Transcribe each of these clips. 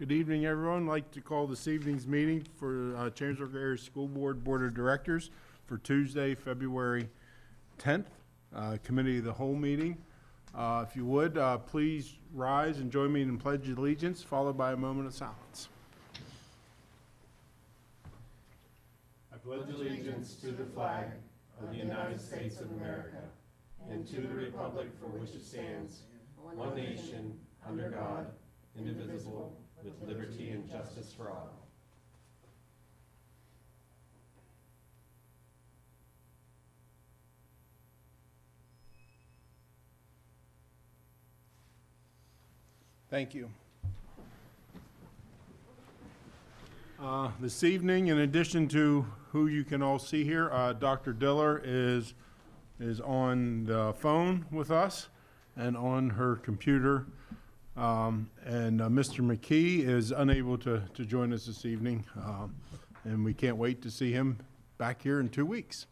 Good evening, everyone. I'd like to call this evening's meeting for Chambersburg Area School Board Board of Directors for Tuesday, February 10th, Committee of the Whole meeting. If you would, please rise and join me in Pledge of Allegiance, followed by a moment of silence. I pledge allegiance to the flag of the United States of America and to the republic for which it stands, one nation, under God, indivisible, with liberty and justice for all. Thank you. This evening, in addition to who you can all see here, Dr. Diller is on the phone with us and on her computer. And Mr. McKee is unable to join us this evening, and we can't wait to see him back here in 2 weeks.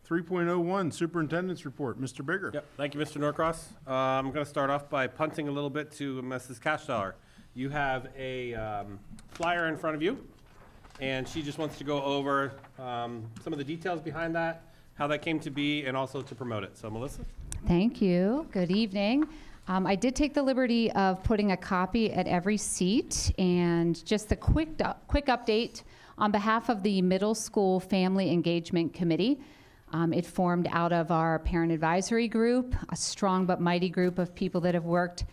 3.01 Superintendent's Report. Mr. Bigger. Yep. Thank you, Mr. Norcross. I'm going to start off by punting a little bit to Mrs. Cashtower. You have a flyer in front of you, and she just wants to go over some of the details behind that, how that came to be, and also to promote it. So, Melissa? Thank you. Good evening. I did take the liberty of putting a copy at every seat, and just a quick update on behalf of the Middle School Family Engagement Committee. It formed out of our parent advisory group, a strong but mighty group of people that have worked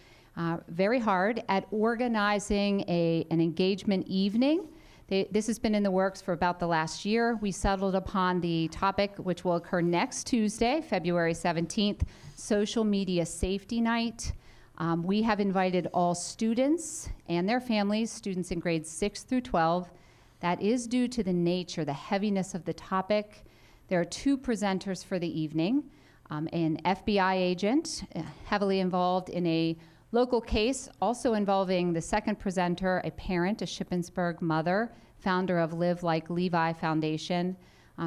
very hard at organizing an engagement evening. This has been in the works for about the last year. We settled upon the topic, which will occur next Tuesday, February 17th, Social Media Safety Night. We have invited all students and their families, students in grades 6 through 12. That is due to the nature, the heaviness of the topic. There are 2 presenters for the evening, an FBI agent heavily involved in a local case, also involving the second presenter, a parent, a Shippensburg mother, founder of Live Like Levi Foundation.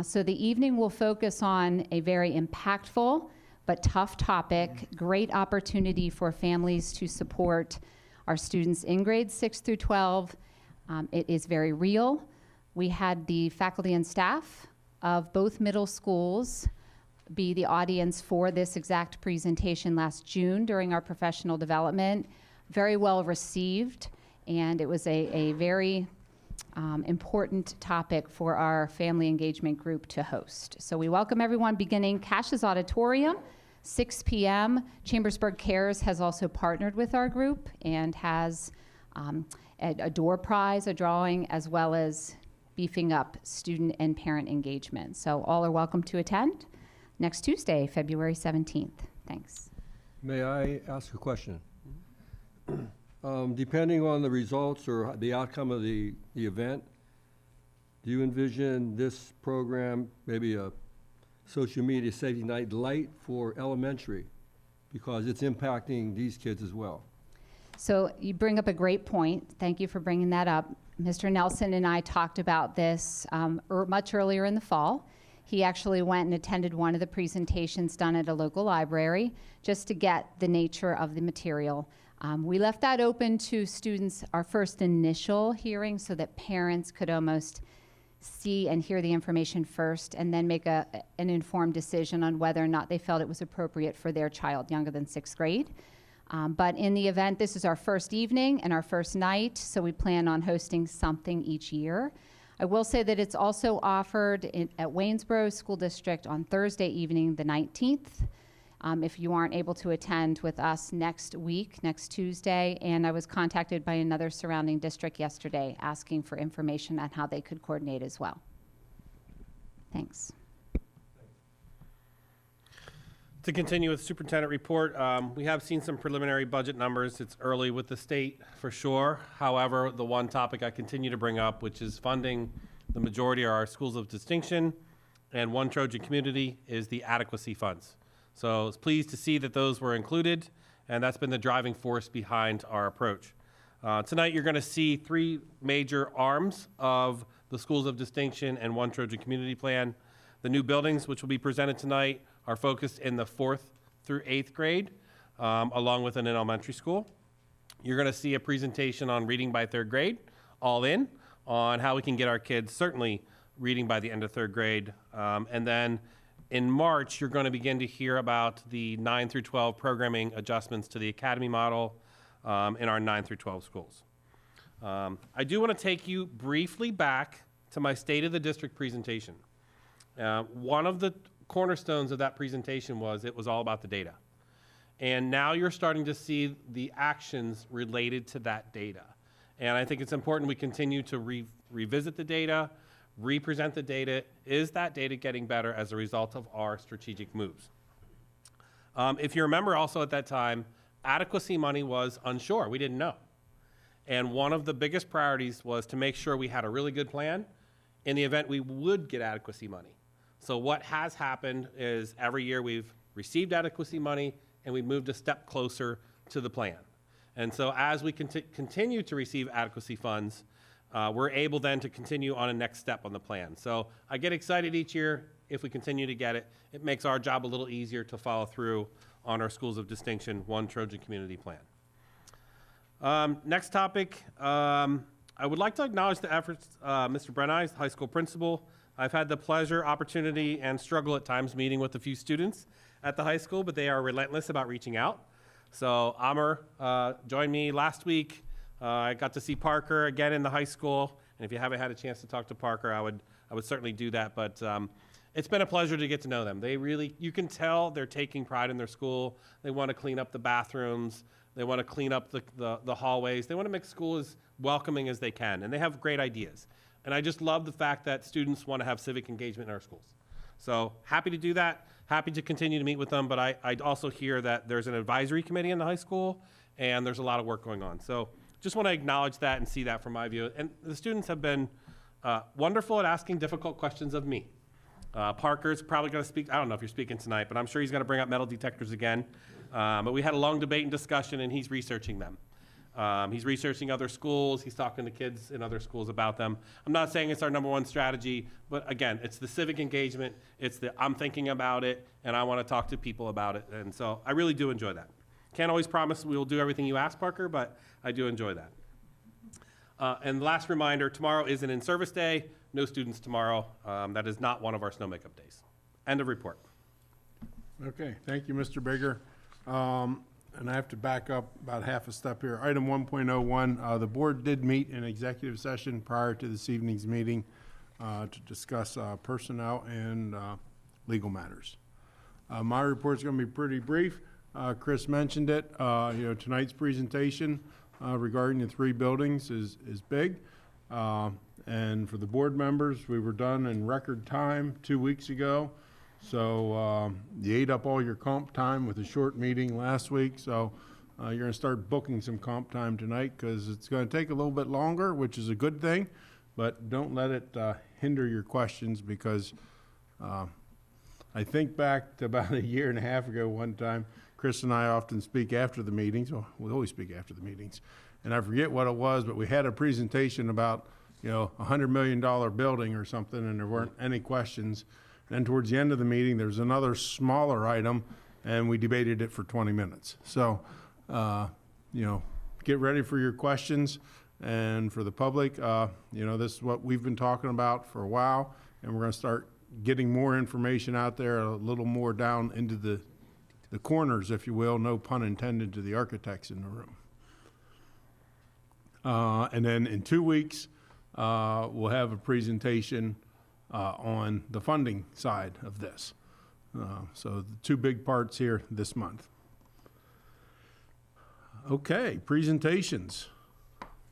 So the evening will focus on a very impactful but tough topic, great opportunity for families to support our students in grades 6 through 12. It is very real. We had the faculty and staff of both middle schools be the audience for this exact presentation last June during our professional development. Very well received, and it was a very important topic for our family engagement group to host. So we welcome everyone beginning Cash's Auditorium, 6 p.m. Chambersburg Cares has also partnered with our group and has a door prize, a drawing, as well as beefing up student and parent engagement. So all are welcome to attend next Tuesday, February 17th. Thanks. May I ask a question? Depending on the results or the outcome of the event, do you envision this program, maybe a social media safety night light for elementary, because it's impacting these kids as well? So you bring up a great point. Thank you for bringing that up. Mr. Nelson and I talked about this much earlier in the fall. He actually went and attended one of the presentations done at a local library just to get the nature of the material. We left that open to students, our first initial hearing, so that parents could almost see and hear the information first and then make an informed decision on whether or not they felt it was appropriate for their child younger than 6th grade. But in the event, this is our first evening and our first night, so we plan on hosting something each year. I will say that it's also offered at Waynesboro School District on Thursday evening, the 19th, if you aren't able to attend with us next week, next Tuesday. And I was contacted by another surrounding district yesterday asking for information on how they could coordinate as well. Thanks. To continue with superintendent report, we have seen some preliminary budget numbers. It's early with the state for sure. However, the one topic I continue to bring up, which is funding the majority of our schools of distinction and One Trojan Community, is the adequacy funds. So I was pleased to see that those were included, and that's been the driving force behind our approach. Tonight you're going to see 3 major arms of the schools of distinction and One Trojan Community plan. The new buildings, which will be presented tonight, are focused in the 4th through 8th grade, along with an elementary school. You're going to see a presentation on reading by third grade, all in, on how we can get our kids certainly reading by the end of third grade. And then in March, you're going to begin to hear about the 9 through 12 programming adjustments to the academy model in our 9 through 12 schools. I do want to take you briefly back to my State of the District presentation. One of the cornerstones of that presentation was it was all about the data. And now you're starting to see the actions related to that data. And I think it's important we continue to revisit the data, represent the data. Is that data getting better as a result of our strategic moves? If you remember also at that time, adequacy money was unsure. We didn't know. And one of the biggest priorities was to make sure we had a really good plan in the event we would get adequacy money. So what has happened is every year we've received adequacy money and we've moved a step closer to the plan. And so as we continue to receive adequacy funds, we're able then to continue on a next step on the plan. So I get excited each year if we continue to get it. It makes our job a little easier to follow through on our Schools of Distinction One Trojan Community Plan. Next topic, I would like to acknowledge the efforts Mr. Brennies, high school principal. I've had the pleasure, opportunity, and struggle at times meeting with a few students at the high school, but they are relentless about reaching out. So Amr joined me last week. I got to see Parker again in the high school, and if you haven't had a chance to talk to Parker, I would certainly do that. But it's been a pleasure to get to know them. They really, you can tell they're taking pride in their school. They want to clean up the bathrooms. They want to clean up the hallways. They want to make school as welcoming as they can, and they have great ideas. And I just love the fact that students want to have civic engagement in our schools. So happy to do that, happy to continue to meet with them, but I also hear that there's an advisory committee in the high school, and there's a lot of work going on. So just want to acknowledge that and see that from my view. And the students have been wonderful at asking difficult questions of me. Parker's probably going to speak, I don't know if you're speaking tonight, but I'm sure he's going to bring up metal detectors again. But we had a long debate and discussion, and he's researching them. He's researching other schools. He's talking to kids in other schools about them. I'm not saying it's our #1 strategy, but again, it's the civic engagement. It's the I'm thinking about it, and I want to talk to people about it. And so I really do enjoy that. Can't always promise we will do everything you ask, Parker, but I do enjoy that. And last reminder, tomorrow is an in-service day. No students tomorrow. That is not one of our snow makeup days. End of report. Okay, thank you, Mr. Bigger. And I have to back up about half a step here. Item 1.01, the board did meet in executive session prior to this evening's meeting to discuss personnel and legal matters. My report's going to be pretty brief. Chris mentioned it. Tonight's presentation regarding the 3 buildings is big. And for the board members, we were done in record time 2 weeks ago. So you ate up all your comp time with a short meeting last week. So you're going to start booking some comp time tonight because it's going to take a little bit longer, which is a good thing. But don't let it hinder your questions because I think back to about a year and a half ago one time, Chris and I often speak after the meetings. Well, we always speak after the meetings. And I forget what it was, but we had a presentation about, $100 million building or something, and there weren't any questions. Then towards the end of the meeting, there's another smaller item, and we debated it for 20 minutes. So, get ready for your questions. And for the public, this is what we've been talking about for a while, and we're going to start getting more information out there, a little more down into the corners, if you will, no pun intended to the architects in the room. And then in 2 weeks, we'll have a presentation on the funding side of this. So the 2 big parts here this month. Okay, presentations.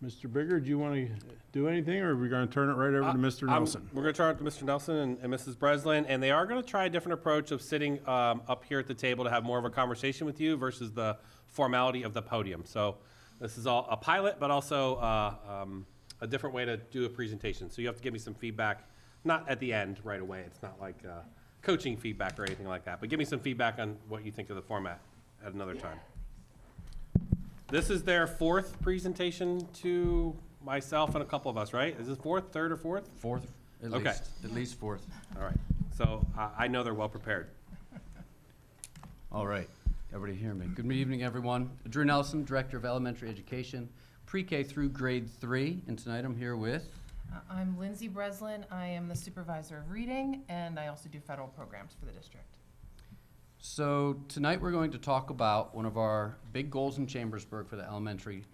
Mr. Bigger, do you want to do anything, or are we going to turn it right over to Mr. Nelson? We're going to turn it to Mr. Nelson and Mrs. Breslin, and they are going to try a different approach of sitting up here at the table to have more of a conversation with you versus the formality of the podium. So this is all a pilot, but also a different way to do a presentation. So you have to give me some feedback. Not at the end right away. It's not like coaching feedback or anything like that. But give me some feedback on what you think of the format at another time. This is their 4th presentation to myself and a couple of us, right? Is this 4th, 3rd, or 4th? 4th, at least 4th. All right. So I know they're well prepared. All right. Everybody hear me? Good evening, everyone. Drew Nelson, Director of Elementary Education, Pre-K through Grade 3, and tonight I'm here with... I'm Lindsay Breslin. I am the Supervisor of Reading, and I also do federal programs for the district. So tonight we're going to talk about one of our big goals in Chambersburg for the elementary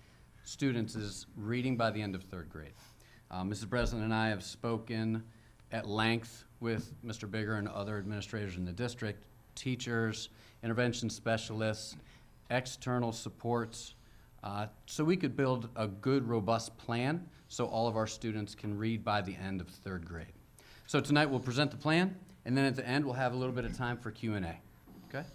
students is reading by the end of 3rd grade. Mrs. Breslin and I have spoken at length with Mr. Bigger and other administrators in the district, teachers, intervention specialists, external supports, so we could build a good, robust plan so all of our students can read by the end of 3rd grade. So tonight we'll present the plan, and then at the end we'll have a little bit of time for Q&A. Okay?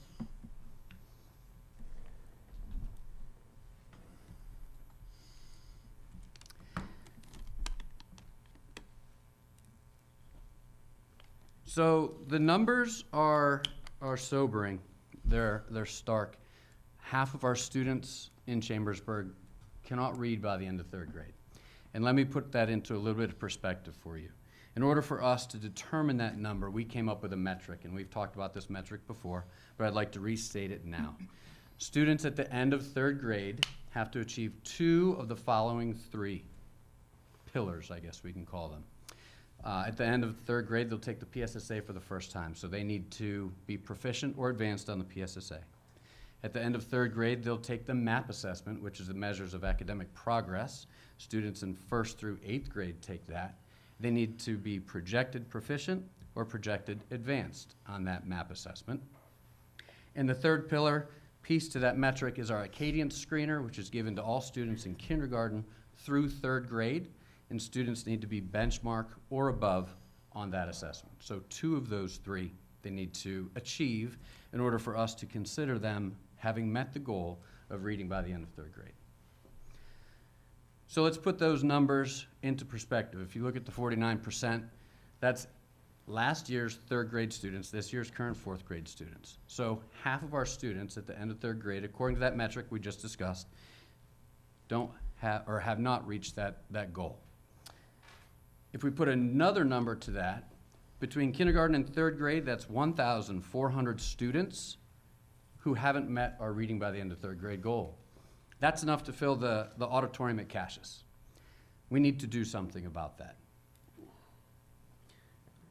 So the numbers are sobering. They're stark. Half of our students in Chambersburg cannot read by the end of 3rd grade. And let me put that into a little bit of perspective for you. In order for us to determine that number, we came up with a metric, and we've talked about this metric before, but I'd like to restate it now. Students at the end of 3rd grade have to achieve 2 of the following 3 pillars, I guess we can call them. At the end of 3rd grade, they'll take the PSSA for the first time, so they need to be proficient or advanced on the PSSA. At the end of 3rd grade, they'll take the MAP assessment, which is the measures of academic progress. Students in 1st through 8th grade take that. They need to be projected proficient or projected advanced on that MAP assessment. And the 3rd pillar piece to that metric is our Acadian screener, which is given to all students in kindergarten through 3rd grade, and students need to be benchmark or above on that assessment. So 2 of those 3 they need to achieve in order for us to consider them having met the goal of reading by the end of 3rd grade. So let's put those numbers into perspective. If you look at the 49%, that's last year's 3rd grade students, this year's current 4th grade students. So half of our students at the end of 3rd grade, according to that metric we just discussed, don't have or have not reached that goal. If we put another number to that, between kindergarten and 3rd grade, that's 1,400 students who haven't met our reading by the end of 3rd grade goal. That's enough to fill the auditorium at Cassius. We need to do something about that.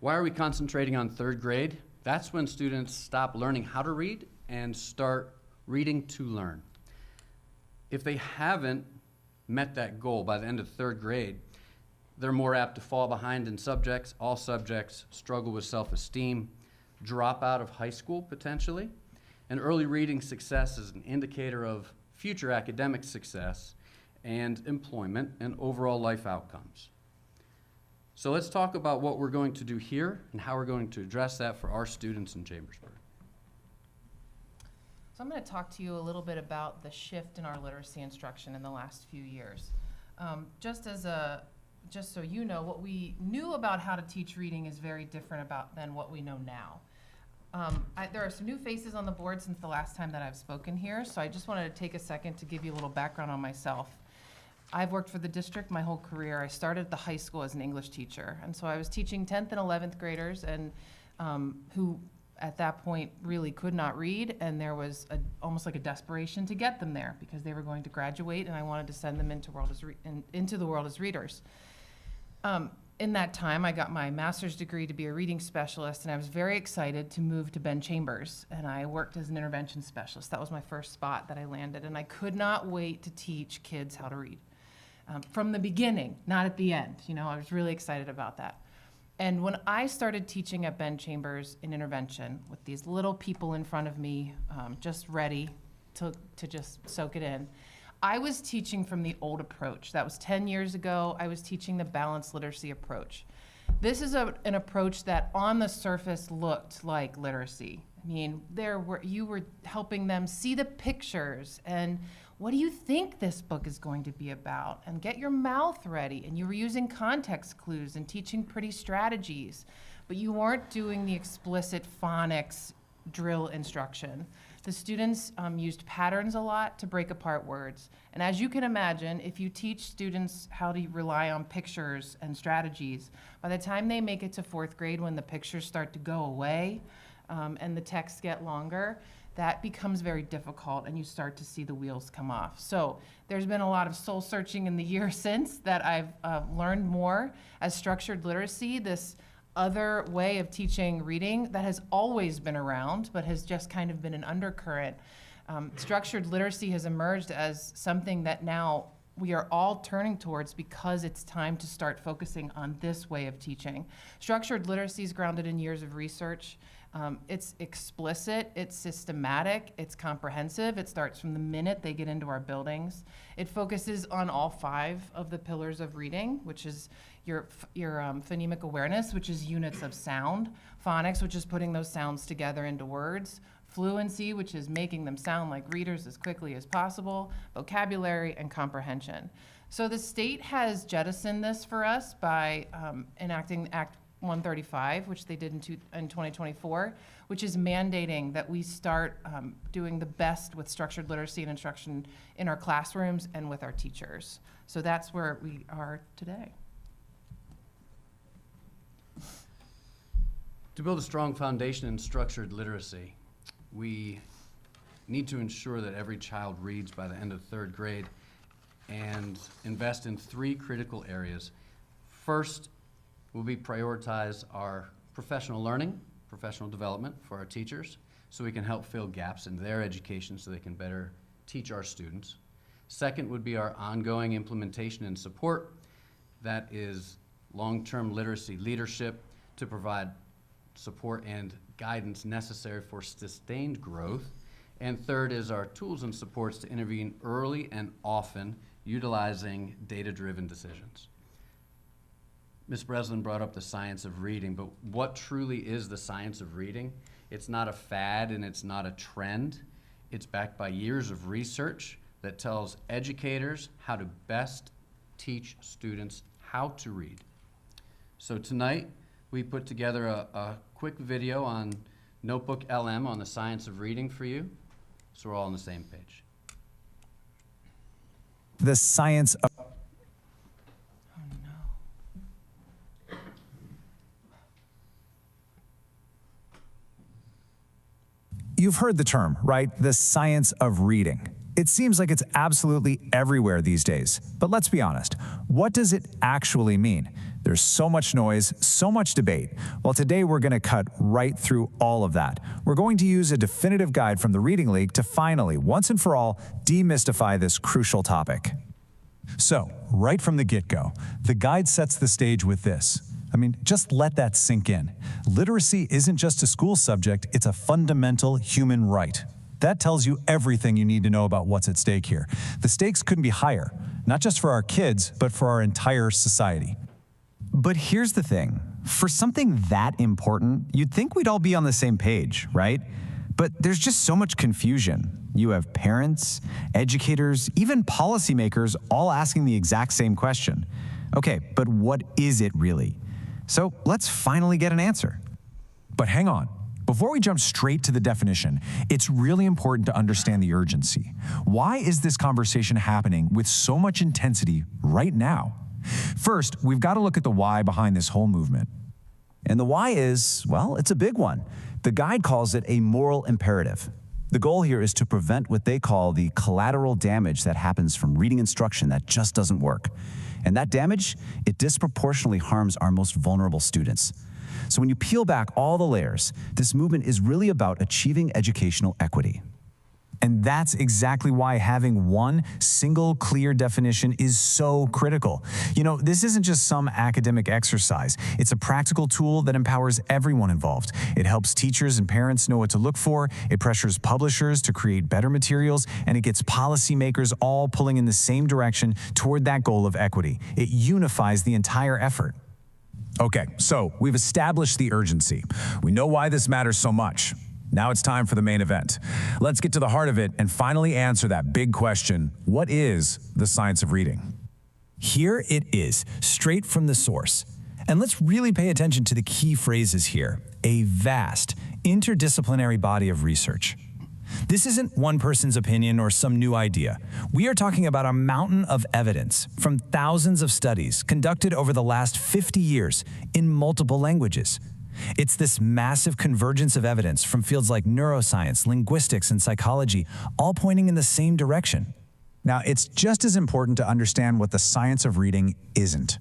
Why are we concentrating on 3rd grade? That's when students stop learning how to read and start reading to learn. If they haven't met that goal by the end of 3rd grade, they're more apt to fall behind in subjects, all subjects, struggle with self-esteem, drop out of high school potentially. And early reading success is an indicator of future academic success and employment and overall life outcomes. So let's talk about what we're going to do here and how we're going to address that for our students in Chambersburg. So I'm going to talk to you a little bit about the shift in our literacy instruction in the last few years. Just so you know, what we knew about how to teach reading is very different than what we know now. There are some new faces on the board since the last time that I've spoken here, so I just wanted to take a second to give you a little background on myself. I've worked for the district my whole career. I started at the high school as an English teacher, and so I was teaching 10th and 11th graders and who at that point really could not read, and there was almost like a desperation to get them there because they were going to graduate, and I wanted to send them into the world as readers. In that time, I got my master's degree to be a reading specialist, and I was very excited to move to Ben Chambers, and I worked as an intervention specialist. That was my first spot that I landed, and I could not wait to teach kids how to read. From the beginning, not at the end. You know, I was really excited about that. And when I started teaching at Ben Chambers in intervention with these little people in front of me, just ready to just soak it in, I was teaching from the old approach. That was 10 years ago. I was teaching the balanced literacy approach. This is an approach that on the surface looked like literacy. I mean, you were helping them see the pictures and what do you think this book is going to be about? And get your mouth ready. And you were using context clues and teaching pretty strategies, but you weren't doing the explicit phonics drill instruction. The students used patterns a lot to break apart words. And as you can imagine, if you teach students how to rely on pictures and strategies, by the time they make it to 4th grade, when the pictures start to go away and the texts get longer, that becomes very difficult and you start to see the wheels come off. So there's been a lot of soul searching in the year since that I've learned more as structured literacy, this other way of teaching reading that has always been around, but has just kind of been an undercurrent. Structured literacy has emerged as something that now we are all turning towards because it's time to start focusing on this way of teaching. Structured literacy is grounded in years of research. It's explicit, it's systematic, it's comprehensive. It starts from the minute they get into our buildings. It focuses on all 5 of the pillars of reading, which is your phonemic awareness, which is units of sound, phonics, which is putting those sounds together into words, fluency, which is making them sound like readers as quickly as possible, vocabulary, and comprehension. So the state has jettisoned this for us by enacting Act 135, which they did in 2024, which is mandating that we start doing the best with structured literacy and instruction in our classrooms and with our teachers. So that's where we are today. To build a strong foundation in structured literacy, we need to ensure that every child reads by the end of 3rd grade and invest in 3 critical areas. First, will be prioritize our professional learning, professional development for our teachers, so we can help fill gaps in their education so they can better teach our students. Second would be our ongoing implementation and support. That is long-term literacy leadership to provide support and guidance necessary for sustained growth. And third is our tools and supports to intervene early and often, utilizing data-driven decisions. Ms. Breslin brought up the science of reading, but what truly is the science of reading? It's not a fad and it's not a trend. It's backed by years of research that tells educators how to best teach students how to read. So tonight, we put together a quick video on Notebook LM on the science of reading for you, so we're all on the same page. The science of You've heard the term, right? The science of reading. It seems like it's absolutely everywhere these days. But let's be honest, what does it actually mean? There's so much noise, so much debate. Well, today we're going to cut right through all of that. We're going to use a definitive guide from the Reading League to finally, once and for all, demystify this crucial topic. So, right from the get-go, the guide sets the stage with this. I mean, just let that sink in. Literacy isn't just a school subject, it's a fundamental human right. That tells you everything you need to know about what's at stake here. The stakes couldn't be higher, not just for our kids, but for our entire society. But here's the thing. For something that important, you'd think we'd all be on the same page, right? But there's just so much confusion. You have parents, educators, even policymakers all asking the exact same question. Okay, but what is it really? So let's finally get an answer. But hang on. Before we jump straight to the definition, it's really important to understand the urgency. Why is this conversation happening with so much intensity right now? First, we've got to look at the why behind this whole movement. And the why is, well, it's a big one. The guide calls it a moral imperative. The goal here is to prevent what they call the collateral damage that happens from reading instruction that just doesn't work. And that damage, it disproportionately harms our most vulnerable students. So when you peel back all the layers, this movement is really about achieving educational equity. And that's exactly why having one single clear definition is so critical. You know, this isn't just some academic exercise. It's a practical tool that empowers everyone involved. It helps teachers and parents know what to look for, it pressures publishers to create better materials, and it gets policymakers all pulling in the same direction toward that goal of equity. It unifies the entire effort. Okay, so we've established the urgency. We know why this matters so much. Now it's time for the main event. Let's get to the heart of it and finally answer that big question: what is the science of reading? Here it is, straight from the source. And let's really pay attention to the key phrases here: a vast, interdisciplinary body of research. This isn't one person's opinion or some new idea. We are talking about a mountain of evidence from thousands of studies conducted over the last 50 years in multiple languages. It's this massive convergence of evidence from fields like neuroscience, linguistics, and psychology, all pointing in the same direction. Now, it's just as important to understand what the science of reading isn't.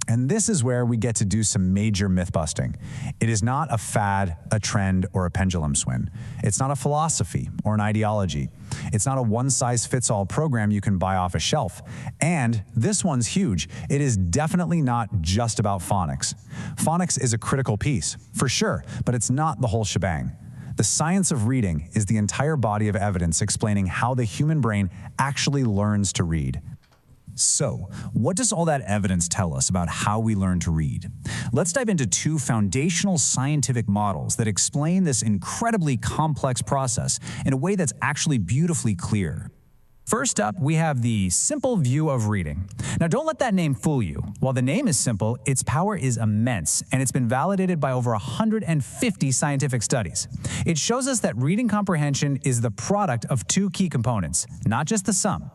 And this is where we get to do some major myth busting. It is not a fad, a trend, or a pendulum swing. It's not a philosophy or an ideology. It's not a one-size-fits-all program you can buy off a shelf. And this one's huge. It is definitely not just about phonics. Phonics is a critical piece, for sure, but it's not the whole shebang. The science of reading is the entire body of evidence explaining how the human brain actually learns to read. So, what does all that evidence tell us about how we learn to read? Let's dive into two foundational scientific models that explain this incredibly complex process in a way that's actually beautifully clear. First up, we have the simple view of reading. Now, don't let that name fool you. While the name is simple, its power is immense, and it's been validated by over 150 scientific studies. It shows us that reading comprehension is the product of two key components, not just the sum.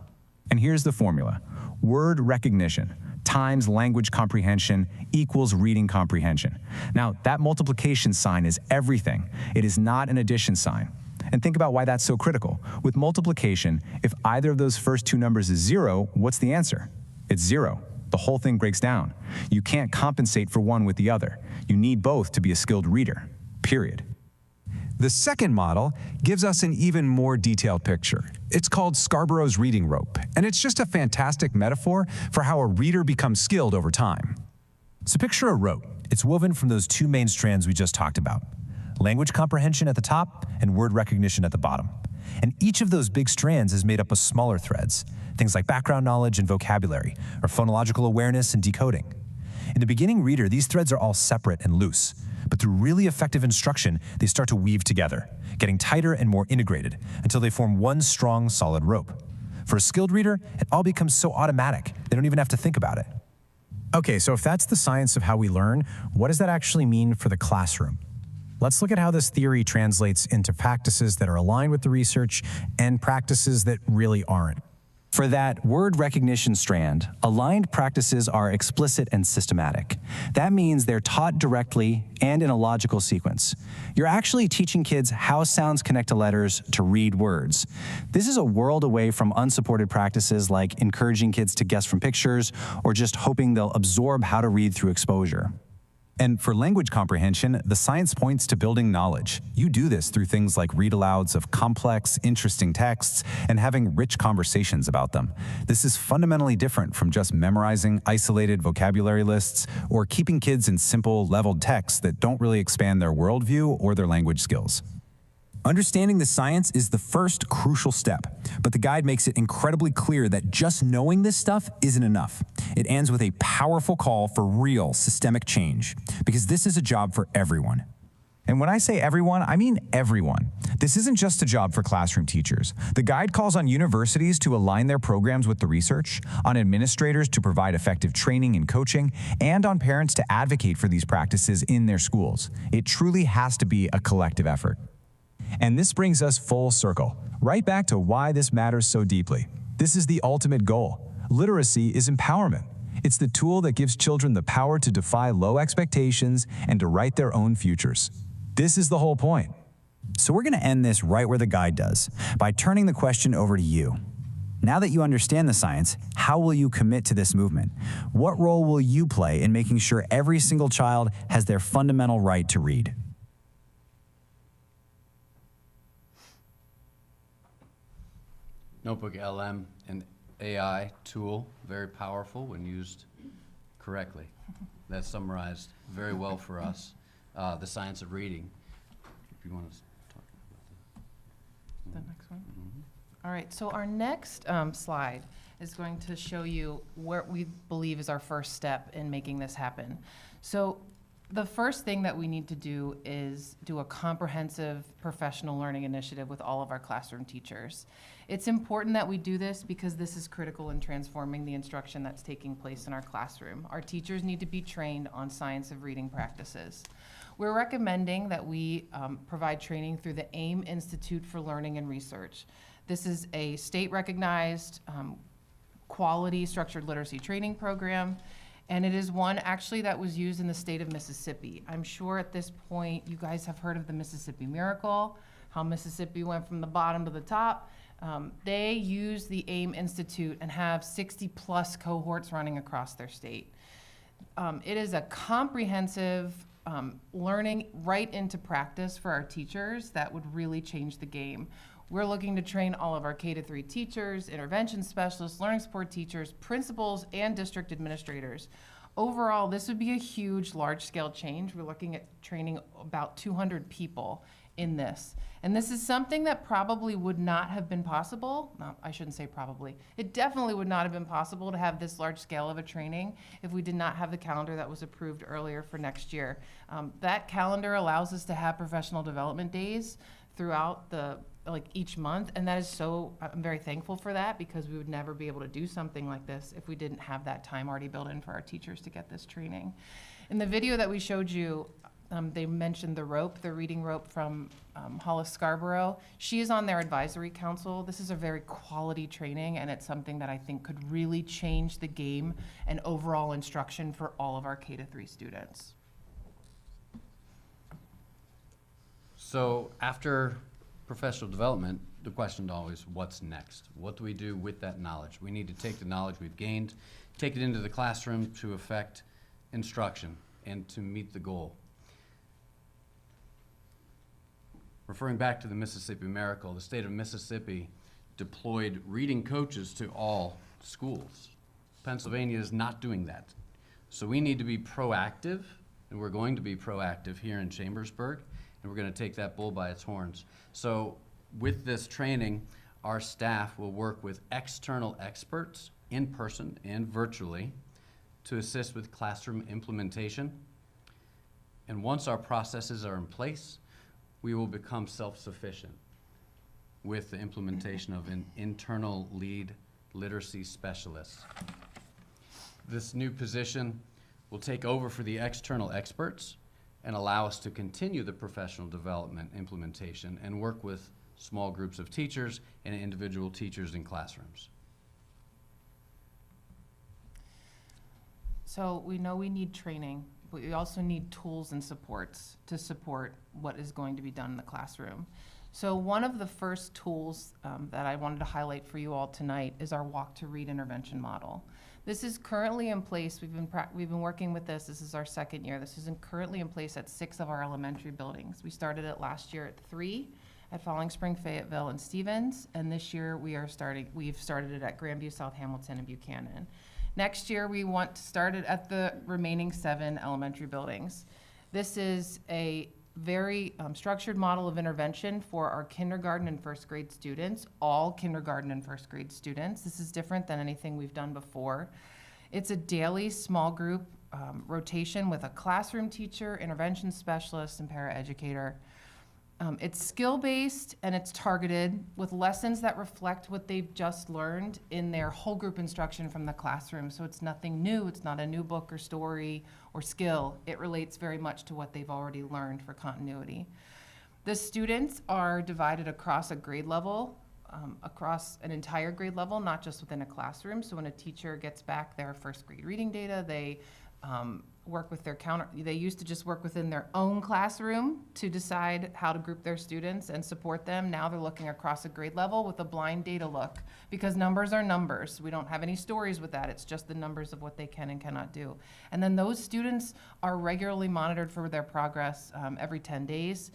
And here's the formula. Word recognition times language comprehension equals reading comprehension. Now, that multiplication sign is everything. It is not an addition sign. And think about why that's so critical. With multiplication, if either of those first two numbers is 0, what's the answer? It's 0. The whole thing breaks down. You can't compensate for one with the other. You need both to be a skilled reader, period. The second model gives us an even more detailed picture. It's called Scarborough's reading rope, and it's just a fantastic metaphor for how a reader becomes skilled over time. So picture a rope. It's woven from those two main strands we just talked about. Language comprehension at the top and word recognition at the bottom. And each of those big strands is made up of smaller threads, things like background knowledge and vocabulary, or phonological awareness and decoding. In the beginning reader, these threads are all separate and loose. But through really effective instruction, they start to weave together, getting tighter and more integrated until they form one strong, solid rope. For a skilled reader, it all becomes so automatic, they don't even have to think about it. Okay, so if that's the science of how we learn, what does that actually mean for the classroom? Let's look at how this theory translates into practices that are aligned with the research and practices that really aren't. For that word recognition strand, aligned practices are explicit and systematic. That means they're taught directly and in a logical sequence. You're actually teaching kids how sounds connect to letters to read words. This is a world away from unsupported practices like encouraging kids to guess from pictures or just hoping they'll absorb how to read through exposure. And for language comprehension, the science points to building knowledge. You do this through things like read-alouds of complex, interesting texts and having rich conversations about them. This is fundamentally different from just memorizing isolated vocabulary lists or keeping kids in simple, leveled texts that don't really expand their worldview or their language skills. Understanding the science is the first crucial step, but the guide makes it incredibly clear that just knowing this stuff isn't enough. It ends with a powerful call for real systemic change, because this is a job for everyone. And when I say everyone, I mean everyone. This isn't just a job for classroom teachers. The guide calls on universities to align their programs with the research, on administrators to provide effective training and coaching, and on parents to advocate for these practices in their schools. It truly has to be a collective effort. And this brings us full circle, right back to why this matters so deeply. This is the ultimate goal. Literacy is empowerment. It's the tool that gives children the power to defy low expectations and to write their own futures. This is the whole point. So we're going to end this right where the guide does, by turning the question over to you. Now that you understand the science, how will you commit to this movement? What role will you play in making sure every single child has their fundamental right to read? Notebook LM, an AI tool, very powerful when used correctly. That summarized very well for us the science of reading. If you want to talk about The next one. All right, so our next slide is going to show you where we believe is our first step in making this happen. So the first thing that we need to do is do a comprehensive professional learning initiative with all of our classroom teachers. It's important that we do this because this is critical in transforming the instruction that's taking place in our classroom. Our teachers need to be trained on science of reading practices. We're recommending that we provide training through the AIM Institute for Learning and Research. This is a state-recognized quality structured literacy training program. And it is one actually that was used in the state of Mississippi. I'm sure at this point you guys have heard of the Mississippi Miracle, how Mississippi went from the bottom to the top. They use the AIM Institute and have 60+ cohorts running across their state. It is a comprehensive learning right into practice for our teachers that would really change the game. We're looking to train all of our K-3 teachers, intervention specialists, learning support teachers, principals, and district administrators. Overall, this would be a huge, large-scale change. We're looking at training about 200 people in this. And this is something that probably would not have been possible. No, I shouldn't say probably. It definitely would not have been possible to have this large scale of a training if we did not have the calendar that was approved earlier for next year. That calendar allows us to have professional development days throughout each month, and that is so, I'm very thankful for that, because we would never be able to do something like this if we didn't have that time already built in for our teachers to get this training. In the video that we showed you, they mentioned the rope, the reading rope from Hollis Scarborough. She is on their advisory council. This is a very quality training, and it's something that I think could really change the game and overall instruction for all of our K-3 students. So after professional development, the question always, what's next? What do we do with that knowledge? We need to take the knowledge we've gained, take it into the classroom to affect instruction and to meet the goal. Referring back to the Mississippi Miracle, the state of Mississippi deployed reading coaches to all schools. Pennsylvania is not doing that. So we need to be proactive, and we're going to be proactive here in Chambersburg, and we're going to take that bull by its horns. So with this training, our staff will work with external experts in person and virtually to assist with classroom implementation. And once our processes are in place, we will become self-sufficient with the implementation of an internal lead literacy specialist. This new position will take over for the external experts and allow us to continue the professional development implementation and work with small groups of teachers and individual teachers in classrooms. So we know we need training, but we also need tools and supports to support what is going to be done in the classroom. So one of the first tools that I wanted to highlight for you all tonight is our Walk to Read intervention model. This is currently in place. We've been working with this. This is our second year. This is currently in place at 6 of our elementary buildings. We started it last year at 3 at Falling Spring, Fayetteville, and Stevens, and this year we've started it at Grandview, South Hamilton, and Buchanan. Next year we want to start it at the remaining 7 elementary buildings. This is a very structured model of intervention for our kindergarten and first grade students, all kindergarten and first grade students. This is different than anything we've done before. It's a daily small group rotation with a classroom teacher, intervention specialist, and paraeducator. It's skill-based and it's targeted with lessons that reflect what they've just learned in their whole group instruction from the classroom. So it's nothing new. It's not a new book or story or skill. It relates very much to what they've already learned for continuity. The students are divided across a grade level, across an entire grade level, not just within a classroom. So when a teacher gets back their first grade reading data, they work with their they used to just work within their own classroom to decide how to group their students and support them. Now they're looking across a grade level with a blind data look, because numbers are numbers. We don't have any stories with that. It's just the numbers of what they can and cannot do. And then those students are regularly monitored for their progress every 10 days.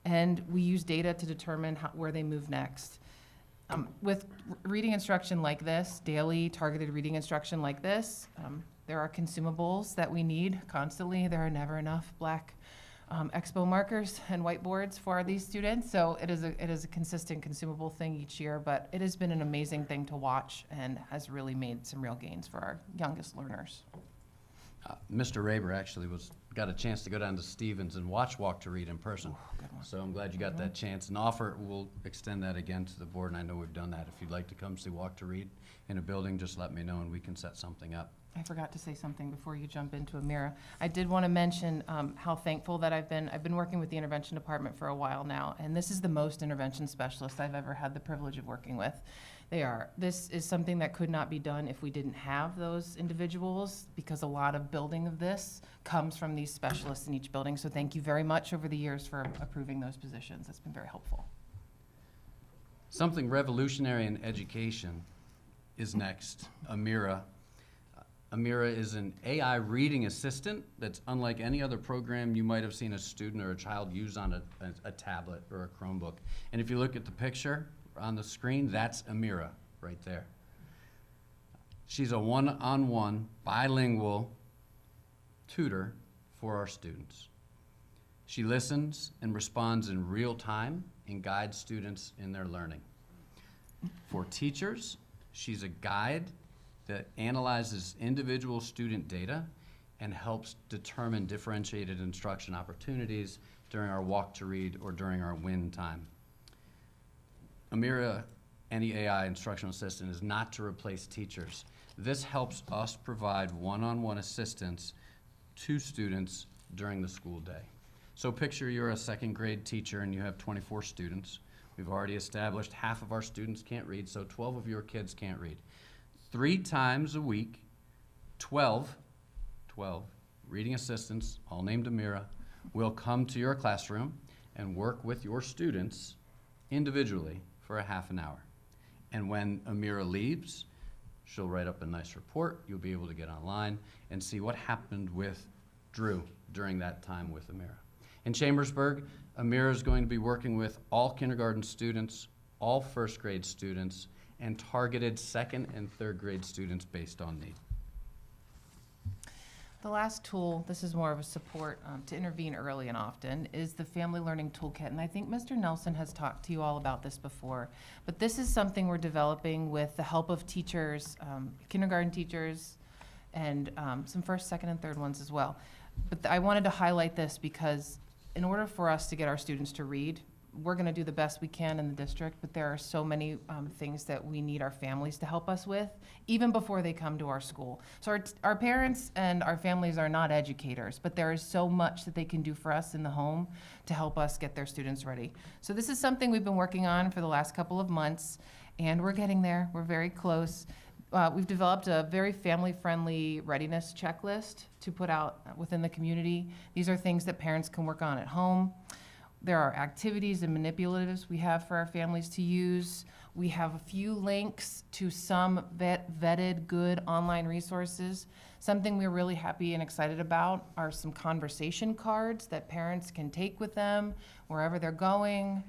And we use data to determine where they move next. With reading instruction like this, daily targeted reading instruction like this, there are consumables that we need constantly. There are never enough black expo markers and whiteboards for these students. So it is a consistent consumable thing each year, but it has been an amazing thing to watch and has really made some real gains for our youngest learners. Mr. Raber actually was got a chance to go down to Stevens and watch Walk to Read in person. So I'm glad you got that chance. And we'll extend that again to the board, and I know we've done that. If you'd like to come see Walk to Read in a building, just let me know and we can set something up. I forgot to say something before you jump into Amira. I did want to mention how thankful that I've been working with the intervention department for a while now, and this is the most intervention specialists I've ever had the privilege of working with. This is something that could not be done if we didn't have those individuals, because a lot of building of this comes from these specialists in each building. So thank you very much over the years for approving those positions. It's been very helpful. Something revolutionary in education is next, Amira. Amira is an AI reading assistant that's unlike any other program you might have seen a student or a child use on a tablet or a Chromebook. And if you look at the picture on the screen, that's Amira right there. She's a one-on-one bilingual tutor for our students. She listens and responds in real time and guides students in their learning. For teachers, she's a guide that analyzes individual student data and helps determine differentiated instruction opportunities during our Walk to Read or during our WIN time. Amira, any AI instructional assistant, is not to replace teachers. This helps us provide one-on-one assistance to students during the school day. So picture you're a second grade teacher and you have 24 students. We've already established half of our students can't read, so 12 of your kids can't read. 3 times a week, 12 reading assistants, all named Amira, will come to your classroom and work with your students individually for a half an hour. And when Amira leaves, she'll write up a nice report. You'll be able to get online and see what happened with Drew during that time with Amira. In Chambersburg, Amira is going to be working with all kindergarten students, all first grade students, and targeted second and third grade students based on need. The last tool, this is more of a support to intervene early and often, is the Family Learning Toolkit. And I think Mr. Nelson has talked to you all about this before. But this is something we're developing with the help of teachers, kindergarten teachers, and some first, second, and third ones as well. But I wanted to highlight this because in order for us to get our students to read, we're going to do the best we can in the district, but there are so many things that we need our families to help us with, even before they come to our school. So our parents and our families are not educators, but there is so much that they can do for us in the home to help us get their students ready. So this is something we've been working on for the last couple of months, and we're getting there. We're very close. We've developed a very family-friendly readiness checklist to put out within the community. These are things that parents can work on at home. There are activities and manipulatives we have for our families to use. We have a few links to some vetted good online resources. Something we're really happy and excited about are some conversation cards that parents can take with them wherever they're going,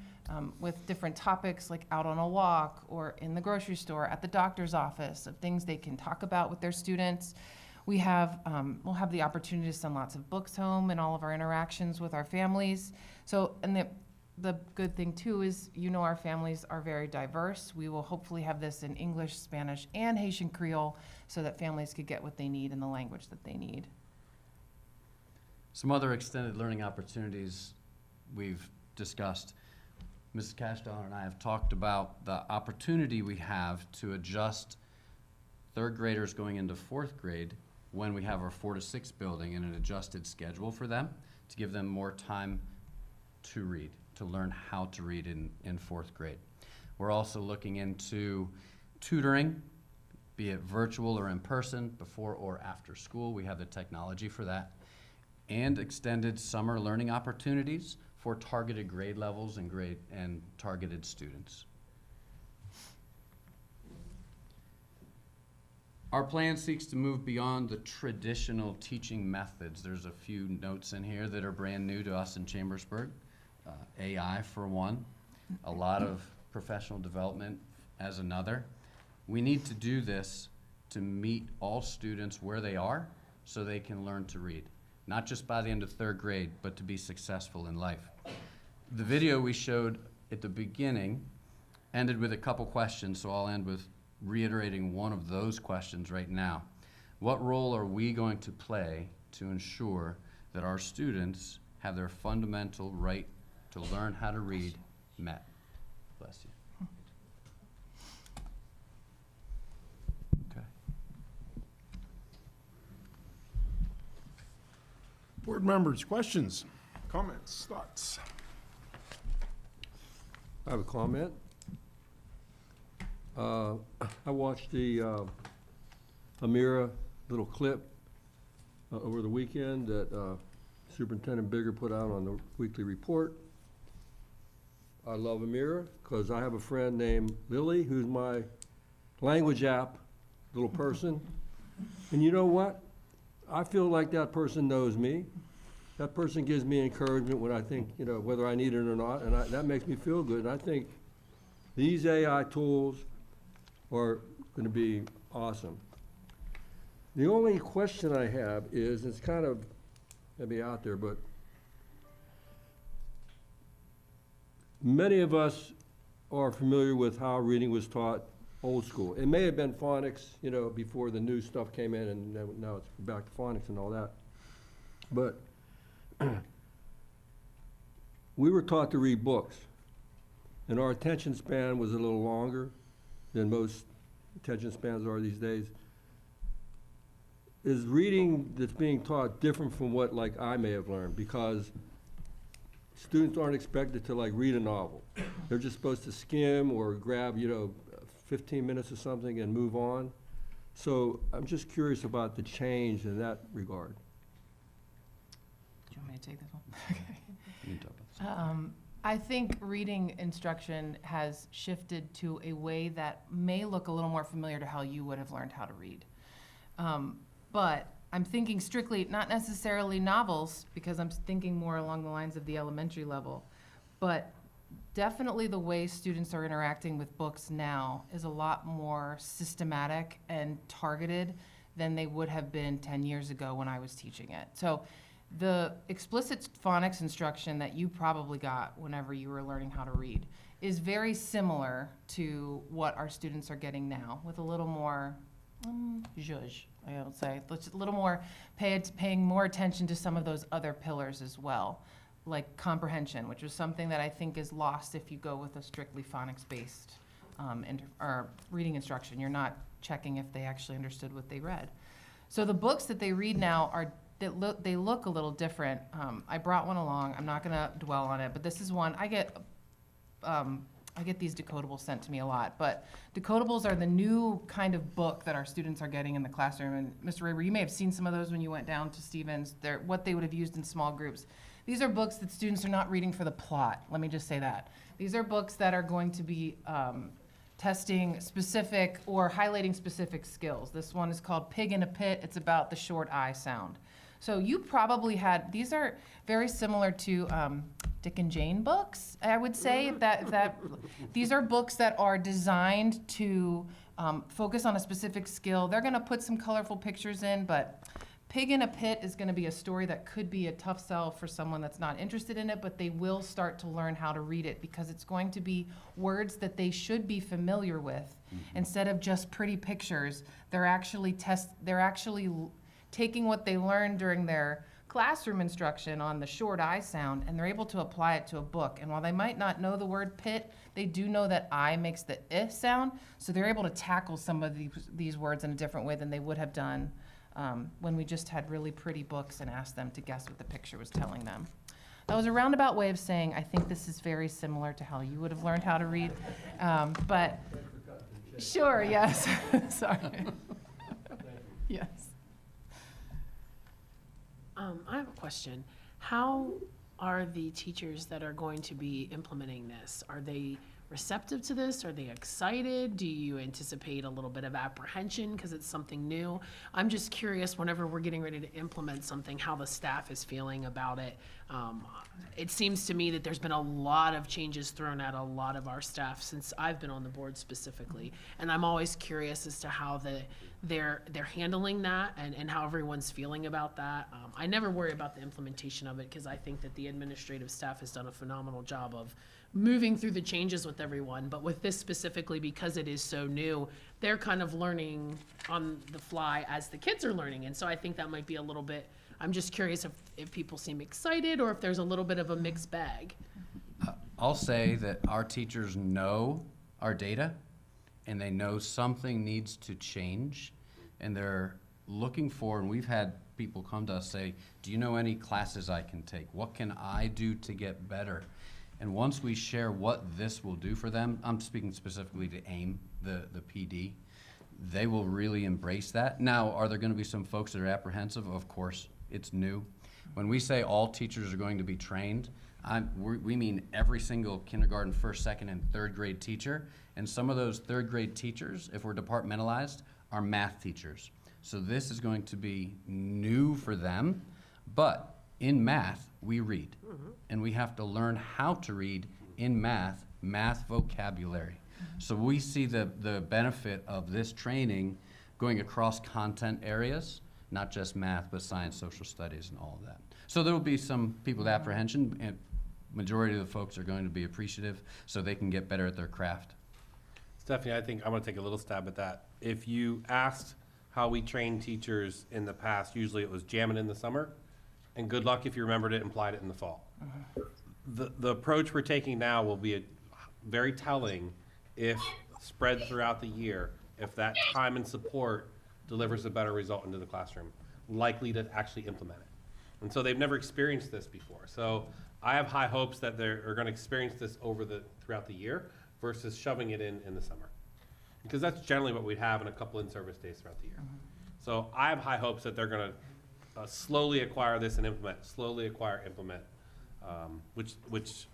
with different topics like out on a walk or in the grocery store, at the doctor's office, of things they can talk about with their students. We'll have the opportunity to send lots of books home in all of our interactions with our families. So, and the good thing too is, our families are very diverse. We will hopefully have this in English, Spanish, and Haitian Creole so that families could get what they need in the language that they need. Some other extended learning opportunities we've discussed. Mrs. Cashdollar and I have talked about the opportunity we have to adjust third graders going into fourth grade when we have our 4 to 6 building in an adjusted schedule for them to give them more time to read, to learn how to read in fourth grade. We're also looking into tutoring, be it virtual or in person, before or after school. We have the technology for that. And extended summer learning opportunities for targeted grade levels and targeted students. Our plan seeks to move beyond the traditional teaching methods. There's a few notes in here that are brand new to us in Chambersburg. AI for one, a lot of professional development as another. We need to do this to meet all students where they are so they can learn to read, not just by the end of third grade, but to be successful in life. The video we showed at the beginning ended with a couple questions, so I'll end with reiterating one of those questions right now. What role are we going to play to ensure that our students have their fundamental right to learn how to read met. Bless you. Okay. Board members, questions, comments, thoughts? I have a comment. I watched the Amira little clip over the weekend that Superintendent Bigger put out on the weekly report. I love Amira because I have a friend named Lily who's my language app little person. And you know what? I feel like that person knows me. That person gives me encouragement when I think, you know, whether I need it or not, and that makes me feel good. And I think these AI tools are going to be awesome. The only question I have is, it's kind of maybe out there, but many of us are familiar with how reading was taught old school. It may have been phonics, you know, before the new stuff came in, and now it's back to phonics and all that. But we were taught to read books, and our attention span was a little longer than most attention spans are these days. Is reading that's being taught different from what, like, I may have learned? Because students aren't expected to, like, read a novel. They're just supposed to skim or grab, you know, 15 minutes or something and move on. So I'm just curious about the change in that regard. Do you want me to take this one? You can talk about this. I think reading instruction has shifted to a way that may look a little more familiar to how you would have learned how to read. But I'm thinking strictly, not necessarily novels, because I'm thinking more along the lines of the elementary level, but definitely the way students are interacting with books now is a lot more systematic and targeted than they would have been 10 years ago when I was teaching it. So the explicit phonics instruction that you probably got whenever you were learning how to read is very similar to what our students are getting now, with a little more zhuzh, I would say. A little more paying more attention to some of those other pillars as well, like comprehension, which is something that I think is lost if you go with a strictly phonics-based or reading instruction. You're not checking if they actually understood what they read. So the books that they read now they look a little different. I brought one along. I'm not going to dwell on it, but this is one. I get these decodables sent to me a lot, but decodables are the new kind of book that our students are getting in the classroom. And Mr. Raber, you may have seen some of those when you went down to Stevens. They're what they would have used in small groups. These are books that students are not reading for the plot. Let me just say that. These are books that are going to be testing specific or highlighting specific skills. This one is called Pig in a Pit. It's about the short I sound. So you probably had, these are very similar to Dick and Jane books, I would say. These are books that are designed to focus on a specific skill. They're gonna put some colorful pictures in, but Pig in a Pit is gonna be a story that could be a tough sell for someone that's not interested in it, but they will start to learn how to read it because it's going to be words that they should be familiar with. Mm-hmm. Instead of just pretty pictures, they're actually taking what they learned during their classroom instruction on the short I sound, and they're able to apply it to a book. And while they might not know the word pit, they do know that I makes the I sound, so they're able to tackle some of these words in a different way than they would have done when we just had really pretty books and asked them to guess what the picture was telling them. That was a roundabout way of saying I think this is very similar to how you would have learned how to read. But sure, yes. Sorry. Yes. I have a question. How are the teachers that are going to be implementing this? Are they receptive to this? Are they excited? Do you anticipate a little bit of apprehension because it's something new? I'm just curious, whenever we're getting ready to implement something, how the staff is feeling about it. It seems to me that there's been a lot of changes thrown at a lot of our staff since I've been on the board specifically. And I'm always curious as to how they're handling that and how everyone's feeling about that. I never worry about the implementation of it because I think that the administrative staff has done a phenomenal job of moving through the changes with everyone. But with this specifically, because it is so new, they're kind of learning on the fly as the kids are learning. And so I think that might be a little bit I'm just curious if people seem excited or if there's a little bit of a mixed bag. I'll say that our teachers know our data, and they know something needs to change, and they're looking for, and we've had people come to us say, do you know any classes I can take? What can I do to get better? And once we share what this will do for them, I'm speaking specifically to AIM, the PD, they will really embrace that. Now, are there gonna be some folks that are apprehensive? Of course, it's new. When we say all teachers are going to be trained, we mean every single kindergarten, first, second, and third grade teacher. And some of those third grade teachers, if we're departmentalized, are math teachers. So this is going to be new for them, but in math, we read. And we have to learn how to read in math vocabulary. So we see the benefit of this training going across content areas, not just math, but science, social studies, and all of that. So there will be some people with apprehension, and majority of the folks are going to be appreciative so they can get better at their craft. Stephanie, I think I'm gonna take a little stab at that. If you asked how we train teachers in the past, usually it was jam it in the summer, and good luck if you remembered it and applied it in the fall. The approach we're taking now will be very telling if spread throughout the year, if that time and support delivers a better result into the classroom, likely to actually implement it. And so they've never experienced this before. So I have high hopes that they're gonna experience this throughout the year versus shoving it in the summer. Because that's generally what we have in a couple in-service days throughout the year. So I have high hopes that they're gonna slowly acquire this and implement, which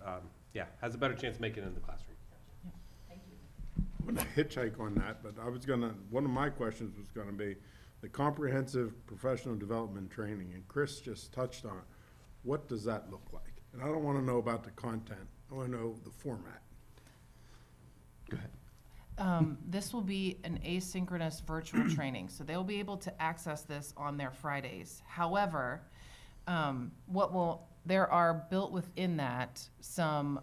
has a better chance of making it in the classroom. I'm gonna hitchhike on that, but one of my questions was gonna be the comprehensive professional development training, and Chris just touched on it. What does that look like? And I don't wanna know about the content, I wanna know the format. Go ahead. This will be an asynchronous virtual training, so they'll be able to access this on their Fridays. However, there are built within that some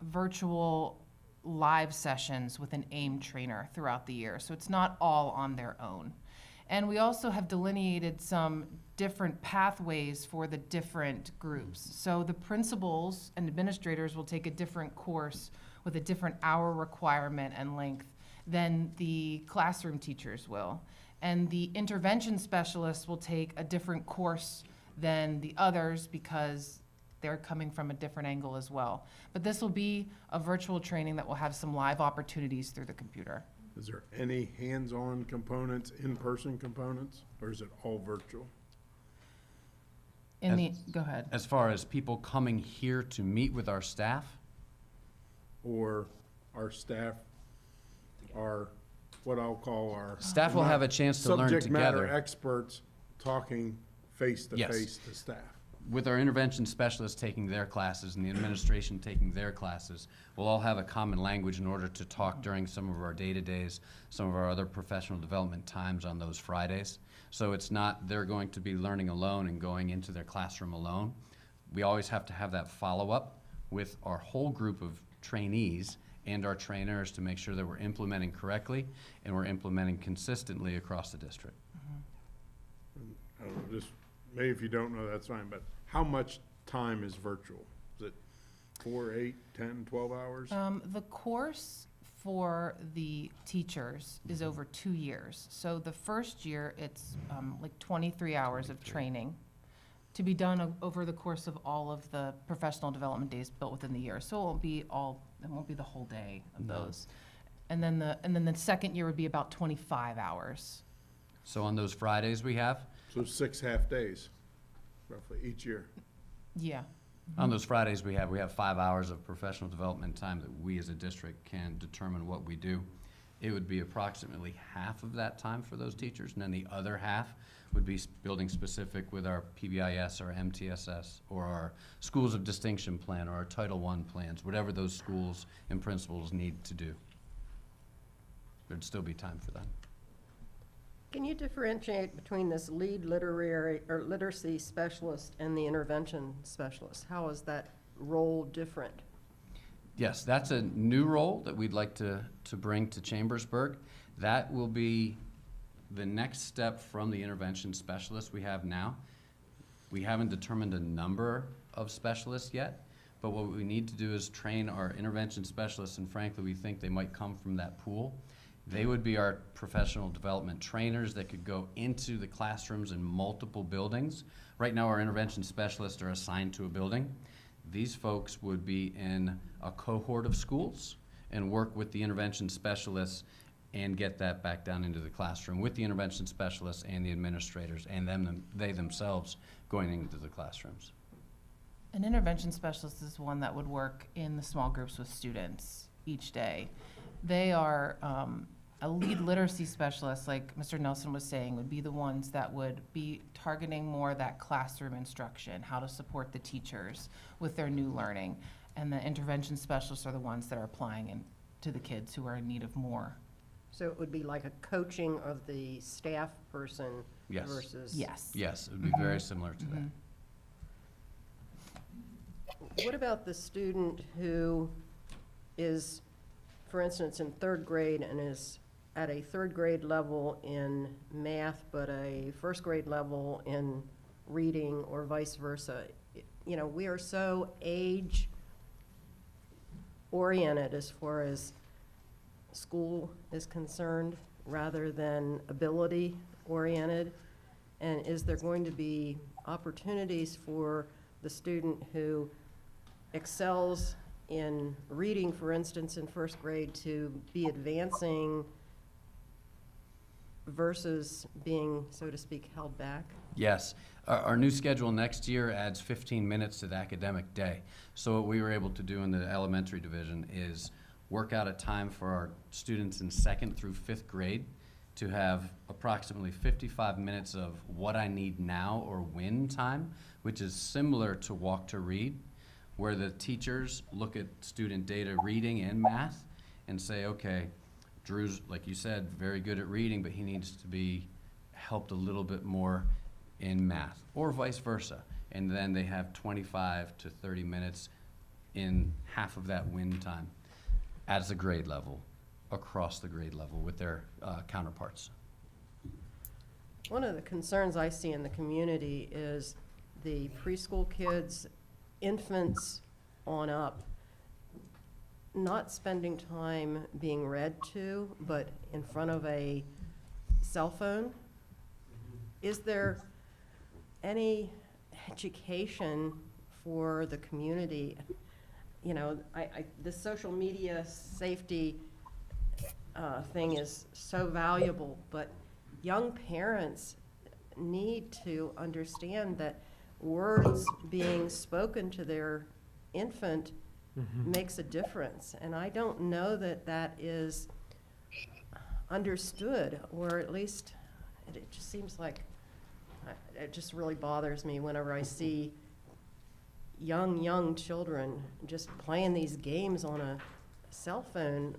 virtual live sessions with an AIM trainer throughout the year, so it's not all on their own. And we also have delineated some different pathways for the different groups. So the principals and administrators will take a different course with a different hour requirement and length than the classroom teachers will. And the intervention specialists will take a different course than the others because they're coming from a different angle as well. But this will be a virtual training that will have some live opportunities through the computer. Is there any hands-on components, in-person components, or is it all virtual? Go ahead. As far as people coming here to meet with our staff, Or our staff are what I'll call our. staff will have a chance to learn Subject matter together. experts talking face-to-face to staff. With our intervention specialists taking their classes and the administration taking their classes, we'll all have a common language in order to talk during some of our day-to-days, some of our other professional development times on those Fridays. So it's not they're going to be learning alone and going into their classroom alone. We always have to have that follow-up with our whole group of trainees and our trainers to make sure that we're implementing correctly and we're implementing consistently across the district. I don't know, just, maybe if you don't know, that's fine, but how much time is virtual? Is it 4, 8, 10, 12 hours? The course for the teachers is over 2 years. So the first year, it's like 23 hours of training to be done over the course of all of the professional development days built within the year. So it won't be the whole day of those. And then the second year would be about 25 hours. So on those Fridays we have, So 6 half-days, roughly, each year. Yeah. on those Fridays we have 5 hours of professional development time that we as a district can determine what we do. It would be approximately half of that time for those teachers, and then the other half would be building specific with our PBIS, our MTSS, or our Schools of Distinction plan, or our Title I plans, whatever those schools and principals need to do. There'd still be time for that. Can you differentiate between this lead literary or literacy specialist and the intervention specialist? How is that role different? Yes, that's a new role that we'd like to bring to Chambersburg. That will be the next step from the intervention specialist we have now. We haven't determined a number of specialists yet, but what we need to do is train our intervention specialists, and frankly, we think they might come from that pool. They would be our professional development trainers that could go into the classrooms in multiple buildings. Right now, our intervention specialists are assigned to a building. These folks would be in a cohort of schools and work with the intervention specialists and get that back down into the classroom with the intervention specialists and the administrators and they themselves going into the classrooms. An intervention specialist is one that would work in the small groups with students each day. They are a lead literacy specialist, like Mr. Nelson was saying, would be the ones that would be targeting more that classroom instruction, how to support the teachers with their new learning. And the intervention specialists are the ones that are applying to the kids who are in need of more. So it would be like a coaching of the staff person Yes. versus? Yes. Yes, it would be very similar to that. What about the student who is, for instance, in third grade and is at a third grade level in math, but a first grade level in reading, or vice versa? You know, we are so age-oriented as far as school is concerned, rather than ability-oriented. And is there going to be opportunities for the student who excels in reading, for instance, in first grade, to be advancing versus being, so to speak, held back? Yes. Our new schedule next year adds 15 minutes to the academic day. So what we were able to do in the elementary division is work out a time for our students in 2nd through 5th grade to have approximately 55 minutes of what I need now or when time, which is similar to Walk to Read, where the teachers look at student data reading and math and say, okay, Drew's, like you said, very good at reading, but he needs to be helped a little bit more in math, or vice versa. And then they have 25 to 30 minutes in half of that win time at the grade level, across the grade level with their counterparts. One of the concerns I see in the community is the preschool kids, infants on up, not spending time being read to, but in front of a cell phone. Is there any education for the community? You know, the social media safety thing is so valuable, but young parents need to understand that words being spoken to their infant makes a difference. And I don't know that that is understood, or at least it just seems like, it just really bothers me whenever I see young children just playing these games on a cell phone.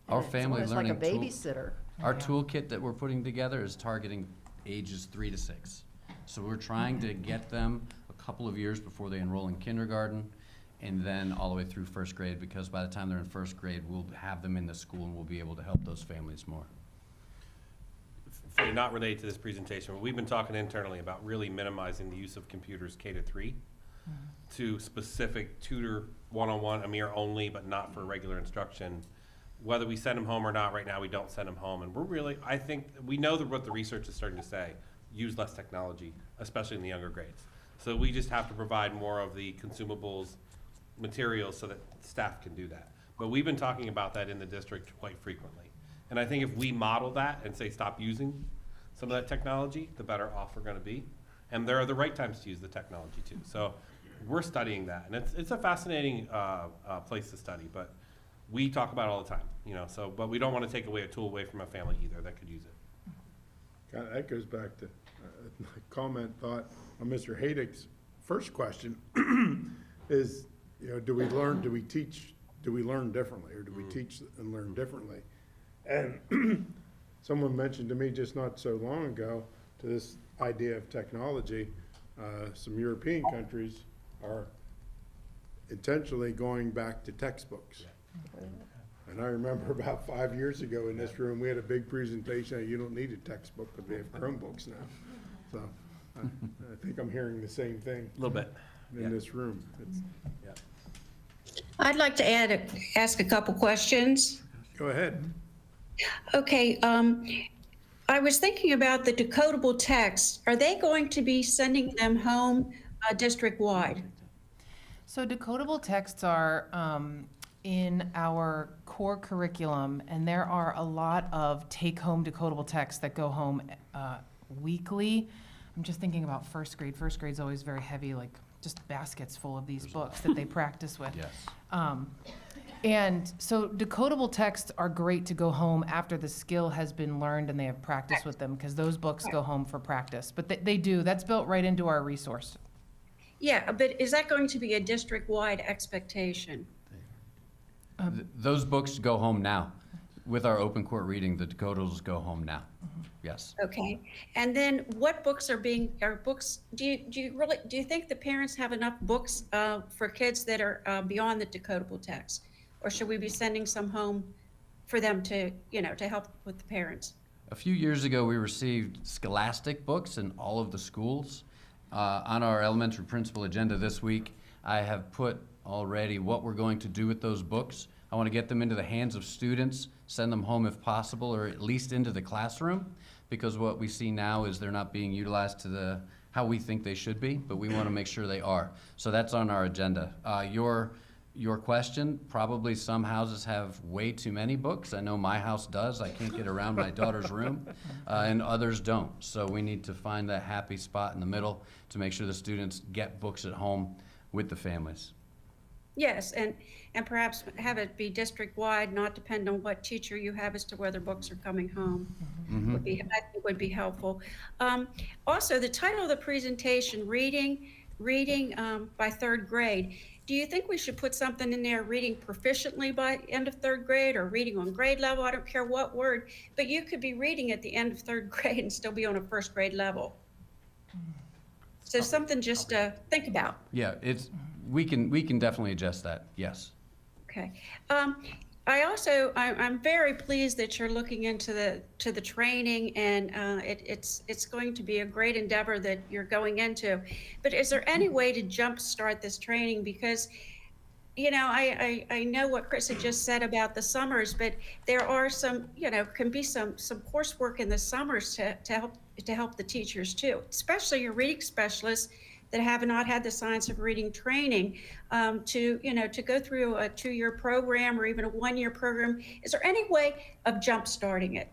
Our It's family almost learning like a babysitter. Our toolkit that we're putting together is targeting ages 3 to 6. So we're trying to get them a couple of years before they enroll in kindergarten, and then all the way through first grade, because by the time they're in first grade, we'll have them in the school and we'll be able to help those families more. Not related to this presentation, but we've been talking internally about really minimizing the use of computers K to 3 to specific tutor one-on-one, Amir only, but not for regular instruction. Whether we send them home or not, right now we don't send them home, and we're really, I think, we know that what the research is starting to say, use less technology, especially in the younger grades. So we just have to provide more of the consumables, materials, so that staff can do that. But we've been talking about that in the district quite frequently. And I think if we model that and say stop using some of that technology, the better off we're gonna be. And there are the right times to use the technology too. So we're studying that, and it's a fascinating place to study, but we talk about it all the time, you know, so, but we don't wanna take away a tool away from a family either that could use it. Kind of echoes back to my thought on Mr. Haydick's first question is, you know, do we learn differently, or do we teach and learn differently? And someone mentioned to me just not so long ago, to this idea of technology, some European countries are intentionally going back to textbooks. And I remember about 5 years ago in this room, we had a big presentation, you don't need a textbook, but we have Chromebooks now. So I think I'm hearing the same thing A little bit. in this room. I'd like to ask a couple questions. Go ahead. Okay, I was thinking about the decodable texts. Are they going to be sending them home district-wide? So decodable texts are in our core curriculum, and there are a lot of take-home decodable texts that go home weekly. I'm just thinking about first grade. First grade's always very heavy, like just baskets full of these books that they practice with. Yes. And so decodable texts are great to go home after the skill has been learned and they have practiced with them, because those books go home for practice. But they do, that's built right into our resource. Yeah, but is that going to be a district-wide expectation? Those books go home now. With our open court reading, the decodables go home now. Yes. Okay, and then what books are books, do you think the parents have enough books for kids that are beyond the decodable text? Or should we be sending some home for them to, to help with the parents? A few years ago, we received Scholastic books in all of the schools. On our elementary principal agenda this week, I have put already what we're going to do with those books. I want to get them into the hands of students, send them home if possible, or at least into the classroom, because what we see now is they're not being utilized to how we think they should be, but we want to make sure they are. So that's on our agenda. Your question, probably some houses have way too many books. I know my house does. I can't get around my daughter's room, and others don't. So we need to find that happy spot in the middle to make sure the students get books at home with the families. Yes, and perhaps have it be district-wide, not depend on what teacher you have as to whether books are coming home. I think would be helpful. Also, the title of the presentation, reading by third grade. Do you think we should put something in there, reading proficiently by end of third grade, or reading on grade level? I don't care what word, but you could be reading at the end of third grade and still be on a first grade level. So something just to think about. Yeah, we can definitely adjust that. Yes. Okay. I'm very pleased that you're looking into the training, and it's going to be a great endeavor that you're going into. But is there any way to jumpstart this training? Because, I know what Chris had just said about the summers, but there are some, can be some coursework in the summers to help the teachers too, especially your reading specialists that have not had the science of reading training, to go through a 2-year program or even a 1-year program. Is there any way of jump starting it?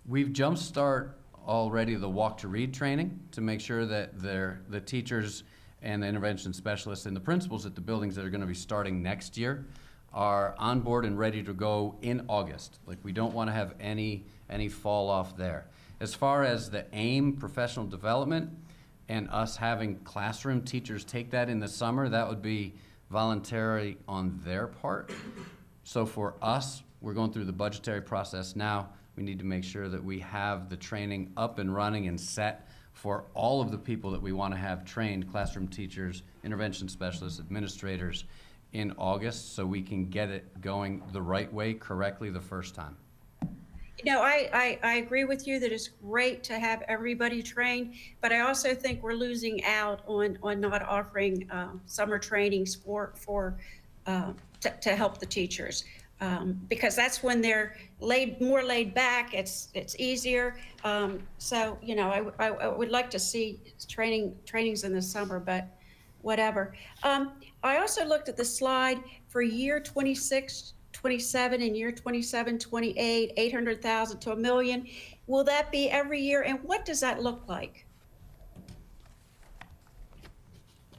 We've jumpstart already the walk to read training to make sure that the teachers and the intervention specialists and the principals at the buildings that are going to be starting next year are on board and ready to go in August. Like, we don't want to have any fall off there. As far as the AIM professional development, and us having classroom teachers take that in the summer, that would be voluntary on their part. So for us, we're going through the budgetary process now. We need to make sure that we have the training up and running and set for all of the people that we want to have trained, classroom teachers, intervention specialists, administrators, in August, so we can get it going the right way, correctly the first time. I agree with you that it's great to have everybody trained, but I also think we're losing out on not offering summer trainings to help the teachers, because that's when they're more laid back. It's easier. So I would like to see trainings in the summer, but whatever. I also looked at the slide for year 26. 27 and year 27, 28, 800,000 to $1 million. Will that be every year? And what does that look like?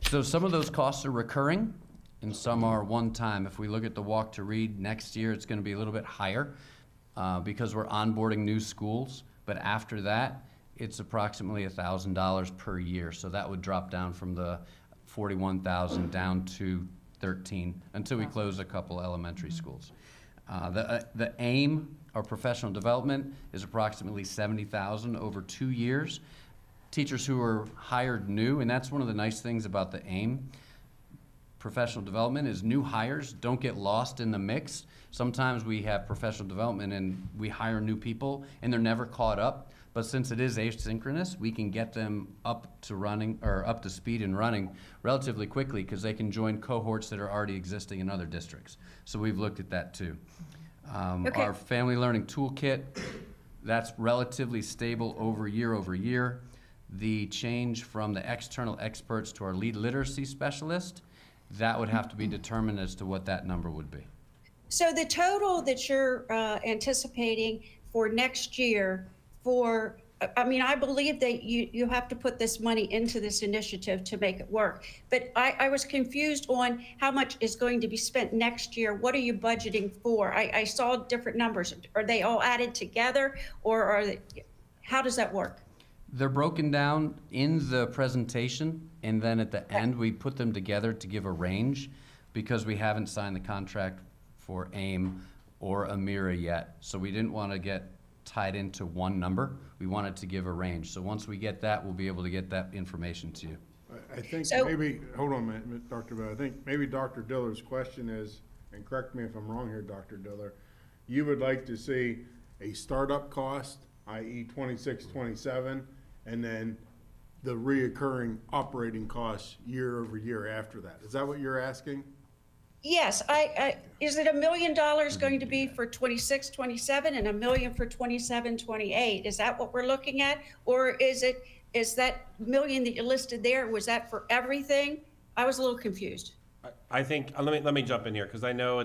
So some of those costs are recurring and some are one time. If we look at the walk to read next year, it's going to be a little bit higher because we're onboarding new schools. But after that, it's approximately $1,000 per year. So that would drop down from the 41,000 down to 13 until we close a couple elementary schools. The AIM, our professional development, is approximately 70,000 over 2 years. Teachers who are hired new, and that's one of the nice things about the AIM professional development, is new hires don't get lost in the mix. Sometimes we have professional development and we hire new people and they're never caught up. But since it is asynchronous, we can get them up to running, or up to speed and running relatively quickly, because they can join cohorts that are already existing in other districts. So we've looked at that too. Okay. Our family learning toolkit, that's relatively stable over year. The change from the external experts to our lead literacy specialist, that would have to be determined as to what that number would be. So the total that you're anticipating for next year for, I mean, I believe that you have to put this money into this initiative to make it work. But I was confused on how much is going to be spent next year. What are you budgeting for? I saw different numbers. Are they all added together, or are they, how does that work? They're broken down in the presentation, and then at the end, we put them together to give a range, because we haven't signed the contract for AIM or Amira yet. So we didn't want to get tied into one number. We wanted to give a range. So once we get that, we'll be able to get that information to you. I think So- maybe, hold on a minute, Dr. Bell. I think maybe Dr. Diller's question is, and correct me if I'm wrong here, Dr. Diller, you would like to see a startup cost, i.e. 26, 27, and then the reoccurring operating costs year over year after that. Is that what you're asking? Yes, is it $1 million going to be for 26, 27, and $1 million for 27, 28? Is that what we're looking at? Or is that million that you listed there, was that for everything? I was a little confused. I think, let me jump in here, because I know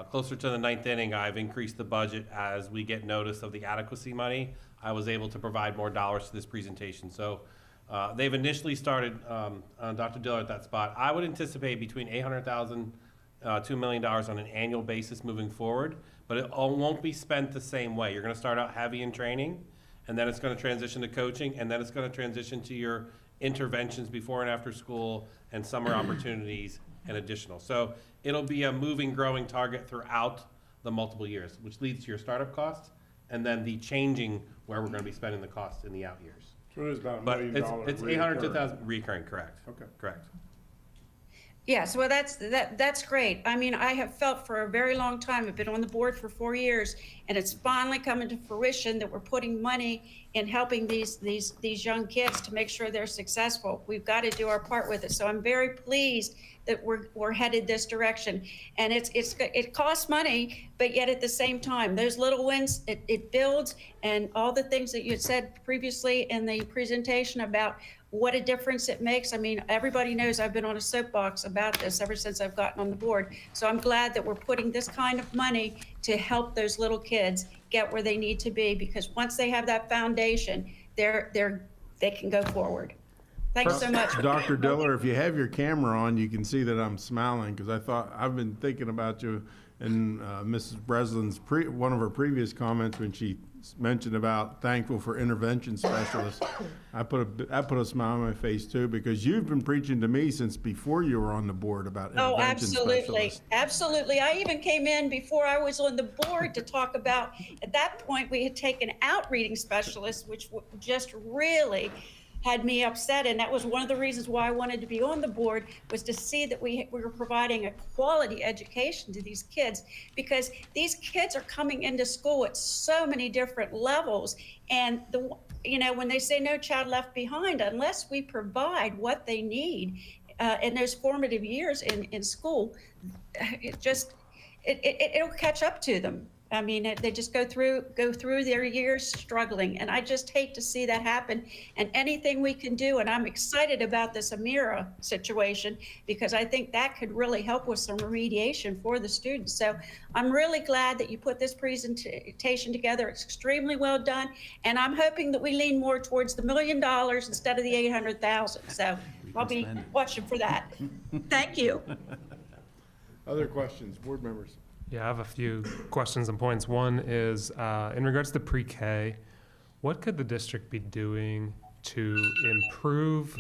closer to the ninth inning, I've increased the budget as we get notice of the adequacy money. I was able to provide more dollars to this presentation. So they've initially started, Dr. Diller at that spot. I would anticipate between $800,000, $2 million on an annual basis moving forward, but it all won't be spent the same way. You're gonna start out heavy in training, and then it's gonna transition to coaching, and then it's gonna transition to your interventions before and after school and summer opportunities and additional. So it'll be a moving, growing target throughout the multiple years, which leads to your startup costs, and then the changing where we're gonna be spending the costs in the out years. So it is about $1 But million. it's 800 to 1,000 recurring, correct? Okay. Correct. Yes, well, that's great. I mean, I have felt for a very long time, I've been on the board for 4 years, and it's finally coming to fruition that we're putting money in helping these young kids to make sure they're successful. We've got to do our part with it. So I'm very pleased that we're headed this direction. And it costs money, but yet at the same time, those little wins, it builds, and all the things that you had said previously in the presentation about what a difference it makes. I mean, everybody knows I've been on a soapbox about this ever since I've gotten on the board. So I'm glad that we're putting this kind of money to help those little kids get where they need to be, because once they have that foundation, they can go forward. Thanks so much. Dr. Diller, if you have your camera on, you can see that I'm smiling, because I've been thinking about you and Mrs. Breslin's one of her previous comments when she mentioned about thankful for intervention specialists. I put a smile on my face too, because you've been preaching to me since before you were on the board about intervention specialists. Absolutely. I even came in before I was on the board to talk about, at that point, we had taken out reading specialists, which just really had me upset, and that was one of the reasons why I wanted to be on the board, was to see that we were providing a quality education to these kids, because these kids are coming into school at so many different levels, and when they say no child left behind, unless we provide what they need in those formative years in school, it'll catch up to them. I mean, they just go through their years struggling, and I just hate to see that happen. And anything we can do, and I'm excited about this Amira situation, because I think that could really help with some remediation for the students. So I'm really glad that you put this presentation together. It's extremely well done, and I'm hoping that we lean more towards the $1 million instead of the 800,000. So I'll be watching for that. Thank you. Other questions, board members? Yeah, I have a few questions and points. One is, in regards to pre-K, what could the district be doing to improve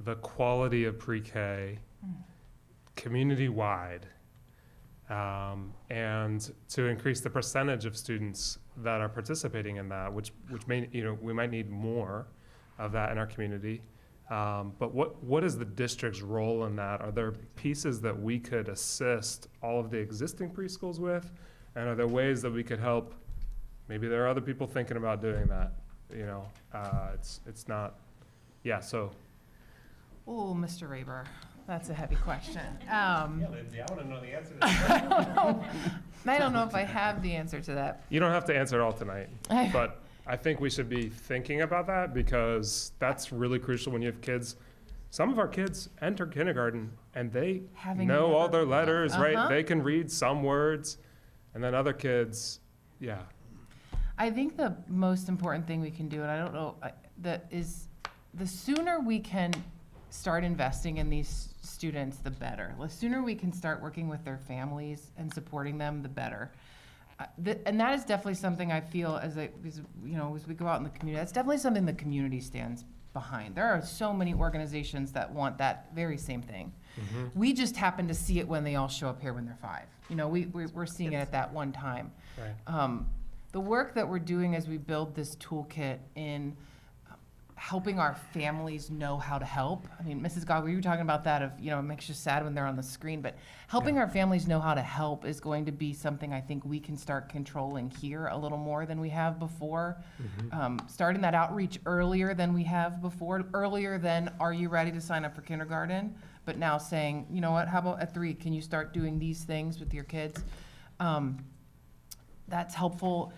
the quality of pre-K community-wide, and to increase the percentage of students that are participating in that, which may, we might need more of that in our community. But what is the district's role in that? Are there pieces that we could assist all of the existing preschools with? And are there ways that we could help maybe there are other people thinking about doing that, it's not, yeah, so. Oh, Mr. Raber, that's a heavy question. Lindsay, I want to know the answer to I don't know if I have the answer to that. You don't have to answer it all tonight, but I think we should be thinking about that because that's really crucial when you have kids. Some of our kids enter kindergarten and they know all their letters, right? They can read some words, and then other kids, yeah. I think the most important thing we can do, and I don't know, is the sooner we can start investing in these students, the better. The sooner we can start working with their families and supporting them, the better. And that is definitely something I feel as we go out in the community, that's definitely something the community stands behind. There are so many organizations that want that very same thing. Mm-hmm. We just happen to see it when they all show up here when they're 5. We're seeing it at that one time. Right. The work that we're doing as we build this toolkit in helping our families know how to help. I mean, Mrs. Goggle, you were talking about that it makes you sad when they're on the screen, but helping our families know how to help is going to be something I think we can start controlling here a little more than we have before. Mm-hmm. Starting that outreach earlier than we have before, earlier than are you ready to sign up for kindergarten? But now saying, you know what, how about at 3, can you start doing these things with your kids? That's helpful.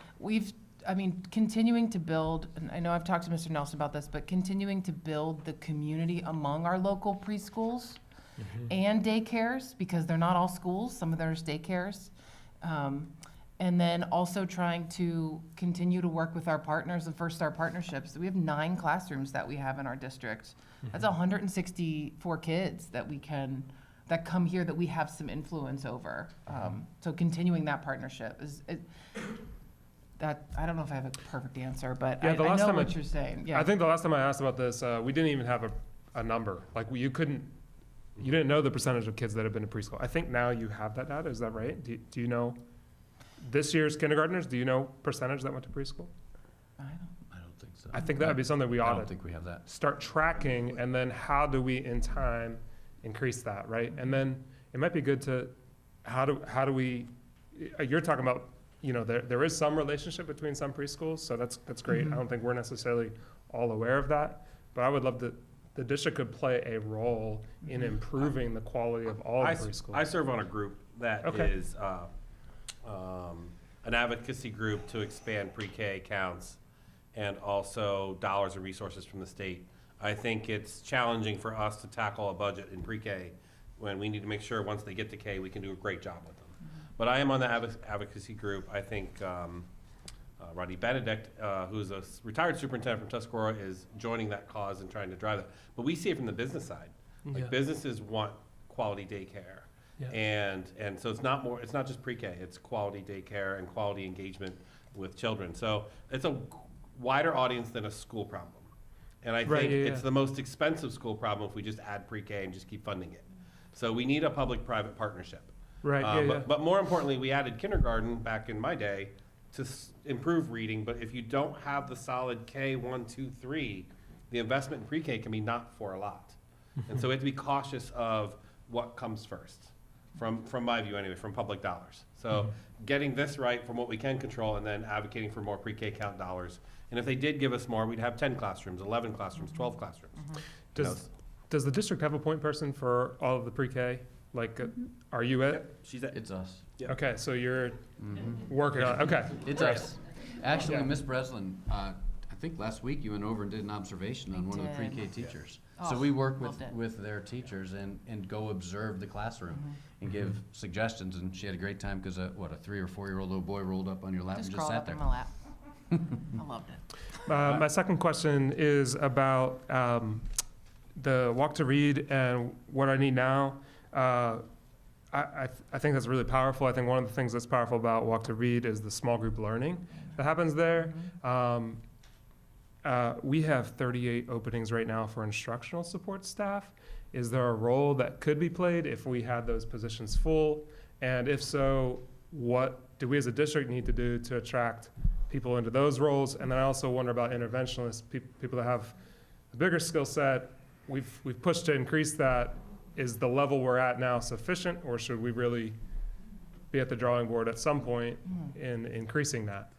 Continuing to build, and I know I've talked to Mr. Nelson about this, but continuing to build the community among our local preschools and daycares, because they're not all schools, some of there's daycares. And then also trying to continue to work with our partners and First Start partnerships. We have 9 classrooms that we have in our district. That's 164 kids that come here that we have some influence over. So continuing that partnership I don't know if I have a perfect answer, but I know what you're saying. Yeah. I think the last time I asked about this, we didn't even have a number. Like you didn't know the percentage of kids that have been to preschool. I think now you have that data. Is that right? Do you know this year's kindergartners? Do you know percentage that went to preschool? I don't think so. I think that would be something we ought to. I don't think we have that. Start tracking, and then how do we in time increase that, right? And then it might be good to how do we? You're talking about. There is some relationship between some preschools, so that's great. Mm-hmm. I don't think we're necessarily all aware of that, but I would love the district could play a role in improving the quality of all the preschools. I serve on a group that is an advocacy group to expand pre-K counts and also dollars and resources from the state. I think it's challenging for us to tackle a budget in pre-K when we need to make sure once they get to K, we can do a great job with them. But I am on the advocacy group. I think Rodney Benedict, who's a retired superintendent from Tuscarora, is joining that cause and trying to drive that. But we see it from the business side. Like businesses want quality daycare. Yeah. And so it's not just pre-K, it's quality daycare and quality engagement with children. So it's a wider audience than a school problem. And I think it's the most expensive school problem if we just add pre-K and just keep funding it. So we need a public-private partnership. Right. But more importantly, we added kindergarten back in my day to improve reading. But if you don't have the solid K 1, 2, 3, the investment in pre-K can be not for a lot. And so we have to be cautious of what comes first, from my view anyway, from public dollars. So getting this right from what we can control, and then advocating for more pre-K count dollars. And if they did give us more, we'd have 10 classrooms, 11 classrooms, 12 classrooms. Does the district have a point person for all of the pre-K? Like, are you it? It's us. Yep. Okay, so you're working on it. Okay. It's us. Actually, Ms. Breslin, I think last week you went over and did an observation on one of the pre-K teachers. So we work with their teachers and go observe the classroom and give suggestions. And she had a great time because a 3 or 4-year-old little boy rolled up on your lap and just sat there. In my lap. I loved it. My second question is about the Walk to Read and what I need now. I think that's really powerful. I think one of the things that's powerful about Walk to Read is the small group learning that happens there. We have 38 openings right now for instructional support staff. Is there a role that could be played if we had those positions full? And if so, what do we as a district need to do to attract people into those roles? And then I also wonder about interventionalists, people that have a bigger skill set. We've pushed to increase that. Is the level we're at now sufficient, or should we really be at the drawing board at some point in increasing that?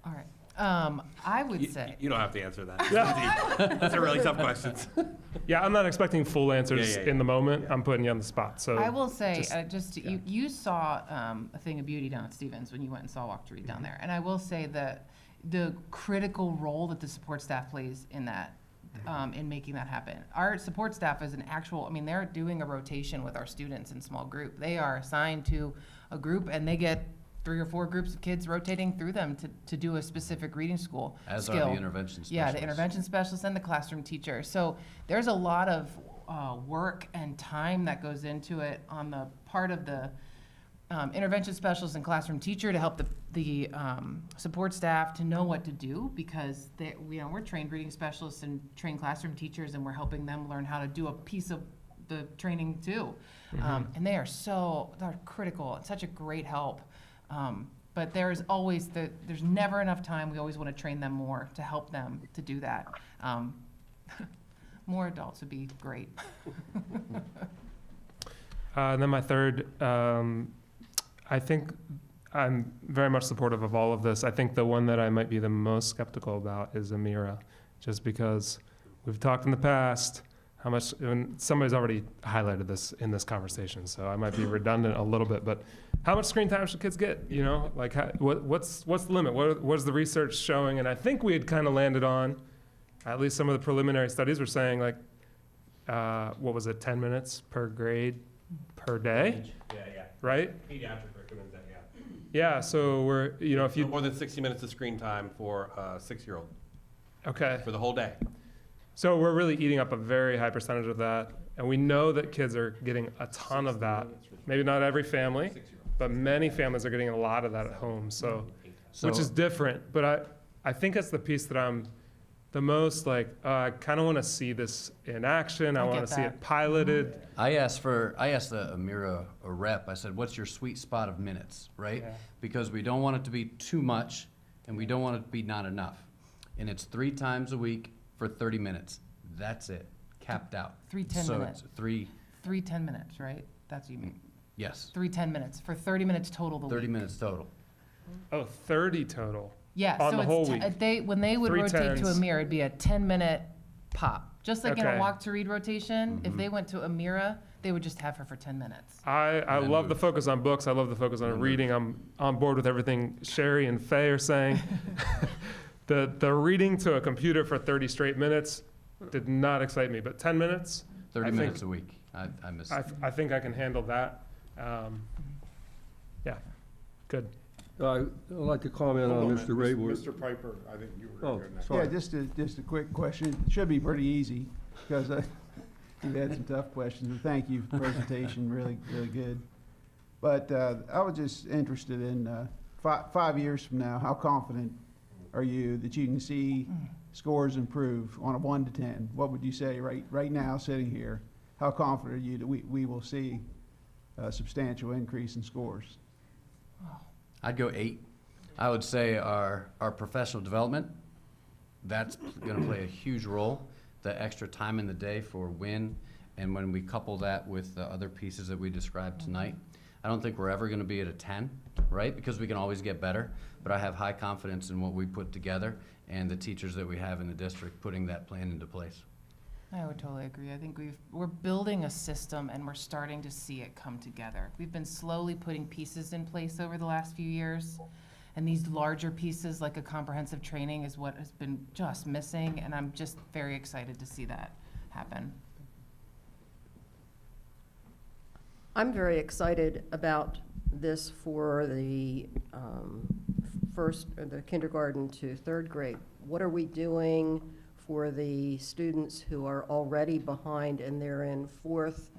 All right. I would say. You don't have to answer that. That's a really tough question. Yeah, I'm not expecting full answers Yeah, yeah, yeah. in the moment. I'm putting you on the spot, so. I will say, you saw A Thing of Beauty down at Stevens when you went and saw Walk to Read down there. And I will say that the critical role that the support staff plays in that, in making that happen. Our support staff is an actual, I mean, they're doing a rotation with our students in small group. They are assigned to a group and they get 3 or 4 groups of kids rotating through them to do a specific reading school As skill. are the intervention specialists. Yeah, the intervention specialists and the classroom teacher. So there's a lot of work and time that goes into it on the part of the intervention specialist and classroom teacher to help the support staff to know what to do, because we're trained reading specialists and trained classroom teachers, and we're helping them learn how to do a piece of the training too. And they're critical. It's such a great help. But there's always there's never enough time. We always want to train them more to help them to do that. More adults would be great. And then my third, I think I'm very much supportive of all of this. I think the one that I might be the most skeptical about is Amira, just because we've talked in the past how much, and somebody's already highlighted this in this conversation, so I might be redundant a little bit, but how much screen time should kids get? You know, like what's the limit? What is the research showing? And I think we had kind of landed on, at least some of the preliminary studies were saying like, what was it, 10 minutes per grade per day? Yeah. Right? Pediatric recommends that, yeah. Yeah, so we're, if you. No more than 60 minutes of screen time for a 6-year-old. Okay. For the whole day. So we're really eating up a very high percentage of that. And we know that kids are getting a ton of that. Maybe not every family, but many families are getting a lot of that at home. So which is different. But I think that's the piece that I'm the most like, I kind of want to see this in action. I want to see it piloted. I asked the Amira a rep, I said, what's your sweet spot of minutes, right? Yeah. Because we don't want it to be too much and we don't want it to be not enough. And it's 3 times a week for 30 minutes. That's it, capped out. 3 10 so minutes. It's 3 10 minutes, right? That's what you mean. Yes. 3 10 minutes for 30 minutes total the 30 week. minutes total. Oh, 30 total. Yeah, on so the whole it's week. when they would 3 rotate to tens. Amira, it'd be a 10-minute pop. Just like in a Okay. walk to read rotation, if they went to Amira, they would just have her for 10 minutes. I love the focus on books. I love the focus on reading. I'm on board with everything Sherry and Faye are saying. The reading to a computer for 30 straight minutes did not excite me, but 10 minutes? 30 minutes a week. I miss it. I think I can handle that. Yeah, good. I'd like to comment on Mr. Rayworth. Mr. Piper, I think you were Oh, here next. sorry. Yeah, just a quick question. It should be pretty easy, because you've had some tough questions, but thank you for the presentation, really good. But I was just interested in 5 years from now, how confident are you that you can see scores improve on a 1 to 10? What would you say right now, sitting here? How confident are you that we will see a substantial increase in scores? I'd go 8. I would say our professional development, that's going to play a huge role. The extra time in the day for WIN, and when we couple that with the other pieces that we described tonight, I don't think we're ever going to be at a 10, right? Because we can always get better, but I have high confidence in what we put together and the teachers that we have in the district putting that plan into place. I would totally agree. I think we're building a system and we're starting to see it come together. We've been slowly putting pieces in place over the last few years, and these larger pieces like a comprehensive training is what has been just missing, and I'm just very excited to see that happen. I'm very excited about this for the the kindergarten to 3rd grade. What are we doing for the students who are already behind and they're in 4th,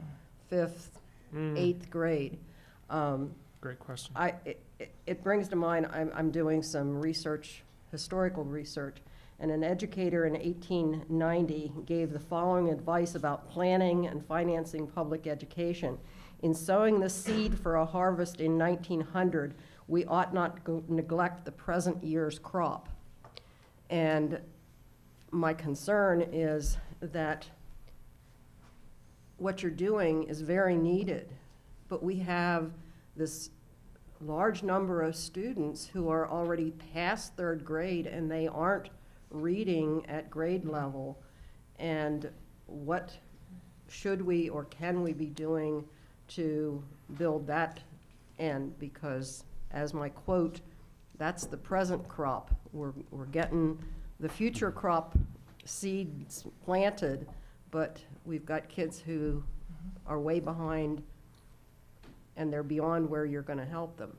5th, 8th grade? Great question. It brings to mind, I'm doing some research, historical research, and an educator in 1890 gave the following advice about planning and financing public education. In sowing the seed for a harvest in 1900, we ought not neglect the present year's crop. And my concern is that what you're doing is very needed, but we have this large number of students who are already past third grade and they aren't reading at grade level. And what should we or can we be doing to build that end? Because as my quote, that's the present crop. We're getting the future crop seeds planted, but we've got kids who are way behind and they're beyond where you're going to help them.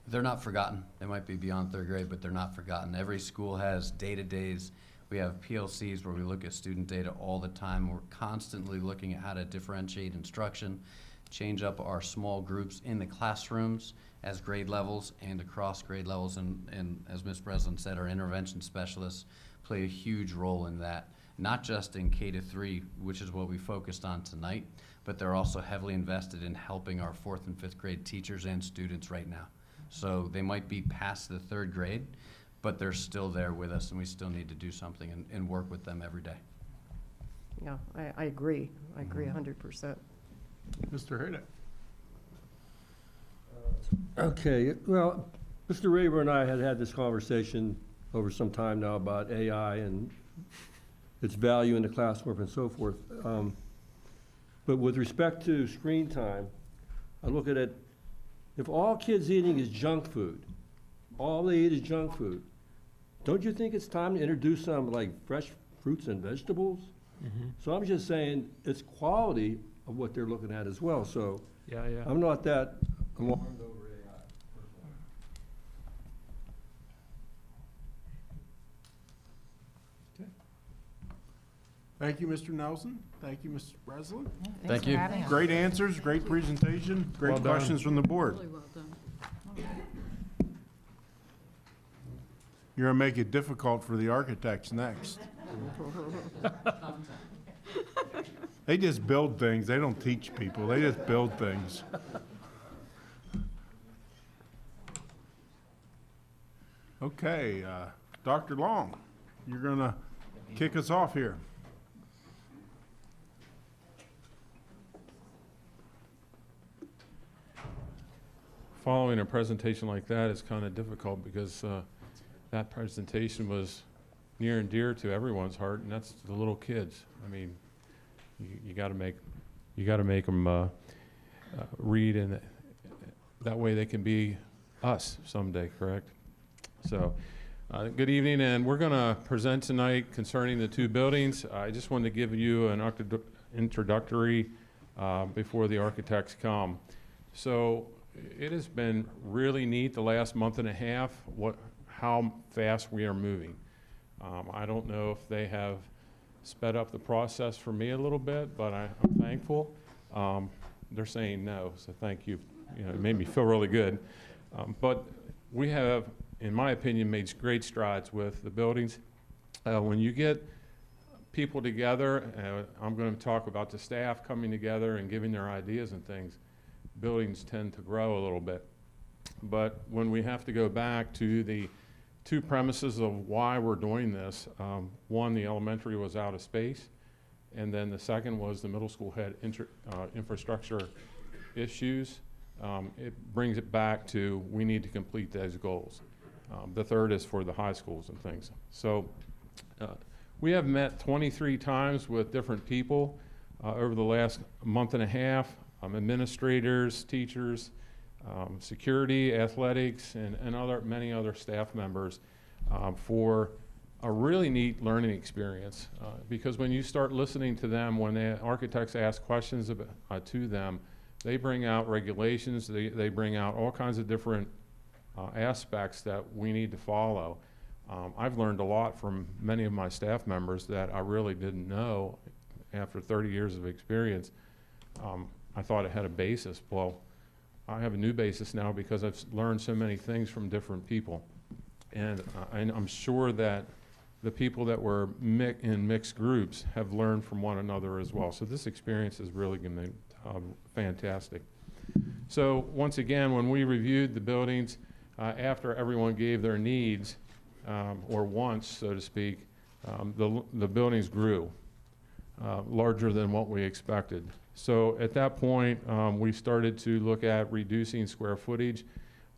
They're not forgotten. They might be beyond third grade, but they're not forgotten. Every school has data days. We have PLCs where we look at student data all the time. We're constantly looking at how to differentiate instruction, change up our small groups in the classrooms as grade levels and across grade levels. And as Ms. Breslin said, our intervention specialists play a huge role in that, not just in K-3, which is what we focused on tonight, but they're also heavily invested in helping our 4th and 5th grade teachers and students right now. So they might be past the third grade, but they're still there with us, and we still need to do something and work with them every day. Yeah, I agree. I agree 100%. Mr. Hayden. Okay, well, Mr. Rayburn and I had this conversation over some time now about AI and its value in the classroom and so forth. But with respect to screen time, I look at it, if all kids eating is junk food, all they eat is junk food, don't you think it's time to introduce some like fresh fruits and vegetables? So I'm just saying it's quality of what they're looking at as well. So Yeah. I'm not that alarmed over AI. Thank you, Mr. Nelson. Thank you, Mr. Breslin. Thank you. Great answers, great presentation, great Well done. questions from the board. Really well done. You're gonna make it difficult for the architects next. They just build things. They don't teach people. They just build things. Okay, Dr. Long, you're gonna kick us off here. Following a presentation like that is kind of difficult because that presentation was near and dear to everyone's heart, and that's the little kids. I mean, you got to make them read, and that way they can be us someday. Correct? So, good evening, and we're going to present tonight concerning the two buildings. I just wanted to give you an introductory before the architects come. So, it has been really neat the last month and a half how fast we are moving. I don't know if they have sped up the process for me a little bit, but I'm thankful. They're saying no, so thank you. You know, it made me feel really good. But we have, in my opinion, made great strides with the buildings. When you get people together, I'm going to talk about the staff coming together and giving their ideas and things, buildings tend to grow a little bit. But when we have to go back to the two premises of why we're doing this, one, the elementary was out of space, and then the second was the middle school had infrastructure issues. It brings it back to we need to complete those goals. The third is for the high schools and things. So we have met 23 times with different people over the last month and a half. Administrators, teachers, security, athletics, and many other staff members for a really neat learning experience. Because when you start listening to them, when the architects ask questions to them, they bring out regulations, they bring out all kinds of different aspects that we need to follow. I've learned a lot from many of my staff members that I really didn't know after 30 years of experience. I thought it had a basis. Well, I have a new basis now because I've learned so many things from different people. And I'm sure that the people that were in mixed groups have learned from one another as well. So this experience is really going to be fantastic. So once again, when we reviewed the buildings, after everyone gave their needs, or wants, so to speak, the buildings grew larger than what we expected. So at that point, we started to look at reducing square footage.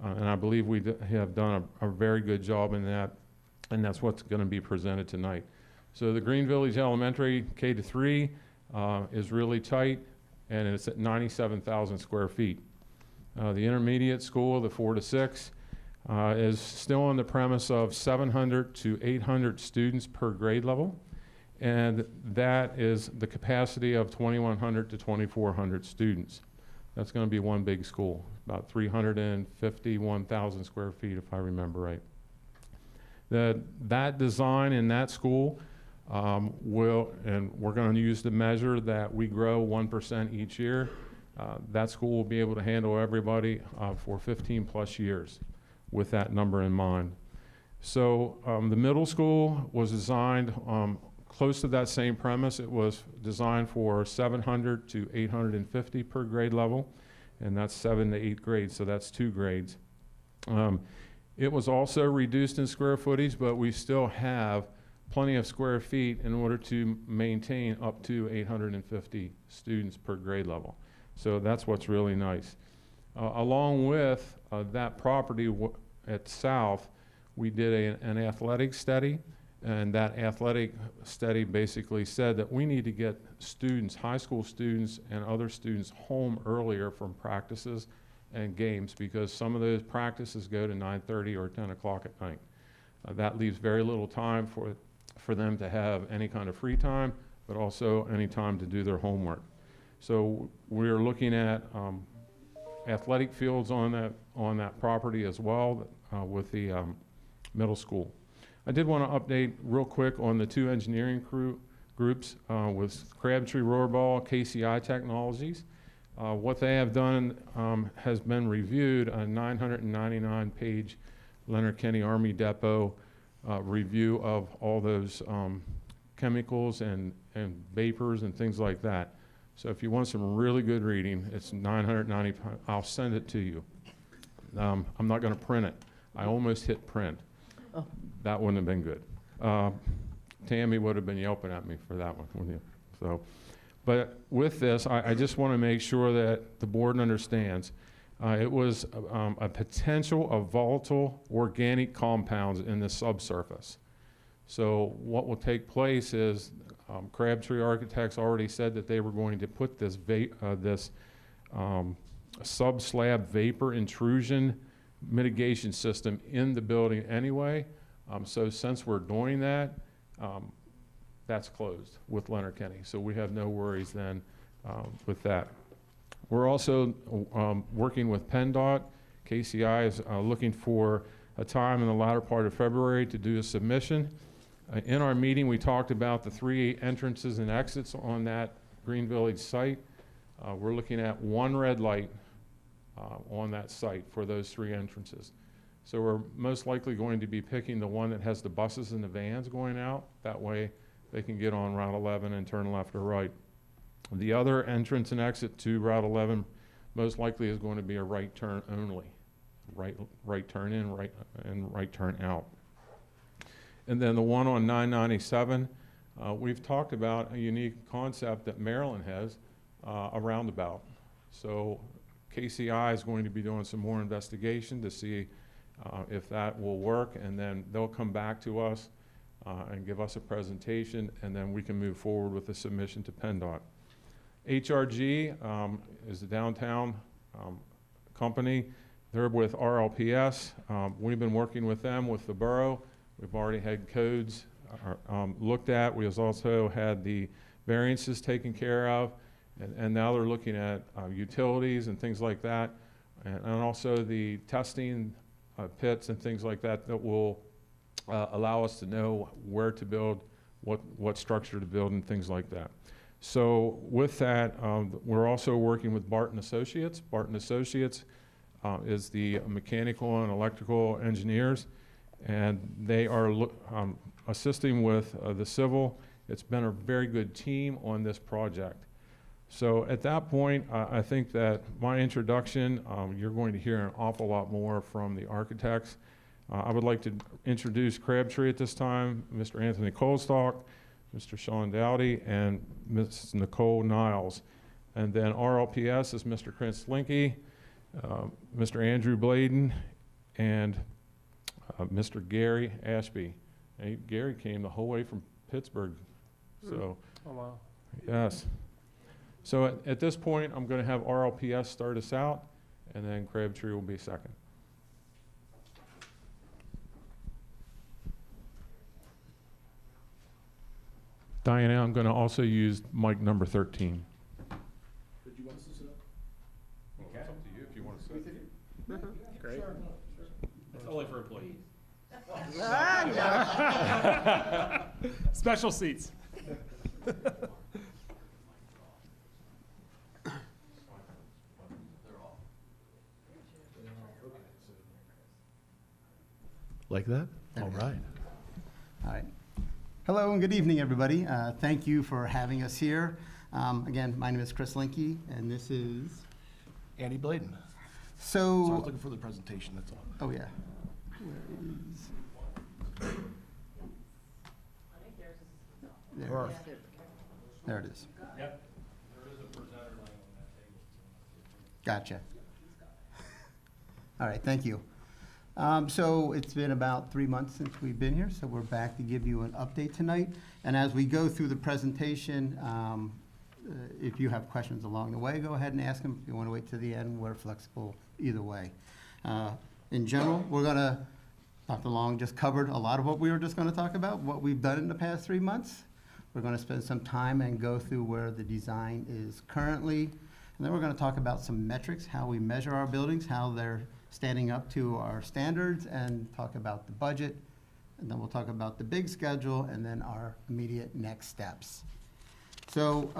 And I believe we have done a very good job in that, and that's what's going to be presented tonight. So the Green Village Elementary K-3 is really tight, and it's at 97,000 square feet. The intermediate school, the 4 to 6, is still on the premise of 700 to 800 students per grade level, and that is the capacity of 2,100 to 2,400 students. That's going to be one big school, about 351,000 square feet, if I remember right. That design in that school and we're going to use the measure that we grow 1% each year. That school will be able to handle everybody for 15 plus years with that number in mind. So the middle school was designed close to that same premise. It was designed for 700 to 850 per grade level, and that's 7 to 8 grades, so that's 2 grades. It was also reduced in square footage, but we still have plenty of square feet in order to maintain up to 850 students per grade level. So that's what's really nice. Along with that property at South, we did an athletic study, and that athletic study basically said that we need to get students, high school students and other students home earlier from practices and games, because some of those practices go to 9:30 or 10 o'clock at night. That leaves very little time for them to have any kind of free time, but also any time to do their homework. So we're looking at athletic fields on that property as well with the middle school. I did want to update real quick on the 2 engineering groups with Crabtree Rohrbal, KCI Technologies. What they have done has been reviewed, a 999-page Leonard Kenny Army Depot review of all those chemicals and vapors and things like that. So if you want some really good reading, it's 990. I'll send it to you. I'm not going to print it. I almost hit print. Oh. That wouldn't have been good. Tammy would have been yelping at me for that one, wouldn't you? So, but with this, I just want to make sure that the board understands. It was a potential of volatile organic compounds in the subsurface. So what will take place is Crabtree Architects already said that they were going to put this sub-slab vapor intrusion mitigation system in the building anyway. So since we're doing that, that's closed with Leonard Kenny. So we have no worries then with that. We're also working with PennDOT. KCI is looking for a time in the latter part of February to do a submission. In our meeting, we talked about the 3 entrances and exits on that Green Village site. We're looking at 1 red light on that site for those 3 entrances. So we're most likely going to be picking the one that has the buses and the vans going out. That way they can get on Route 11 and turn left or right. The other entrance and exit to Route 11 most likely is going to be a right turn only. Right turn in, right turn out. And then the one on 997, we've talked about a unique concept that Maryland has, a roundabout. So KCI is going to be doing some more investigation to see if that will work, and then they'll come back to us and give us a presentation, and then we can move forward with the submission to PennDOT. HRG is the downtown company. They're with RLPS. We've been working with them with the borough. We've already had codes looked at. We also had the variances taken care of, and now they're looking at utilities and things like that, and also the testing pits and things like that that will allow us to know where to build, what structure to build, and things like that. So with that, we're also working with Barton Associates. Barton Associates is the mechanical and electrical engineers, and they are assisting with the civil. It's been a very good team on this project. So at that point, I think that my introduction, you're going to hear an awful lot more from the architects. I would like to introduce Crabtree at this time, Mr. Anthony Colstock, Mr. Sean Dowdy, and Ms. Nicole Niles. And then RLPS is Mr. Chris Linke, Mr. Andrew Bladen, and Mr. Gary Ashby. Gary came the whole way from Pittsburgh, so. Oh, wow. Yes. So at this point, I'm going to have RLPS start us out, and then Crabtree will be second. Diana, I'm going to also use mic number 13. Did you want us to sit up? Well, it's up to you if you want to sit. Great. It's only for employees. Special seats. Like that? All right. All right. Hello and good evening, everybody. Thank you for having us here. Again, my name is Chris Linke, and this is Andy Bladen. So I was looking for the presentation, that's all. Oh, yeah. Where is... There it is. Yep. There is a presenter laying on that table. Gotcha. All right, thank you. So it's been about 3 months since we've been here, so we're back to give you an update tonight. And as we go through the presentation, if you have questions along the way, go ahead and ask them. If you want to wait to the end, we're flexible either way. In general, we're going to, Dr. Long just covered a lot of what we were just going to talk about, what we've done in the past 3 months. We're going to spend some time and go through where the design is currently. And then we're going to talk about some metrics, how we measure our buildings, how they're standing up to our standards, and talk about the budget. And then we'll talk about the big schedule and then our immediate next steps. So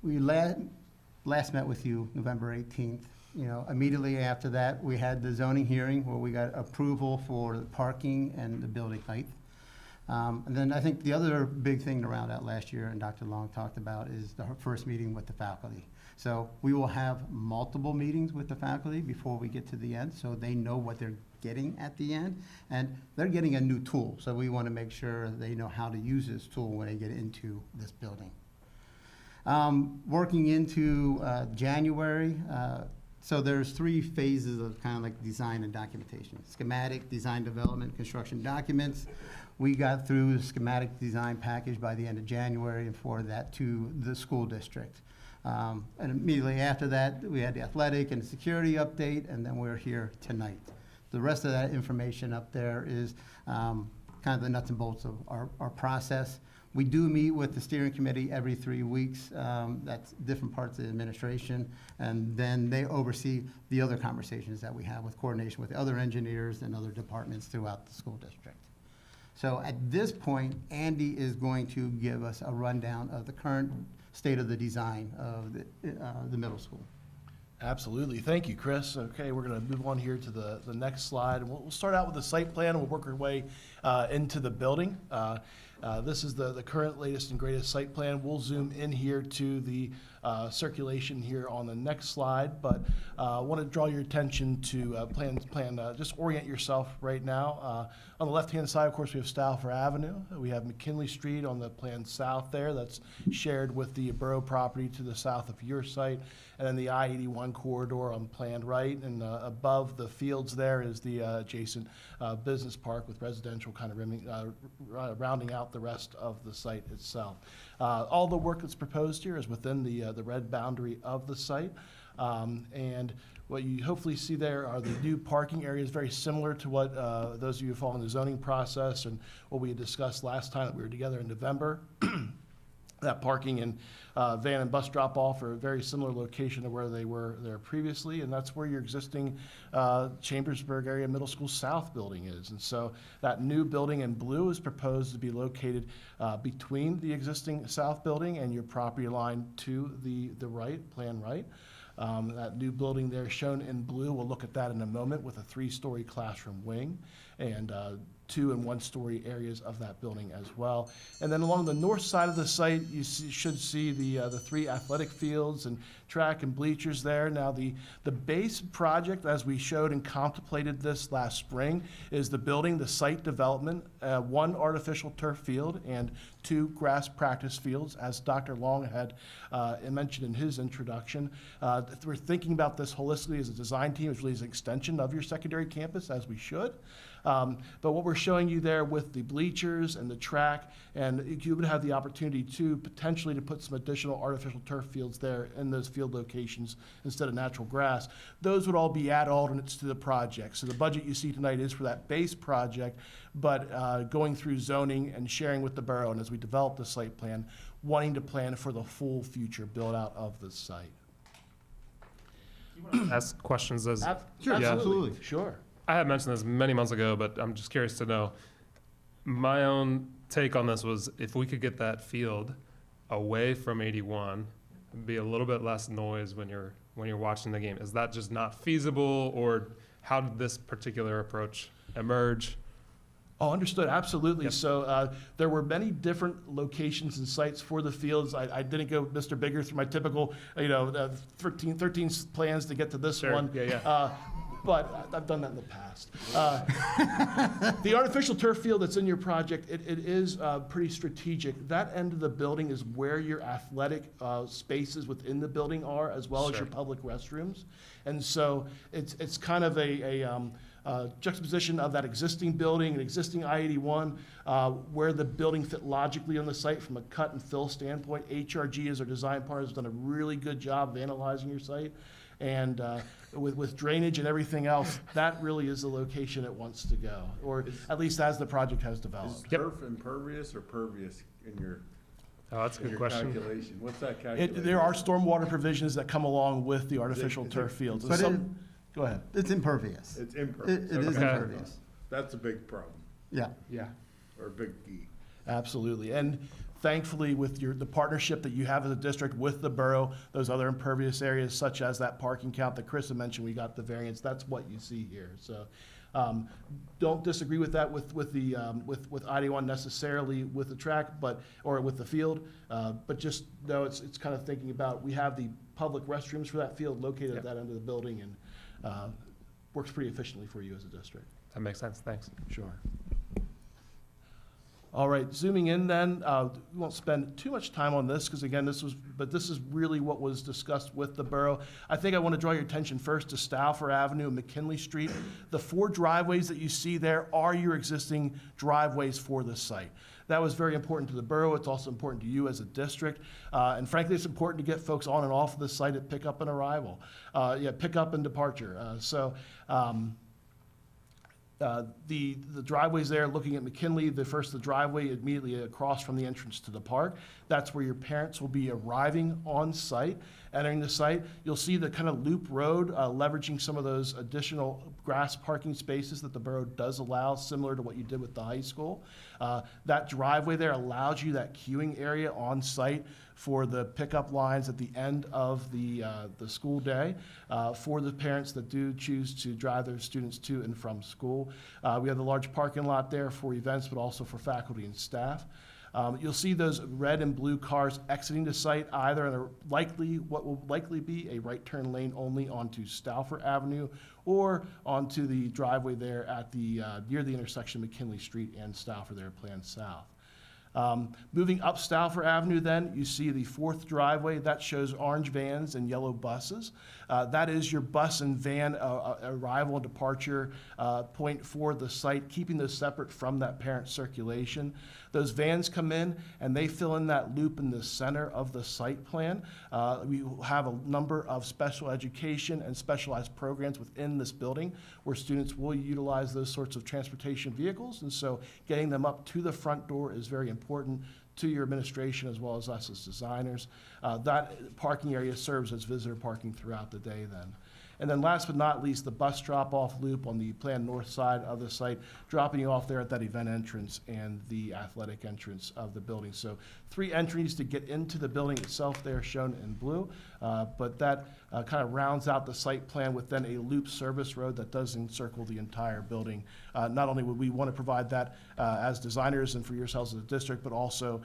we last met with you November 18th. You know, immediately after that, we had the zoning hearing where we got approval for the parking and the building height. And then I think the other big thing to round out last year, and Dr. Long talked about, is the first meeting with the faculty. So we will have multiple meetings with the faculty before we get to the end, so they know what they're getting at the end. And they're getting a new tool, so we want to make sure they know how to use this tool when they get into this building. Working into January, so there's 3 phases of kind of like design and documentation. Schematic, design development, construction documents. We got through the schematic design package by the end of January and forwarded that to the school district. And immediately after that, we had the athletic and security update, and then we're here tonight. The rest of that information up there is kind of the nuts and bolts of our process. We do meet with the steering committee every 3 weeks. That's different parts of the administration. And then they oversee the other conversations that we have with coordination with other engineers and other departments throughout the school district. So at this point, Andy is going to give us a rundown of the current state of the design of the middle school. Absolutely. Thank you, Chris. Okay, we're going to move on here to the next slide. We'll start out with the site plan. We'll work our way into the building. This is the current latest and greatest site plan. We'll zoom in here to the circulation here on the next slide, but I want to draw your attention to just orient yourself right now. On the left-hand side, of course, we have Stauffer Avenue. We have McKinley Street on the plan south there. That's shared with the borough property to the south of your site. And then the I-81 corridor on plan right. And above the fields there is the adjacent business park with residential kind of rounding out the rest of the site itself. All the work that's proposed here is within the red boundary of the site. And what you hopefully see there are the new parking areas, very similar to what those of you who follow the zoning process and what we had discussed last time that we were together in November. That parking and van and bus drop-off are a very similar location to where they were there previously, and that's where your existing Chambersburg area Middle School South building is. And so that new building in blue is proposed to be located between the existing South building and your property line to the right, plan right. That new building there shown in blue, we'll look at that in a moment, with a 3-story classroom wing and 2 and 1-story areas of that building as well. And then along the north side of the site, you should see the 3 athletic fields and track and bleachers there. Now, the base project, as we showed and contemplated this last spring, is the building, the site development, 1 artificial turf field and 2 grass practice fields, as Dr. Long had mentioned in his introduction. We're thinking about this holistically as a design team, as really as an extension of your secondary campus, as we should. But what we're showing you there with the bleachers and the track, and you would have the opportunity to potentially to put some additional artificial turf fields there in those field locations instead of natural grass. Those would all be add alternates to the project. So the budget you see tonight is for that base project, but going through zoning and sharing with the borough, and as we develop the site plan, wanting to plan for the full future build out of the site. Ask questions as. Sure, Yeah. absolutely, sure. I had mentioned this many months ago, but I'm just curious to know. My own take on this was if we could get that field away from 81, it'd be a little bit less noise when you're watching the game. Is that just not feasible, or how did this particular approach emerge? Oh, understood, absolutely. Yep. So there were many different locations and sites for the fields. I didn't go Mr. Bigger through my typical, 13 plans to get to this Sure. one. Yeah. But I've done that in the past. The artificial turf field that's in your project, it is pretty strategic. That end of the building is where your athletic spaces within the building are, as well as your public restrooms. And so it's kind of a juxtaposition of that existing building, an existing I-81, where the building fit logically on the site from a cut and fill standpoint. HRG, as our design partner, has done a really good job of analyzing your site. And with drainage and everything else, that really is the location it wants to go, or at least as the project has developed. Is turf impervious or pervious in your? Oh, that's a good question. Calculation? What's that calculation? There are stormwater provisions that come along with the artificial turf fields. But Go ahead. It's impervious. It's impervious. It is Okay. impervious. That's a big problem, Yeah. Yeah. or a big key. Absolutely. And thankfully, with the partnership that you have as a district with the borough, those other impervious areas, such as that parking count that Chris had mentioned, we got the variance. That's what you see here. So don't disagree with that with ID1 necessarily with the track, or with the field, but just know it's kind of thinking about, we have the public restrooms for that field located at that end of the building, and works pretty efficiently for you as a district. That makes sense. Thanks. Sure. All right, zooming in then, we won't spend too much time on this, because again, this is really what was discussed with the borough. I think I want to draw your attention first to Stauffer Avenue and McKinley Street. The 4 driveways that you see there are your existing driveways for this site. That was very important to the borough. It's also important to you as a district. And frankly, it's important to get folks on and off of the site at pickup and arrival. Pickup and departure. The driveways there, looking at McKinley, the driveway immediately across from the entrance to the park. That's where your parents will be arriving on site, entering the site. You'll see the kind of loop road, leveraging some of those additional grass parking spaces that the borough does allow, similar to what you did with the high school. That driveway there allows you that queuing area on site for the pickup lines at the end of the school day, for the parents that do choose to drive their students to and from school. We have the large parking lot there for events, but also for faculty and staff. You'll see those red and blue cars exiting the site, either in what will likely be a right turn lane only onto Stauffer Avenue, or onto the driveway there at the near the intersection of McKinley Street and Stauffer there, planned south. Moving up Stauffer Avenue then, you see the 4th driveway. That shows orange vans and yellow buses. That is your bus and van arrival and departure point for the site, keeping those separate from that parent circulation. Those vans come in and they fill in that loop in the center of the site plan. We have a number of special education and specialized programs within this building where students will utilize those sorts of transportation vehicles, and so getting them up to the front door is very important to your administration as well as us as designers. That parking area serves as visitor parking throughout the day then. And then last but not least, the bus drop-off loop on the planned north side of the site, dropping you off there at that event entrance and the athletic entrance of the building. So 3 entries to get into the building itself there shown in blue, but that kind of rounds out the site plan with then a loop service road that does encircle the entire building. Not only would we want to provide that as designers and for yourselves as a district, but also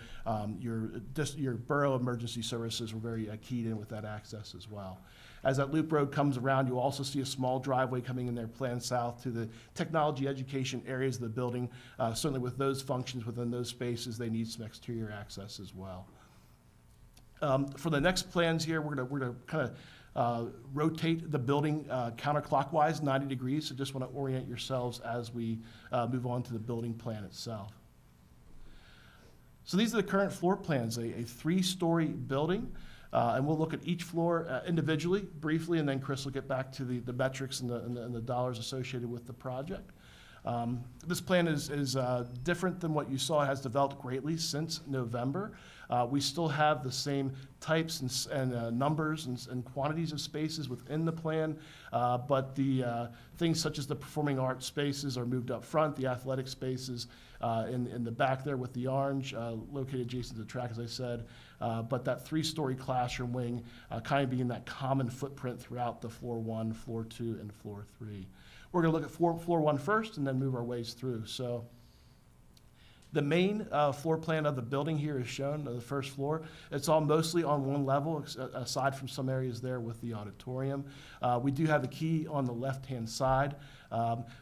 your borough emergency services were very keyed in with that access as well. As that loop road comes around, you'll also see a small driveway coming in there planned south to the technology education areas of the building. Certainly with those functions within those spaces, they need some exterior access as well. For the next plans here, we're gonna kind of rotate the building counterclockwise 90 degrees. So just want to orient yourselves as we move on to the building plan itself. So these are the current floor plans, a 3-story building. And we'll look at each floor individually, briefly, and then Chris will get back to the metrics and the dollars associated with the project. This plan is different than what you saw. It has developed greatly since November. We still have the same types and numbers and quantities of spaces within the plan, but the things such as the performing arts spaces are moved up front, the athletic spaces in the back there with the orange located adjacent to the track, as I said, but that 3-story classroom wing kind of being that common footprint throughout the floor 1, floor 2, and floor 3. We're going to look at floor 1 first and then move our ways through. So the main floor plan of the building here is shown, the first floor. It's all mostly on one level, aside from some areas there with the auditorium. We do have the key on the left-hand side,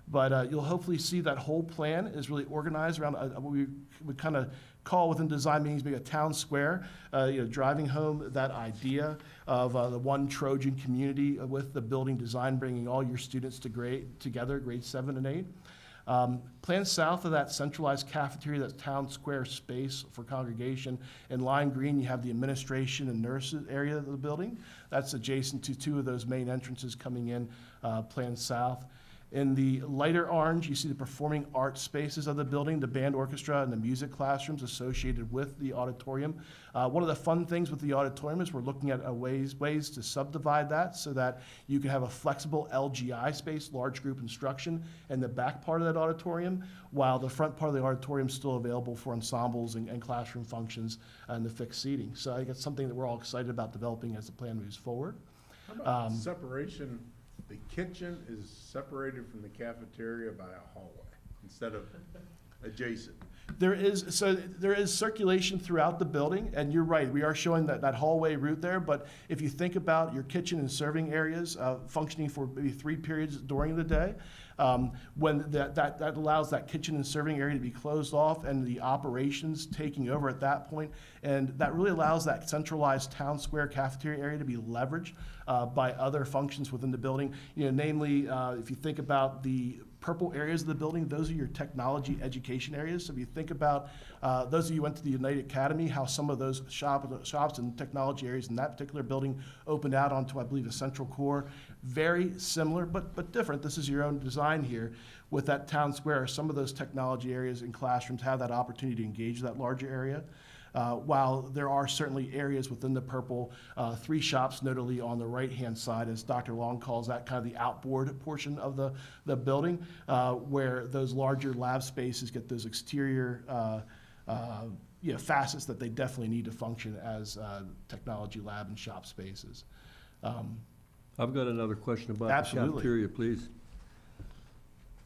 but you'll hopefully see that whole plan is really organized around what we would kind of call within design meetings maybe a town square, driving home that idea of the one Trojan community with the building design, bringing all your students together, grades 7 and 8. Planned south of that centralized cafeteria, that town square space for congregation. In lime green, you have the administration and nurses area of the building. That's adjacent to 2 of those main entrances coming in planned south. In the lighter orange, you see the performing arts spaces of the building, the band orchestra and the music classrooms associated with the auditorium. One of the fun things with the auditorium is we're looking at ways to subdivide that so that you can have a flexible LGI space, large group instruction, in the back part of that auditorium, while the front part of the auditorium is still available for ensembles and classroom functions and the fixed seating. So I think it's something that we're all excited about developing as the plan moves forward. How about separation? The kitchen is separated from the cafeteria by a hallway instead of adjacent. There is circulation throughout the building, and you're right, we are showing that hallway route there, but if you think about your kitchen and serving areas functioning for maybe 3 periods during the day, when that allows that kitchen and serving area to be closed off and the operations taking over at that point, and that really allows that centralized town square cafeteria area to be leveraged by other functions within the building. Namely, if you think about the purple areas of the building, those are your technology education areas. So if you think about those of you who went to the United Academy, how some of those shops and technology areas in that particular building opened out onto, I believe, a central core. Very similar, but different. This is your own design here with that town square. Some of those technology areas and classrooms have that opportunity to engage that larger area. While there are certainly areas within the purple, 3 shops, notably on the right-hand side, as Dr. Long calls that kind of the outboard portion of the building, where those larger lab spaces get those exterior facets that they definitely need to function as technology lab and shop spaces. I've got another question about Absolutely. the cafeteria, please.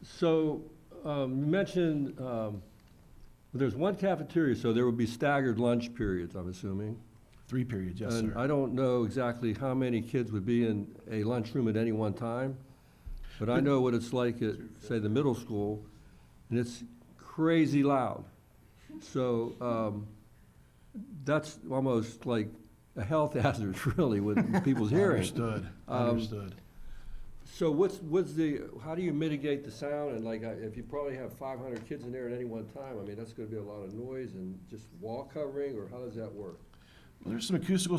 So you mentioned there's one cafeteria, so there will be staggered lunch periods, I'm assuming. 3 periods, yes, And sir. I don't know exactly how many kids would be in a lunchroom at any one time, but I know what it's like at, say, the middle school, and it's crazy loud. So that's almost like a health hazard, really, with people's hearing. Understood. So how do you mitigate the sound? And like, if you probably have 500 kids in there at any one time, I mean, that's gonna be a lot of noise and just wall covering, or how does that work? There's some acoustical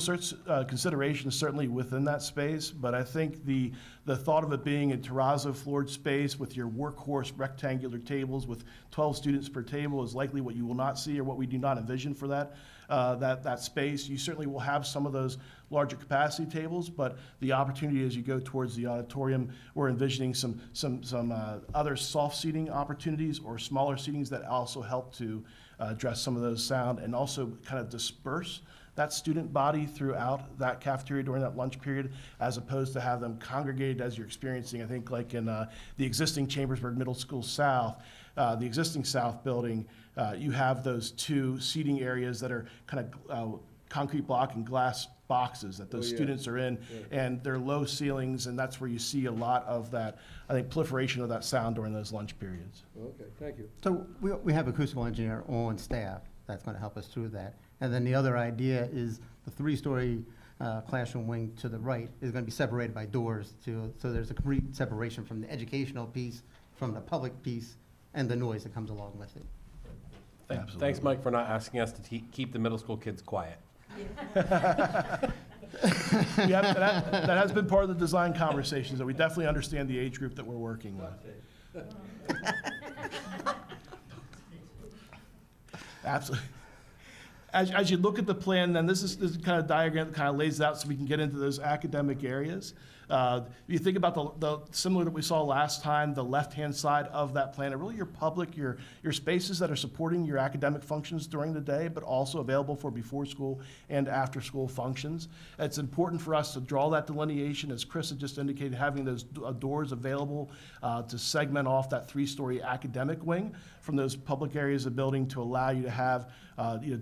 considerations certainly within that space, but I think the thought of it being a terrazzo floored space with your workhorse rectangular tables with 12 students per table is likely what you will not see or what we do not envision for that space. You certainly will have some of those larger capacity tables, but the opportunity as you go towards the auditorium, we're envisioning some other soft seating opportunities or smaller seatings that also help to address some of those sound and also kind of disperse that student body throughout that cafeteria during that lunch period, as opposed to have them congregated as you're experiencing, I think, like in the existing Chambersburg Middle School South, the existing South building, you have those two seating areas that are kind of concrete block and glass boxes that those students are in, and they're low ceilings, and that's where you see a lot of that, I think, proliferation of that sound during those lunch periods. Okay, thank you. So we have acoustical engineer on staff that's going to help us through that. And then the other idea is the three-story classroom wing to the right is going to be separated by doors so there's a complete separation from the educational piece, from the public piece, and the noise that comes along with it. Thanks, Mike, for not asking us to keep the middle school kids quiet. That has been part of the design conversations, that we definitely understand the age group that we're working with. Absolutely. As you look at the plan, then this is kind of diagram that kind of lays out so we can get into those academic areas. You think about the similar that we saw last time, the left-hand side of that plan, and really your public, your spaces that are supporting your academic functions during the day, but also available for before school and after school functions. It's important for us to draw that delineation, as Chris had just indicated, having those doors available to segment off that three-story academic wing from those public areas of the building to allow you to have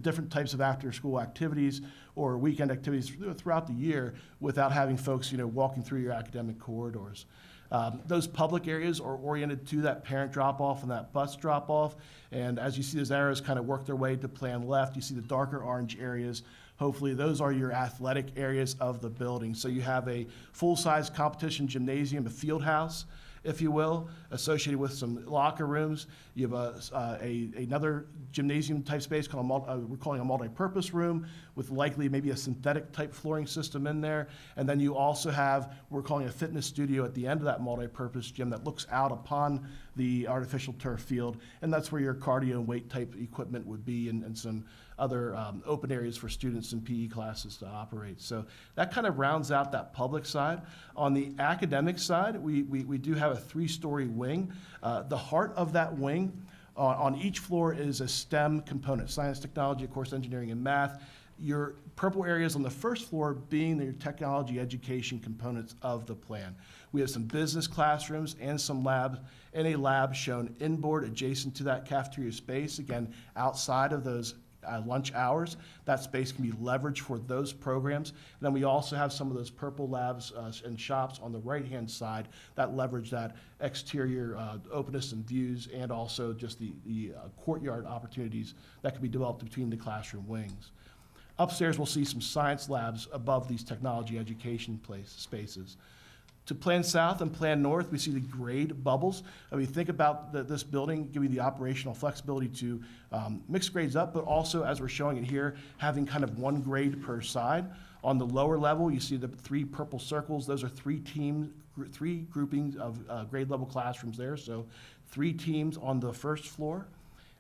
different types of after-school activities or weekend activities throughout the year without having folks, walking through your academic corridors. Those public areas are oriented to that parent drop-off and that bus drop-off. And as you see those arrows kind of work their way to plan left, you see the darker orange areas. Hopefully those are your athletic areas of the building. So you have a full-size competition gymnasium, a field house, if you will, associated with some locker rooms. You have another gymnasium type space called we're calling a multi-purpose room with likely maybe a synthetic type flooring system in there. And then you also have, we're calling a fitness studio at the end of that multi-purpose gym that looks out upon the artificial turf field. And that's where your cardio and weight type equipment would be, and some other open areas for students and PE classes to operate. So that kind of rounds out that public side. On the academic side, we do have a three-story wing. The heart of that wing on each floor is a STEM component: science, technology, of course, engineering, and math. Your purple areas on the first floor being your technology education components of the plan. We have some business classrooms and some labs, and a lab shown inboard adjacent to that cafeteria space, again, outside of those lunch hours. That space can be leveraged for those programs. And then we also have some of those purple labs and shops on the right-hand side that leverage that exterior openness and views, and also just the courtyard opportunities that can be developed between the classroom wings. Upstairs, we'll see some science labs above these technology education spaces. To Plan South and Plan North, we see the grade bubbles. We think about this building giving the operational flexibility to mix grades up, but also, as we're showing it here, having kind of one grade per side. On the lower level, you see the three purple circles. Those are three groupings of grade level classrooms there. So 3 teams on the first floor.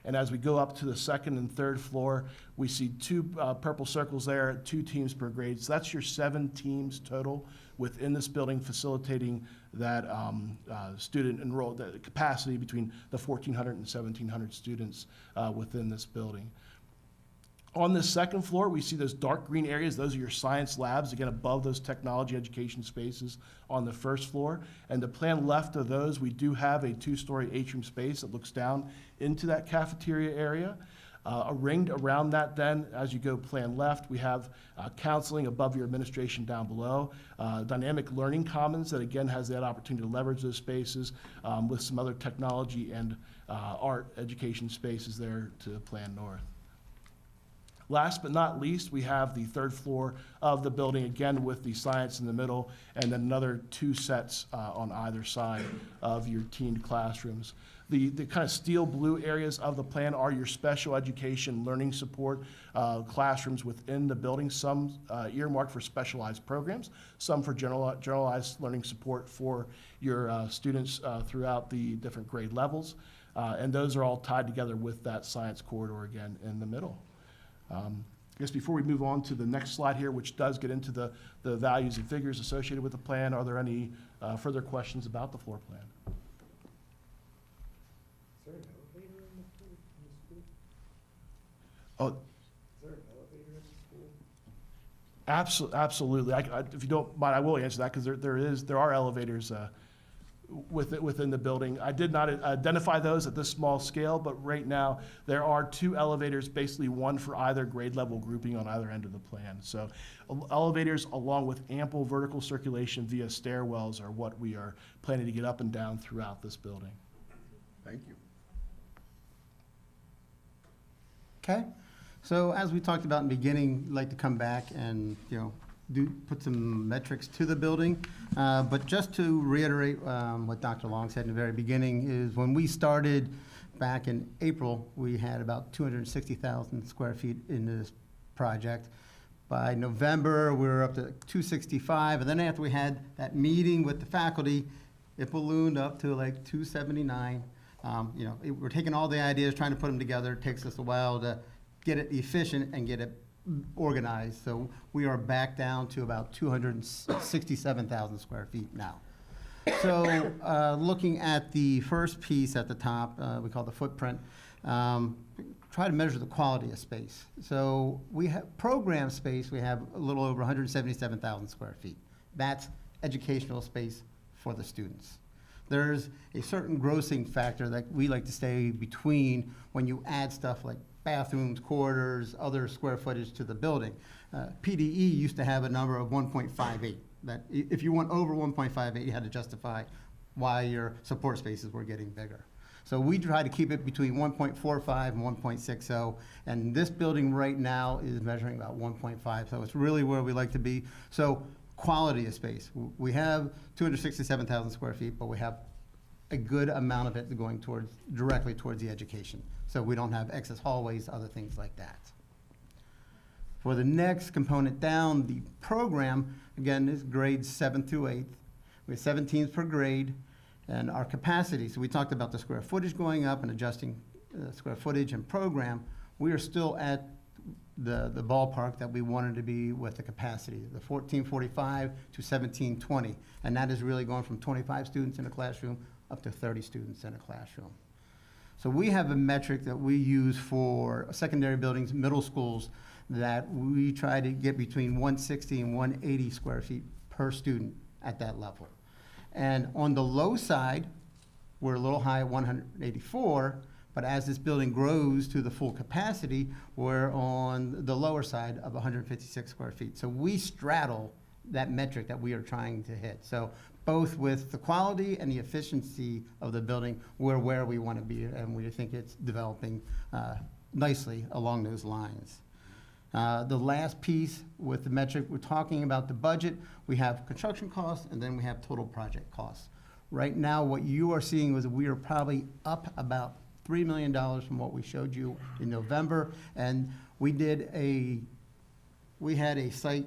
And as we go up to the second and third floor, we see 2 purple circles there, 2 teams per grade. So that's your 7 teams total within this building, facilitating that student enrolled, the capacity between the 1,400 and 1,700 students within this building. On the second floor, we see those dark green areas. Those are your science labs, again, above those technology education spaces on the first floor. And the plan left of those, we do have a 2-story atrium space that looks down into that cafeteria area. Ringed around that then, as you go plan left, we have counseling above your administration down below. Dynamic learning commons that again has that opportunity to leverage those spaces with some other technology and art education spaces there to plan north. Last but not least, we have the third floor of the building, again with the science in the middle, and then another 2 sets on either side of your teen classrooms. The kind of steel blue areas of the plan are your special education learning support classrooms within the building, some earmarked for specialized programs, some for generalized learning support for your students throughout the different grade levels. And those are all tied together with that science corridor again in the middle. I guess before we move on to the next slide here, which does get into the values and figures associated with the plan, are there any further questions about the floor plan? Oh. Is there an elevator in the school? Absolutely. If you don't mind, I will answer that because there are elevators within the building. I did not identify those at this small scale, but right now there are 2 elevators, basically one for either grade level grouping on either end of the plan. So elevators along with ample vertical circulation via stairwells are what we are planning to get up and down throughout this building. Thank you. Okay, so as we talked about in the beginning, I'd like to come back and, put some metrics to the building. But just to reiterate what Dr. Long said in the very beginning is when we started back in April, we had about 260,000 square feet in this project. By November, we were up to 265, and then after we had that meeting with the faculty, it ballooned up to like 279. We're taking all the ideas, trying to put them together. It takes us a while to get it efficient and get it organized. So we are back down to about 267,000 square feet now. So looking at the first piece at the top, we call the footprint, try to measure the quality of space. So we have program space, we have a little over 177,000 square feet. That's educational space for the students. There's a certain grossing factor that we like to stay between when you add stuff like bathrooms, corridors, other square footage to the building. PDE used to have a number of 1.58. That if you went over 1.58, you had to justify why your support spaces were getting bigger. So we try to keep it between 1.45 and 1.60, and this building right now is measuring about 1.5, so it's really where we like to be. So quality of space. We have 267,000 square feet, but we have a good amount of it going directly towards the education. So we don't have excess hallways, other things like that. For the next component down, the program, again, is grades 7th through 8th. We have 17 per grade, and our capacity. So we talked about the square footage going up and adjusting square footage and program. We are still at the ballpark that we wanted to be with the capacity, the 1445 to 1720. And that is really going from 25 students in a classroom up to 30 students in a classroom. So we have a metric that we use for secondary buildings, middle schools, that we try to get between 160 and 180 square feet per student at that level. And on the low side, we're a little high at 184, but as this building grows to the full capacity, we're on the lower side of 156 square feet. So we straddle that metric that we are trying to hit. So both with the quality and the efficiency of the building, we're where we want to be, and we think it's developing nicely along those lines. The last piece with the metric, we're talking about the budget. We have construction costs, and then we have total project costs. Right now, what you are seeing is we are probably up about $3 million from what we showed you in November, and we had a site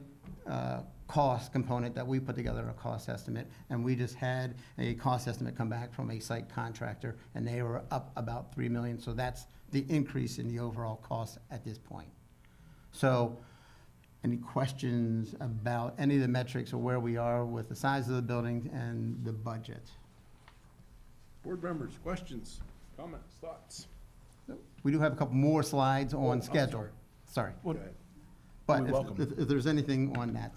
cost component that we put together, a cost estimate, and we just had a cost estimate come back from a site contractor, and they were up about $3 million. So that's the increase in the overall cost at this point. So any questions about any of the metrics or where we are with the size of the building and the budget? Board members, questions, comments, thoughts? We do have a couple more slides on schedule. Sorry. But if there's anything on that.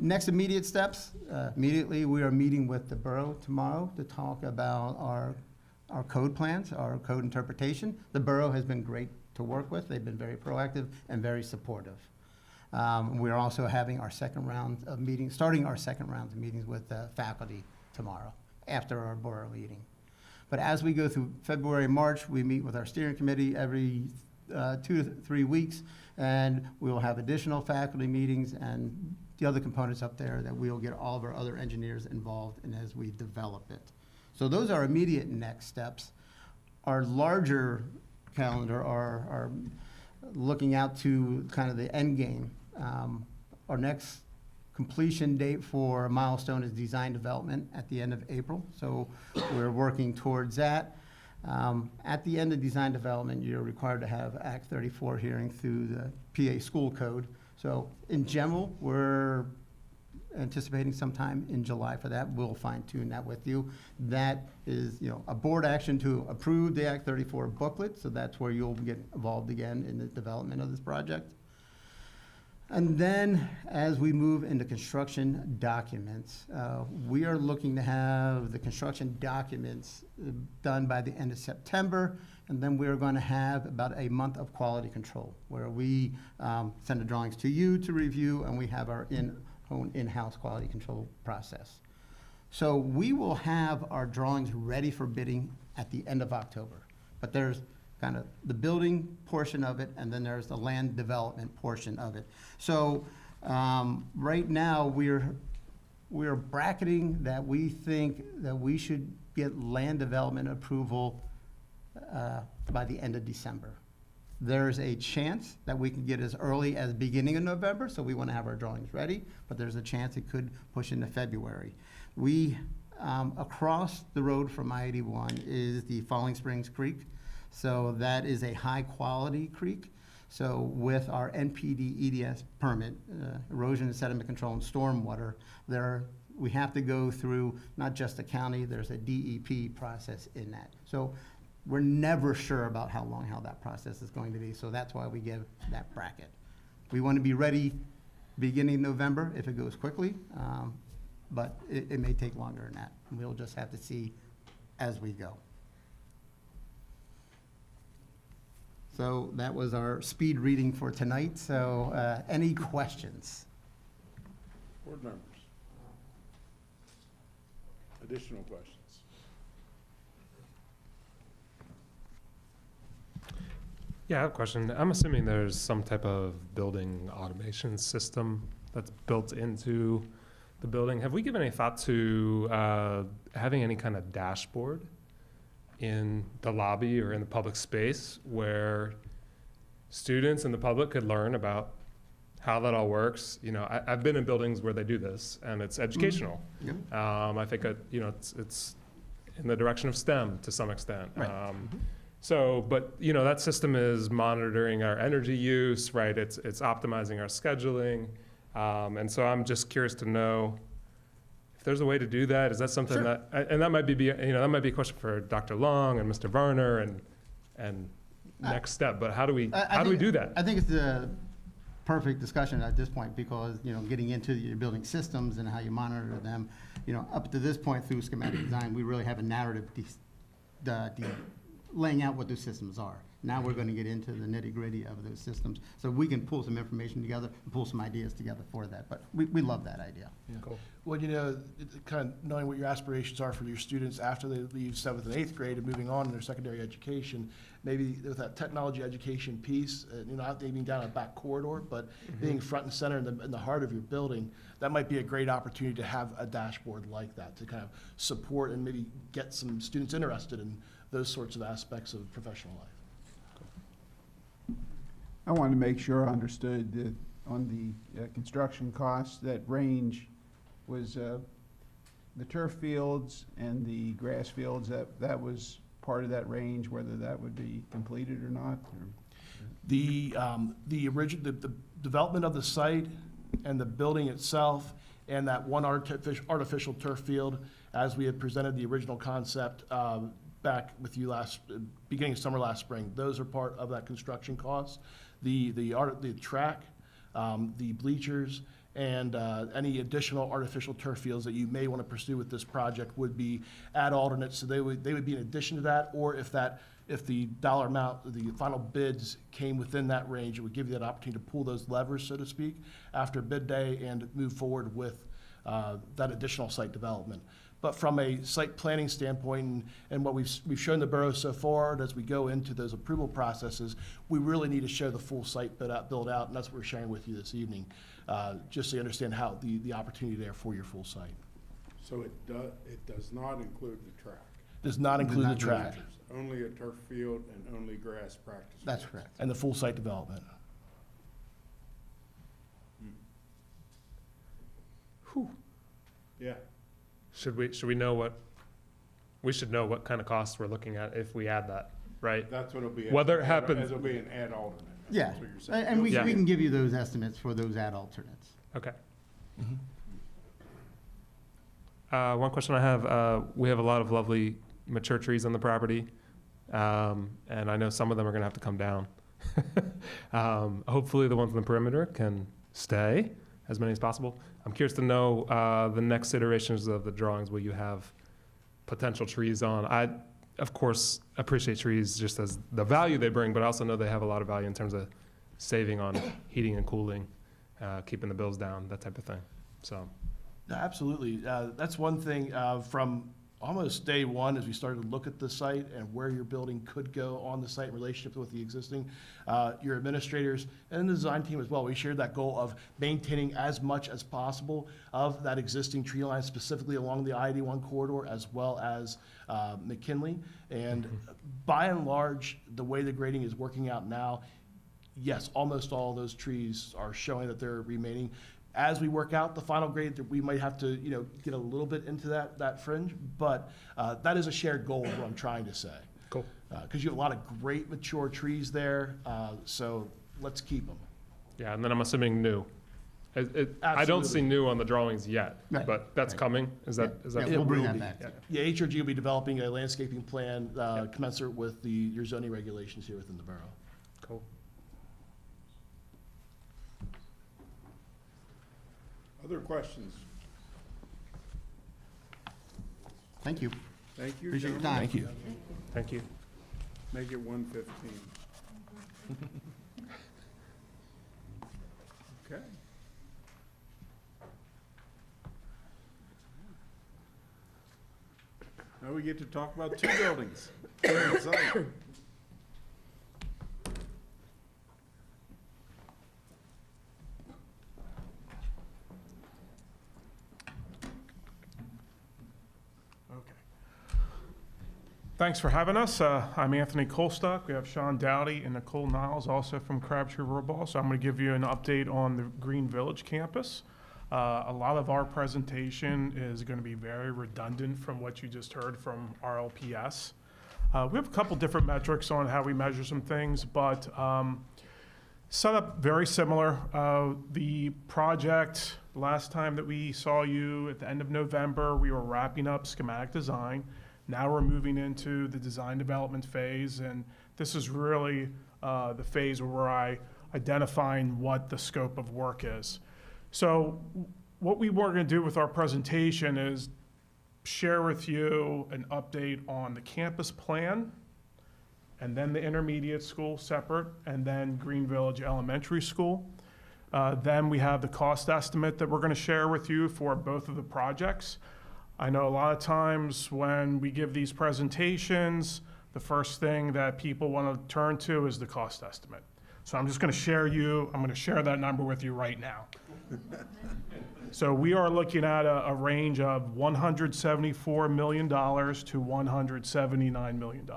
Next immediate steps, immediately we are meeting with the borough tomorrow to talk about our code plans, our code interpretation. The borough has been great to work with. They've been very proactive and very supportive. We're also having our second round of meetings, starting our second round of meetings with the faculty tomorrow after our borough meeting. But as we go through February, March, we meet with our steering committee every 2 to 3 weeks, and we will have additional faculty meetings and the other components up there that we'll get all of our other engineers involved in as we develop it. So those are immediate next steps. Our larger calendar are looking out to kind of the end game. Our next completion date for a milestone is design development at the end of April, so we're working towards that. At the end of design development, you're required to have Act 34 hearing through the PA school code. So in general, we're anticipating sometime in July for that. We'll fine tune that with you. That is, a board action to approve the Act 34 booklet, so that's where you'll get involved again in the development of this project. And then as we move into construction documents, we are looking to have the construction documents done by the end of September, and then we're going to have about a month of quality control where we send the drawings to you to review, and we have our own in-house quality control process. So we will have our drawings ready for bidding at the end of October, but there's kind of the building portion of it, and then there's the land development portion of it. So right now, we're bracketing that we think that we should get land development approval by the end of December. There's a chance that we can get as early as beginning of November, so we want to have our drawings ready, but there's a chance it could push into February. We, across the road from I-81 is the Falling Springs Creek. So that is a high-quality creek. So with our NPD EDS permit, erosion and sediment control and stormwater, we have to go through not just the county, there's a DEP process in that. So we're never sure about how that process is going to be, so that's why we give that bracket. We want to be ready beginning November if it goes quickly, but it may take longer than that. We'll just have to see as we go. So that was our speed reading for tonight. So any questions? Board members? Additional questions? Yeah, I have a question. I'm assuming there's some type of building automation system that's built into the building. Have we given any thought to having any kind of dashboard in the lobby or in the public space where students and the public could learn about how that all works? I've been in buildings where they do this, and it's educational. Yep. I think it's in the direction of STEM to some extent. Right. But that system is monitoring our energy use, right? It's optimizing our scheduling, and so I'm just curious to know if there's a way to do that. Is that something Sure. that might be that might be a question for Dr. Long and Mr. Varner and next step. But how do we do that? I think it's the perfect discussion at this point because getting into your building systems and how you monitor them, up to this point through schematic design, we really have a narrative laying out what those systems are. Now we're going to get into the nitty-gritty of those systems, so we can pull some information together and pull some ideas together for that. But we love that idea. Yeah. Cool. Well, kind of knowing what your aspirations are for your students after they leave 7th and 8th grade and moving on in their secondary education, maybe with that technology education piece, not aiming down a back corridor, but being front and center in the heart of your building, that might be a great opportunity to have a dashboard like that to kind of support and maybe get some students interested in those sorts of aspects of professional life. I wanted to make sure I understood that on the construction costs, that range was the turf fields and the grass fields, that was part of that range, whether that would be completed or not? Or? The development of the site and the building itself and that one artificial turf field, as we had presented the original concept back with you beginning of summer last spring, those are part of that construction cost. The track, the bleachers, and any additional artificial turf fields that you may want to pursue with this project would be ad alternates. So they would be in addition to that, or if the dollar amount, the final bids came within that range, it would give you that opportunity to pull those levers, so to speak, after bid day and move forward with that additional site development. But from a site planning standpoint and what we've shown the borough so far, and as we go into those approval processes, we really need to show the full site build out, and that's what we're sharing with you this evening, just so you understand how the opportunity there for your full site. So it does not include the track? Does not include the track. Only a turf field and only grass practice? That's correct. And the full site development. Yeah. Should we know what, we should know what kind of costs we're looking at if we add that, right? That's what it'll be. Whether it happens. It'll be an ad alternate. Yeah, That's what you're saying. and we Yeah. can give you those estimates for those ad alternates. Okay. One question I have, we have a lot of lovely mature trees on the property, and I know some of them are gonna have to come down. Hopefully the ones in the perimeter can stay, as many as possible. I'm curious to know, the next iterations of the drawings, will you have potential trees on? I, of course, appreciate trees just as the value they bring, but I also know they have a lot of value in terms of saving on heating and cooling, keeping the bills down, that type of thing, so. No, absolutely. That's one thing from almost day one as we started to look at the site and where your building could go on the site in relationship with the existing. Your administrators and the design team as well, we shared that goal of maintaining as much as possible of that existing tree line, specifically along the I-81 corridor as well as McKinley. And by and large, the way the grading is working out now, yes, almost all those trees are showing that they're remaining. As we work out the final grade, we might have to, get a little bit into that fringe, but that is a shared goal, is what I'm trying to say. Cool. Because you have a lot of great mature trees there, so let's keep them. Yeah, and then I'm assuming new. I don't Absolutely. see new on the drawings yet, Right. but that's coming, is that? Yeah, It we'll bring will that be. back. Yeah, HRG will be developing a landscaping plan commensurate with your zoning regulations here within the borough. Cool. Other questions? Thank you. Thank you. Appreciate your gentlemen. time. Thank you. Thank you. Make it 1:15. Okay. Now we get to talk about two buildings. Very exciting. Thanks for having us. I'm Anthony Colstock. We have Sean Dowdy and Nicole Niles, also from Crabtree Rural. So I'm going to give you an update on the Green Village campus. A lot of our presentation is going to be very redundant from what you just heard from RLPS. We have a couple different metrics on how we measure some things, but set up very similar. The project, last time that we saw you at the end of November, we were wrapping up schematic design. Now we're moving into the design development phase, and this is really the phase where I identifying what the scope of work is. So what we were going to do with our presentation is share with you an update on the campus plan, and then the intermediate school separate, and then Green Village Elementary School. Then we have the cost estimate that we're going to share with you for both of the projects. I know a lot of times when we give these presentations, the first thing that people want to turn to is the cost estimate. So I'm just going to share that number with you right now. So we are looking at a range of $174 million to $179 million.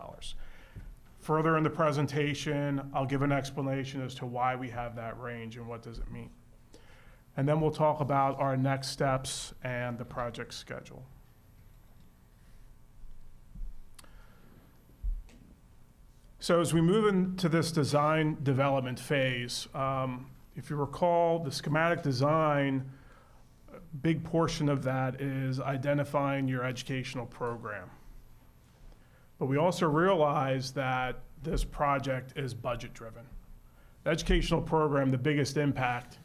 Further in the presentation, I'll give an explanation as to why we have that range and what does it mean. And then we'll talk about our next steps and the project schedule. So as we move into this design development phase, if you recall, the schematic design, a big portion of that is identifying your educational program. But we also realize that this project is budget driven. The educational program, the biggest impact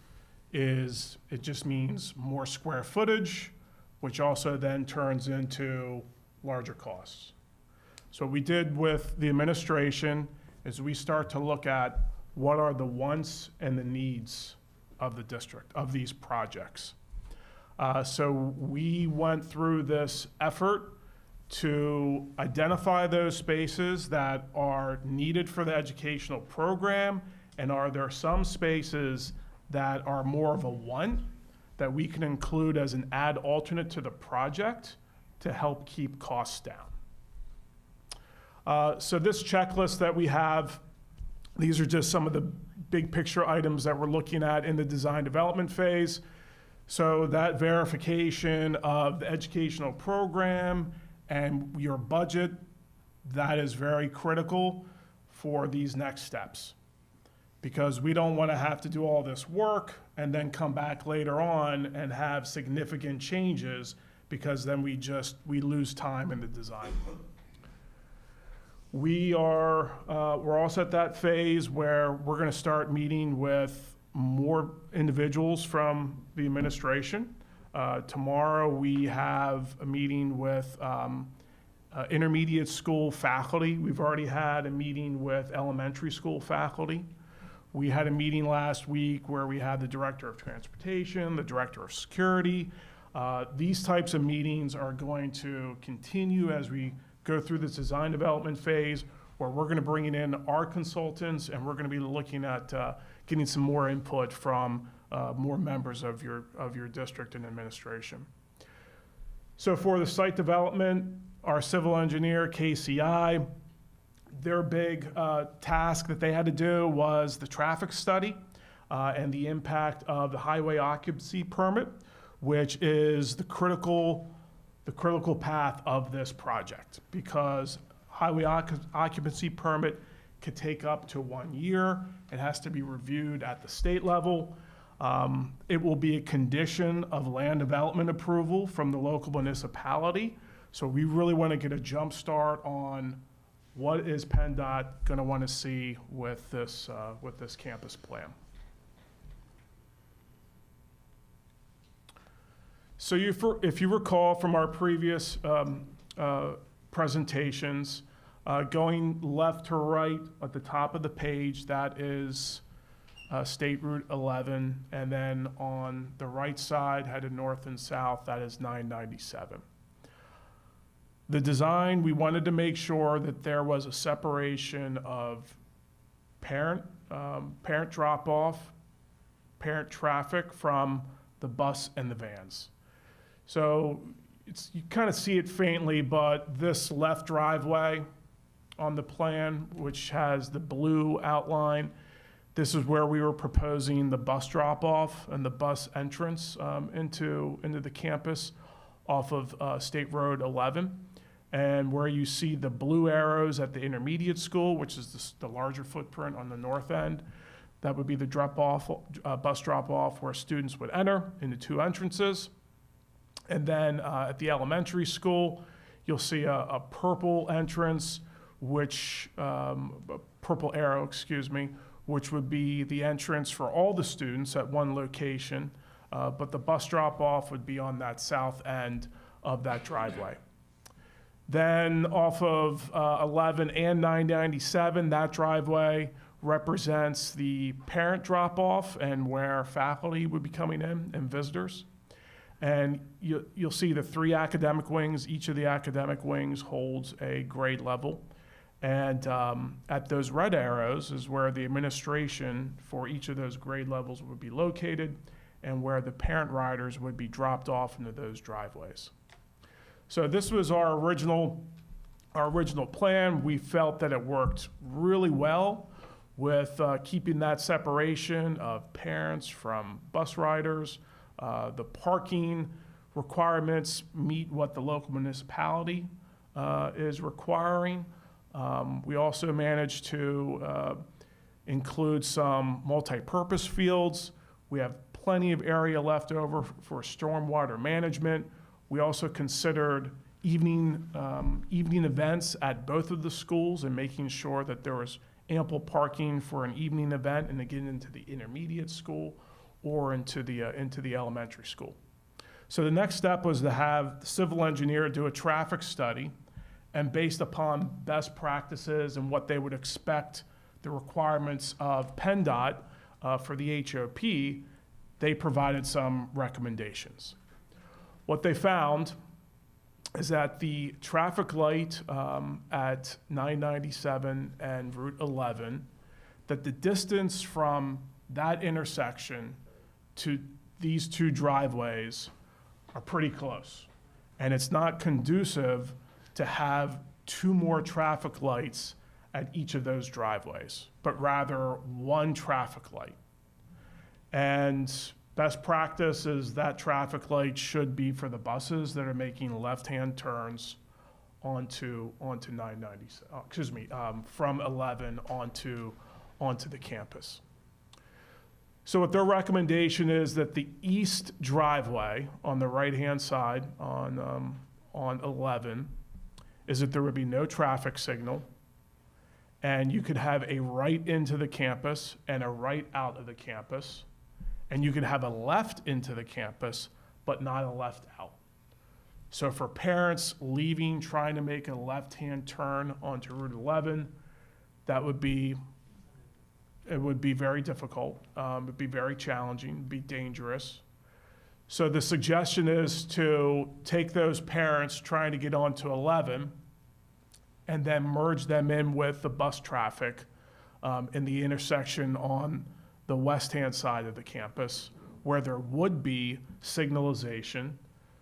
is it just means more square footage, which also then turns into larger costs. So what we did with the administration is we start to look at what are the wants and the needs of the district, of these projects. So we went through this effort to identify those spaces that are needed for the educational program, and are there some spaces that are more of a want that we can include as an add alternate to the project to help keep costs down. So this checklist that we have, these are just some of the big picture items that we're looking at in the design development phase. So that verification of the educational program and your budget, that is very critical for these next steps. Because we don't want to have to do all this work and then come back later on and have significant changes, because then we lose time in the design. We're also at that phase where we're going to start meeting with more individuals from the administration. Tomorrow we have a meeting with intermediate school faculty. We've already had a meeting with elementary school faculty. We had a meeting last week where we had the director of transportation, the director of security. These types of meetings are going to continue as we go through this design development phase, where we're going to bring in our consultants, and we're going to be looking at getting some more input from more members of your district and administration. So for the site development, our civil engineer, KCI, their big task that they had to do was the traffic study and the impact of the highway occupancy permit, which is the critical path of this project, because highway occupancy permit could take up to 1 year. It has to be reviewed at the state level. It will be a condition of land development approval from the local municipality. So we really want to get a jump start on what is PennDOT going to want to see with this campus plan. So if you recall from our previous presentations, going left to right at the top of the page, that is State Route 11, and then on the right side, headed north and south, that is 997. The design, we wanted to make sure that there was a separation of parent drop-off, parent traffic from the bus and the vans. So you kind of see it faintly, but this left driveway on the plan, which has the blue outline, this is where we were proposing the bus drop-off and the bus entrance into the campus off of State Road 11. And where you see the blue arrows at the intermediate school, which is the larger footprint on the north end, that would be the bus drop-off where students would enter into 2 entrances. And then at the elementary school, you'll see a purple entrance, purple arrow, which would be the entrance for all the students at one location, but the bus drop-off would be on that south end of that driveway. Then off of 11 and 997, that driveway represents the parent drop-off and where faculty would be coming in and visitors. And you'll see the 3 academic wings. Each of the academic wings holds a grade level. And at those red arrows is where the administration for each of those grade levels would be located, and where the parent riders would be dropped off into those driveways. So this was our original plan. We felt that it worked really well with keeping that separation of parents from bus riders. The parking requirements meet what the local municipality is requiring. We also managed to include some multi-purpose fields. We have plenty of area left over for stormwater management. We also considered evening events at both of the schools and making sure that there was ample parking for an evening event and again into the intermediate school or into the elementary school. So the next step was to have the civil engineer do a traffic study, and based upon best practices and what they would expect the requirements of PennDOT for the HOP, they provided some recommendations. What they found is that the traffic light at 997 and Route 11, that the distance from that intersection to these two driveways are pretty close. And it's not conducive to have two more traffic lights at each of those driveways, but rather one traffic light. And best practice is that traffic light should be for the buses that are making left-hand turns onto 997, from 11 onto the campus. So what their recommendation is that the east driveway on the right-hand side on 11 is that there would be no traffic signal, and you could have a right into the campus and a right out of the campus, and you could have a left into the campus, but not a left out. So for parents leaving, trying to make a left-hand turn onto Route 11, it would be very difficult. It'd be very challenging, it'd be dangerous. So the suggestion is to take those parents trying to get onto 11 and then merge them in with the bus traffic in the intersection on the west-hand side of the campus, where there would be signalization,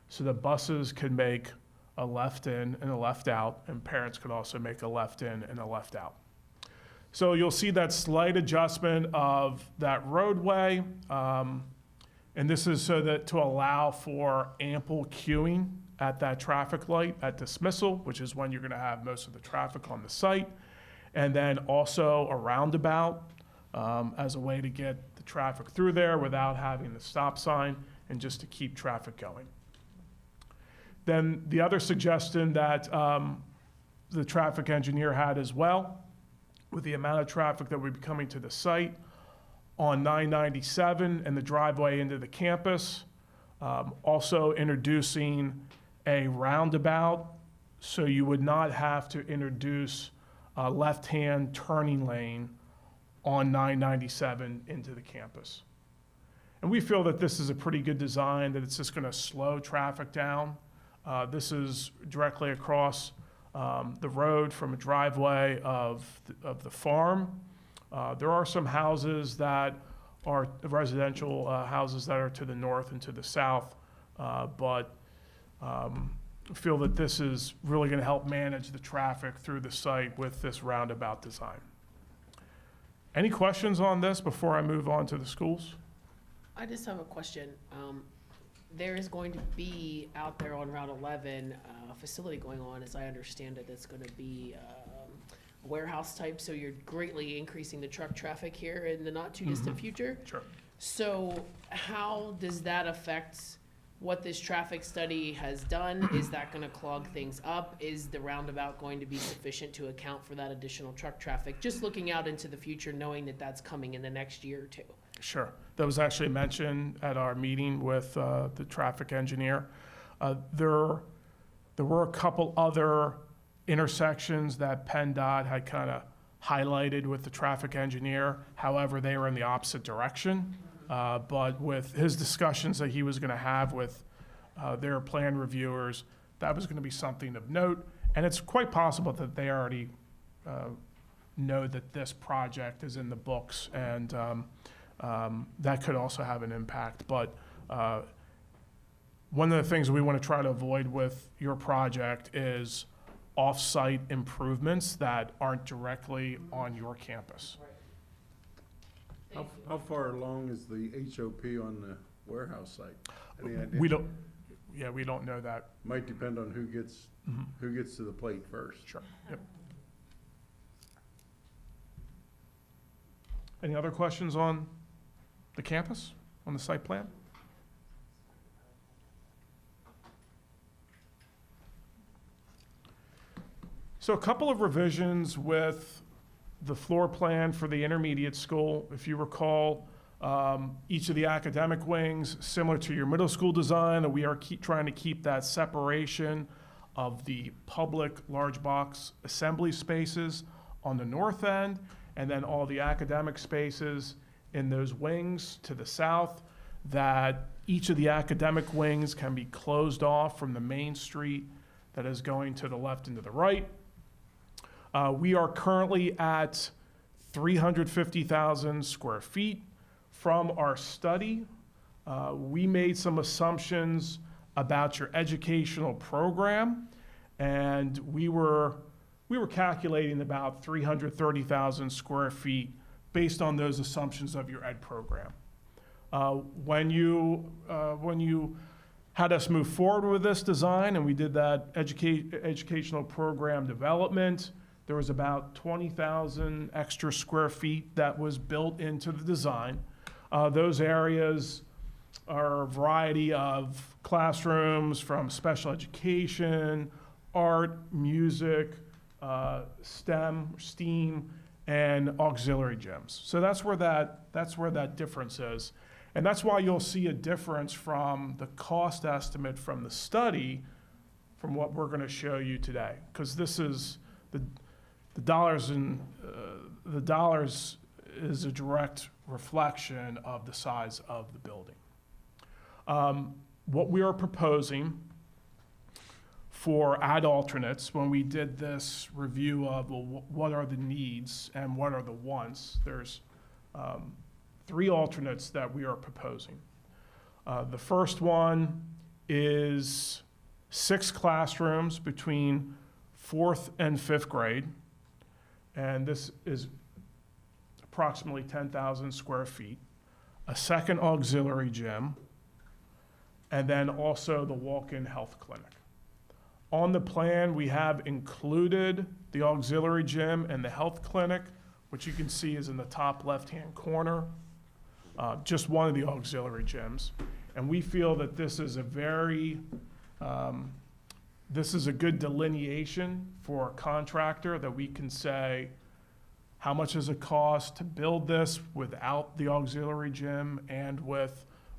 so the buses could make a left in and a left out, and parents could also make a left in and a left out. So you'll see that slight adjustment of that roadway, and this is so that to allow for ample queuing at that traffic light at dismissal, which is when you're going to have most of the traffic on the site, and then also a roundabout as a way to get the traffic through there without having the stop sign and just to keep traffic going. Then the other suggestion that the traffic engineer had as well, with the amount of traffic that would be coming to the site on 997 and the driveway into the campus, also introducing a roundabout so you would not have to introduce a left-hand turning lane on 997 into the campus. And we feel that this is a pretty good design, that it's just going to slow traffic down. This is directly across the road from a driveway of the farm. There are some houses that are residential houses that are to the north and to the south, but feel that this is really going to help manage the traffic through the site with this roundabout design. Any questions on this before I move on to the schools? I just have a question. There is going to be out there on Route 11 a facility going on, as I understand it, that's going to be a warehouse type, so you're greatly increasing the truck traffic here in the not too distant future. Sure. So how does that affect what this traffic study has done? Is that going to clog things up? Is the roundabout going to be sufficient to account for that additional truck traffic? Just looking out into the future, knowing that that's coming in the next year or two. Sure. That was actually mentioned at our meeting with the traffic engineer. There were a couple other intersections that PennDOT had kind of highlighted with the traffic engineer. However, they were in the opposite direction. But with his discussions that he was going to have with their plan reviewers, that was going to be something of note. And it's quite possible that they already know that this project is in the books, and that could also have an impact. But one of the things we want to try to avoid with your project is off-site improvements that aren't directly on your campus. How far along is the HOP on the warehouse site? Any idea? We don't know that. Might depend on who gets to the plate first. Sure. Yep. Any other questions on the campus, on the site plan? So a couple of revisions with the floor plan for the intermediate school. If you recall, each of the academic wings, similar to your middle school design, we are trying to keep that separation of the public large box assembly spaces on the north end, and then all the academic spaces in those wings to the south that Each of the academic wings can be closed off from the main street that is going to the left and to the right. We are currently at 350,000 square feet. From our study, we made some assumptions about your educational program, and we were calculating about 330,000 square feet based on those assumptions of your ed program. When you had us move forward with this design and we did that educational program development, there was about 20,000 extra square feet that was built into the design. Those areas are a variety of classrooms from special education, art, music, STEAM, and auxiliary gyms. So that's where that difference is. And that's why you'll see a difference from the cost estimate from the study from what we're going to show you today. Because this is the dollars is a direct reflection of the size of the building. What we are proposing for ad alternates, when we did this review of what are the needs and what are the wants, there's 3 alternates that we are proposing. The first one is 6 classrooms between 4th and 5th grade, and this is approximately 10,000 square feet. A second auxiliary gym, and then also the walk-in health clinic. On the plan, we have included the auxiliary gym and the health clinic, which you can see is in the top left-hand corner, just one of the auxiliary gyms. And we feel that this is a good delineation for a contractor, that we can say, how much does it cost to build this without the auxiliary gym and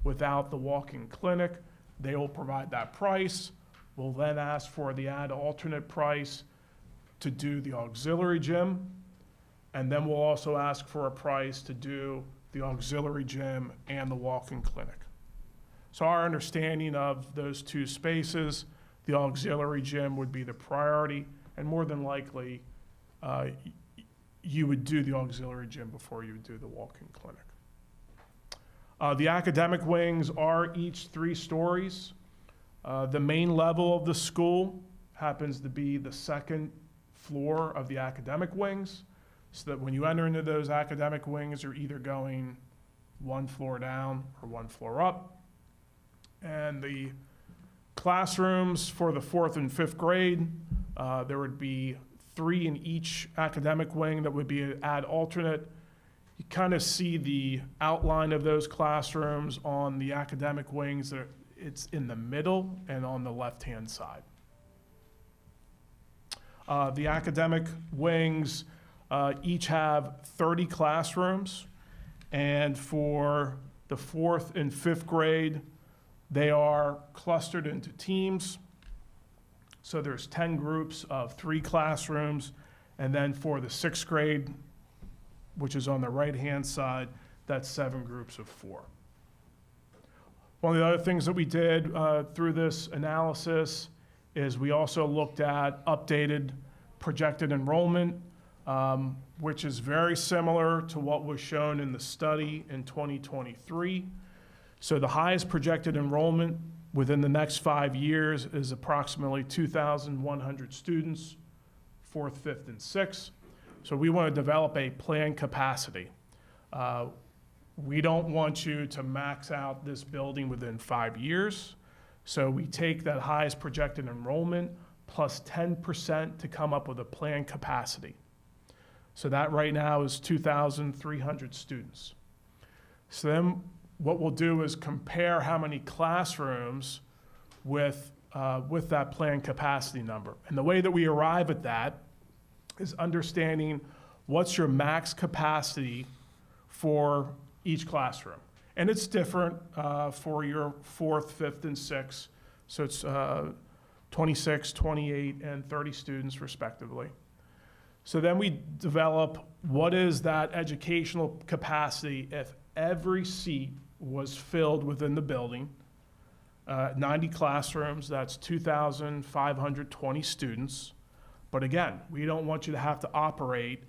without the walk-in clinic? They will provide that price. We'll then ask for the ad alternate price to do the auxiliary gym. And then we'll also ask for a price to do the auxiliary gym and the walk-in clinic. So our understanding of those 2 spaces, the auxiliary gym would be the priority, and more than likely, you would do the auxiliary gym before you would do the walk-in clinic. The academic wings are each 3 stories. The main level of the school happens to be the 2nd floor of the academic wings, so that when you enter into those academic wings, you're either going 1 floor down or 1 floor up. And the classrooms for the 4th and 5th grade, there would be 3 in each academic wing that would be an ad alternate. You kind of see the outline of those classrooms on the academic wings. It's in the middle and on the left-hand side. The academic wings each have 30 classrooms, and for the 4th and 5th grade, they are clustered into teams. So there's 10 groups of 3 classrooms, and then for the 6th grade, which is on the right-hand side, that's 7 groups of 4. One of the other things that we did through this analysis is we also looked at updated projected enrollment, which is very similar to what was shown in the study in 2023. So the highest projected enrollment within the next 5 years is approximately 2,100 students, 4th, 5th, and 6th. So we want to develop a planned capacity. We don't want you to max out this building within 5 years. So we take that highest projected enrollment plus 10% to come up with a planned capacity. So that right now is 2,300 students. So then what we'll do is compare how many classrooms with that planned capacity number. And the way that we arrive at that is understanding what's your max capacity for each classroom. And it's different for your 4th, 5th, and 6th. So it's 26, 28, and 30 students respectively. So then we develop what is that educational capacity if every seat was filled within the building. 90 classrooms, that's 2,520 students. But again, we don't want you to have to operate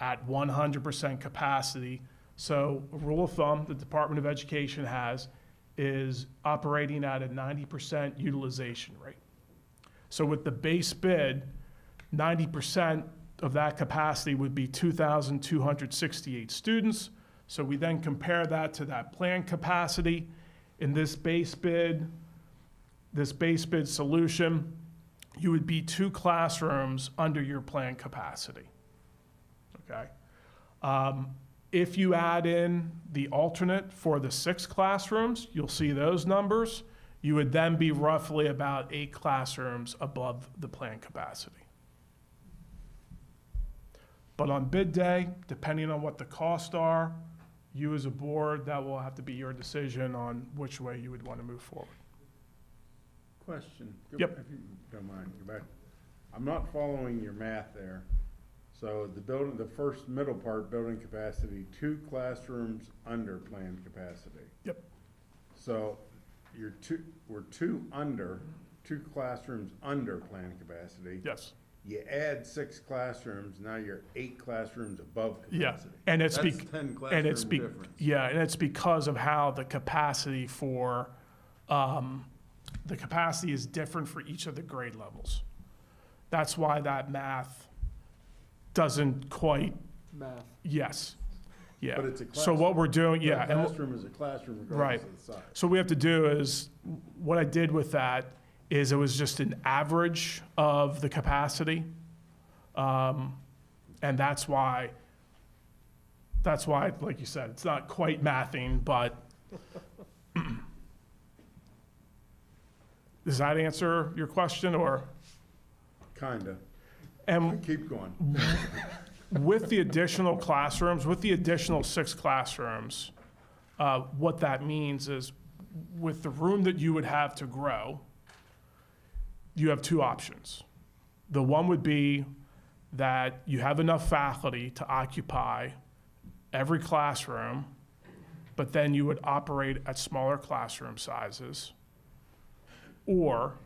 at 100% capacity. So a rule of thumb the Department of Education has is operating at a 90% utilization rate. So with the base bid, 90% of that capacity would be 2,268 students. So we then compare that to that planned capacity. In this base bid solution, you would be 2 classrooms under your planned capacity, okay? If you add in the alternate for the 6 classrooms, you'll see those numbers. You would then be roughly about 8 classrooms above the planned capacity. But on bid day, depending on what the costs are, you as a board, that will have to be your decision on which way you would want to move forward. Question. Yep. If you don't mind, go back. I'm not following your math there. So the building, the first middle part, building capacity, 2 classrooms under planned capacity. Yep. So we're 2 classrooms under planned capacity. Yes. You add 6 classrooms, now you're 8 classrooms above Yeah, capacity. and it's That's 10 and it's classroom difference. yeah, and it's because of how the capacity for the capacity is different for each of the grade levels. That's why that math doesn't quite. Math. Yes. Yeah. But it's a So what we're doing, But yeah. a and classroom is a classroom Right. regardless of the size. So what we have to do is, what I did with that is it was just an average of the capacity. And that's why, like you said, it's not quite mathing, but does that answer your question, or? Kinda. And Keep going. with the additional classrooms, with the additional 6 classrooms, what that means is with the room that you would have to grow, you have 2 options. The one would be that you have enough faculty to occupy every classroom, but then you would operate at smaller classroom sizes. Or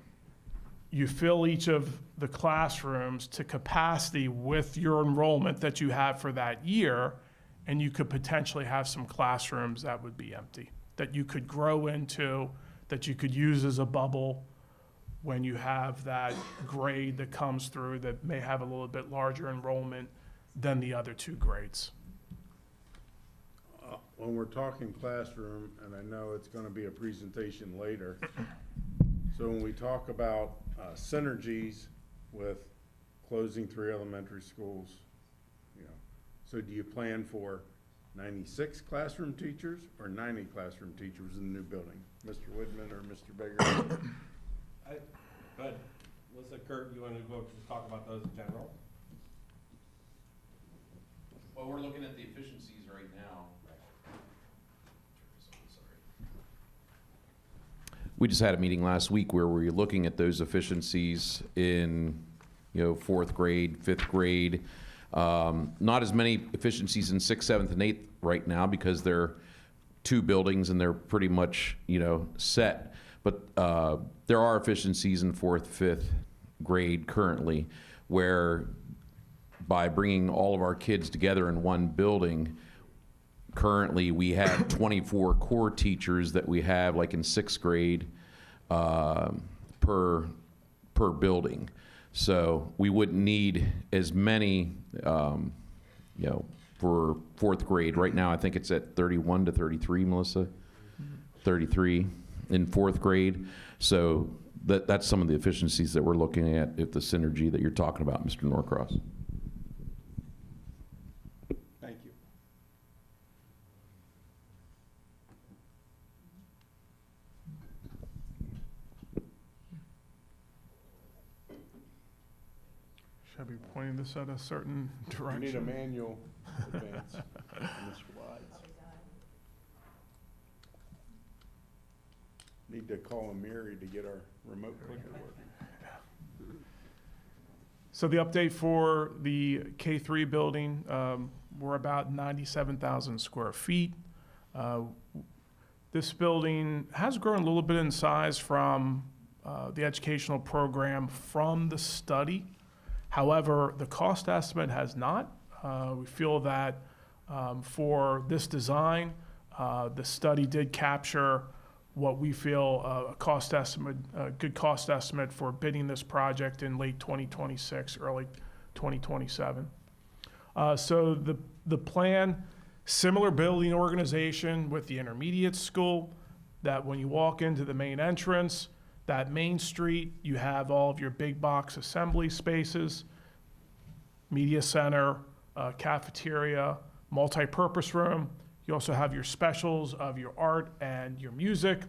you fill each of the classrooms to capacity with your enrollment that you have for that year, and you could potentially have some classrooms that would be empty, that you could grow into, that you could use as a bubble when you have that grade that comes through that may have a little bit larger enrollment than the other 2 grades. When we're talking classroom, and I know it's gonna be a presentation later, so when we talk about synergies with closing 3 elementary schools, you know, so do you plan for 96 classroom teachers or 90 classroom teachers in the new building? Mr. Woodman or Mr. Beggar? Good. Melissa, Kurt, you want to go just talk about those in general? Well, we're looking at the efficiencies right now. We just had a meeting last week where we were looking at those efficiencies in, 4th grade, 5th grade. Not as many efficiencies in 6th, 7th, and 8th right now because they're 2 buildings and they're pretty much, set. But there are efficiencies in 4th, 5th grade currently where by bringing all of our kids together in one building, currently we have 24 core teachers that we have like in 6th grade per building. So we wouldn't need as many, for 4th grade. Right now I think it's at 31 to 33, Melissa? 33 in 4th grade. So that's some of the efficiencies that we're looking at, if the synergy that you're talking about, Mr. Norcross. Thank you. Should I be pointing this at a certain You direction? need a manual advance on the slides. Need to call a Mary to get our remote clicker working. So the update for the K3 building, we're about 97,000 square feet. This building has grown a little bit in size from the educational program from the study. However, the cost estimate has not. We feel that for this design, the study did capture what we feel a cost estimate, a good cost estimate for bidding this project in late 2026, early 2027. So the plan, similar building organization with the intermediate school, that when you walk into the main entrance, that main street, you have all of your big box assembly spaces, media center, cafeteria, multi-purpose room. You also have your specials of your art and your music.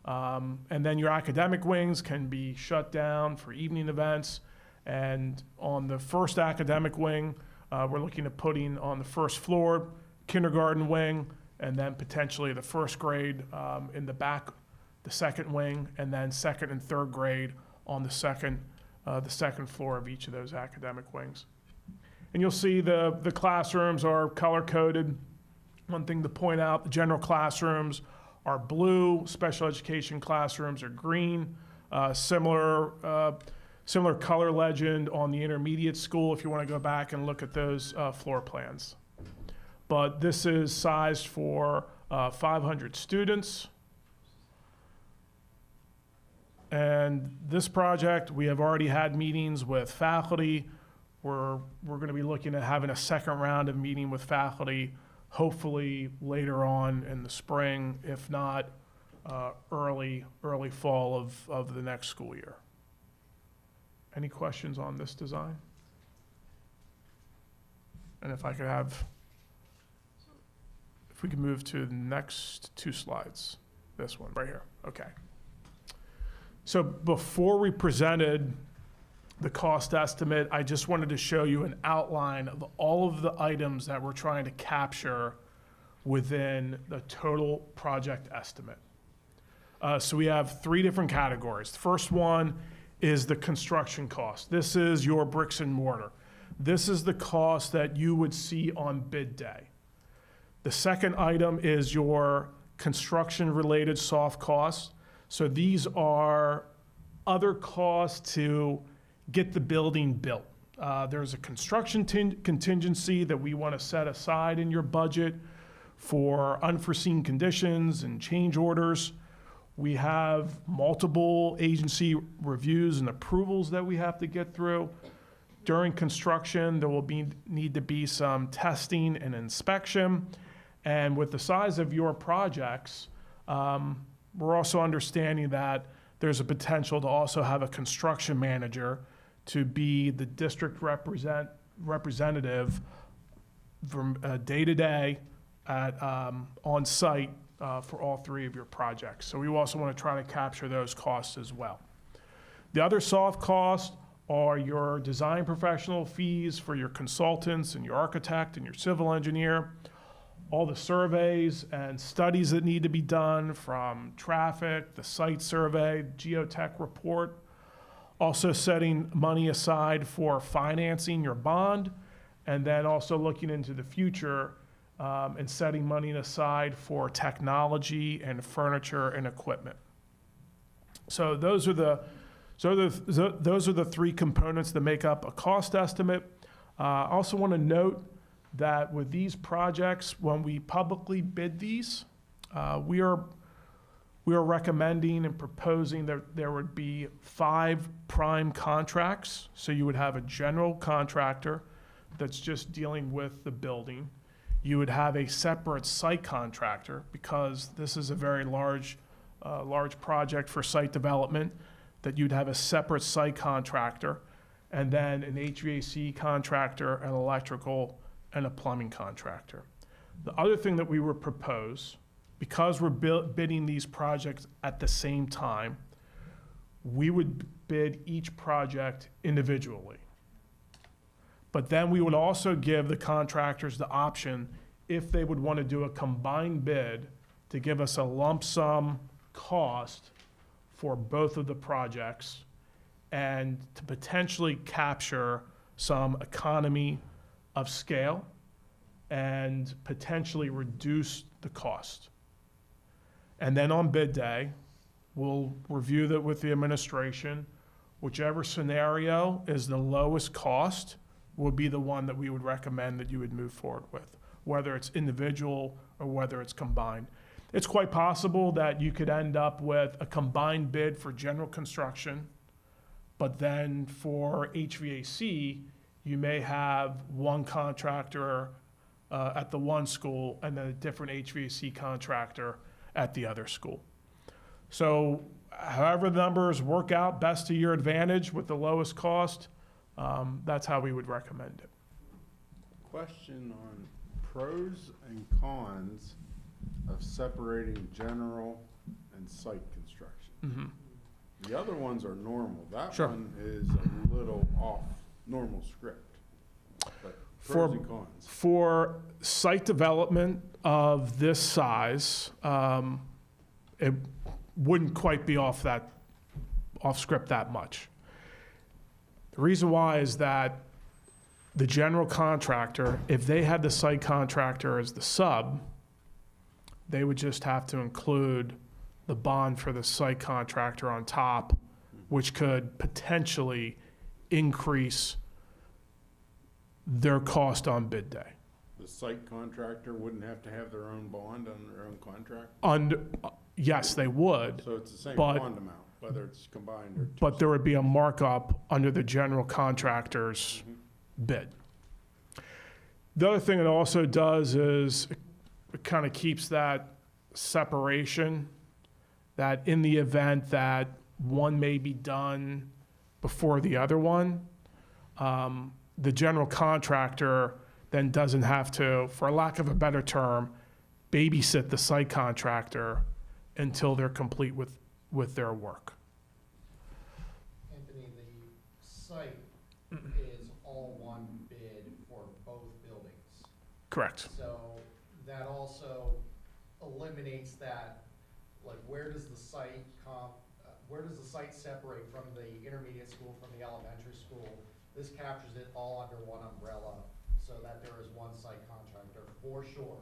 And then your academic wings can be shut down for evening events. And on the first academic wing, we're looking at putting on the first floor, kindergarten wing, and then potentially the first grade in the back, the second wing, and then second and third grade on the second floor of each of those academic wings. And you'll see the classrooms are color-coded. One thing to point out, the general classrooms are blue, special education classrooms are green. Similar color legend on the intermediate school if you want to go back and look at those floor plans. But this is sized for 500 students. And this project, we have already had meetings with faculty. We're going to be looking at having a second round of meeting with faculty, hopefully later on in the spring, if not early fall of the next school year. Any questions on this design? And if I could have, if we could move to the next two slides. This one right here, okay. So before we presented the cost estimate, I just wanted to show you an outline of all of the items that we're trying to capture within the total project estimate. So we have three different categories. The first one is the construction cost. This is your bricks and mortar. This is the cost that you would see on bid day. The second item is your construction-related soft costs. So these are other costs to get the building built. There's a construction contingency that we want to set aside in your budget for unforeseen conditions and change orders. We have multiple agency reviews and approvals that we have to get through. During construction, there will need to be some testing and inspection. And with the size of your projects, we're also understanding that there's a potential to also have a construction manager to be the district representative from day to day on site for all three of your projects. So we also want to try to capture those costs as well. The other soft costs are your design professional fees for your consultants and your architect and your civil engineer, all the surveys and studies that need to be done from traffic, the site survey, geotech report, also setting money aside for financing your bond, and then also looking into the future and setting money aside for technology and furniture and equipment. So those are the three components that make up a cost estimate. I also want to note that with these projects, when we publicly bid these, we are recommending and proposing that there would be 5 prime contracts. So you would have a general contractor that's just dealing with the building. You would have a separate site contractor, because this is a very large project for site development, that you'd have a separate site contractor, and then an HVAC contractor, an electrical, and a plumbing contractor. The other thing that we would propose, because we're bidding these projects at the same time, we would bid each project individually. But then we would also give the contractors the option, if they would want to do a combined bid, to give us a lump sum cost for both of the projects, and to potentially capture some economy of scale and potentially reduce the cost. And then on bid day, we'll review that with the administration. Whichever scenario is the lowest cost would be the one that we would recommend that you would move forward with, whether it's individual or whether it's combined. It's quite possible that you could end up with a combined bid for general construction, but then for HVAC, you may have one contractor at the one school and then a different HVAC contractor at the other school. So however the numbers work out best to your advantage with the lowest cost, that's how we would recommend it. Question on pros and cons of separating general and site construction. Mm-hmm. The other ones are normal. That Sure. one is a little off normal script. But pros and cons. For site development of this size, it wouldn't quite be off script that much. The reason why is that the general contractor, if they had the site contractor as the sub, they would just have to include the bond for the site contractor on top, which could potentially increase their cost on bid day. The site contractor wouldn't have to have their own bond on their own contract? Yes, they would. So it's the same but- bond amount, whether it's combined or. But there would be a markup under the general contractor's bid. The other thing it also does is it kind of keeps that separation, that in the event that one may be done before the other one, the general contractor then doesn't have to, for lack of a better term, babysit the site contractor until they're complete with their work. Anthony, the site is all one bid for both buildings. Correct. So that also eliminates that, like, where does the site separate from the intermediate school, from the elementary school? This captures it all under one umbrella so that there is one site contractor for sure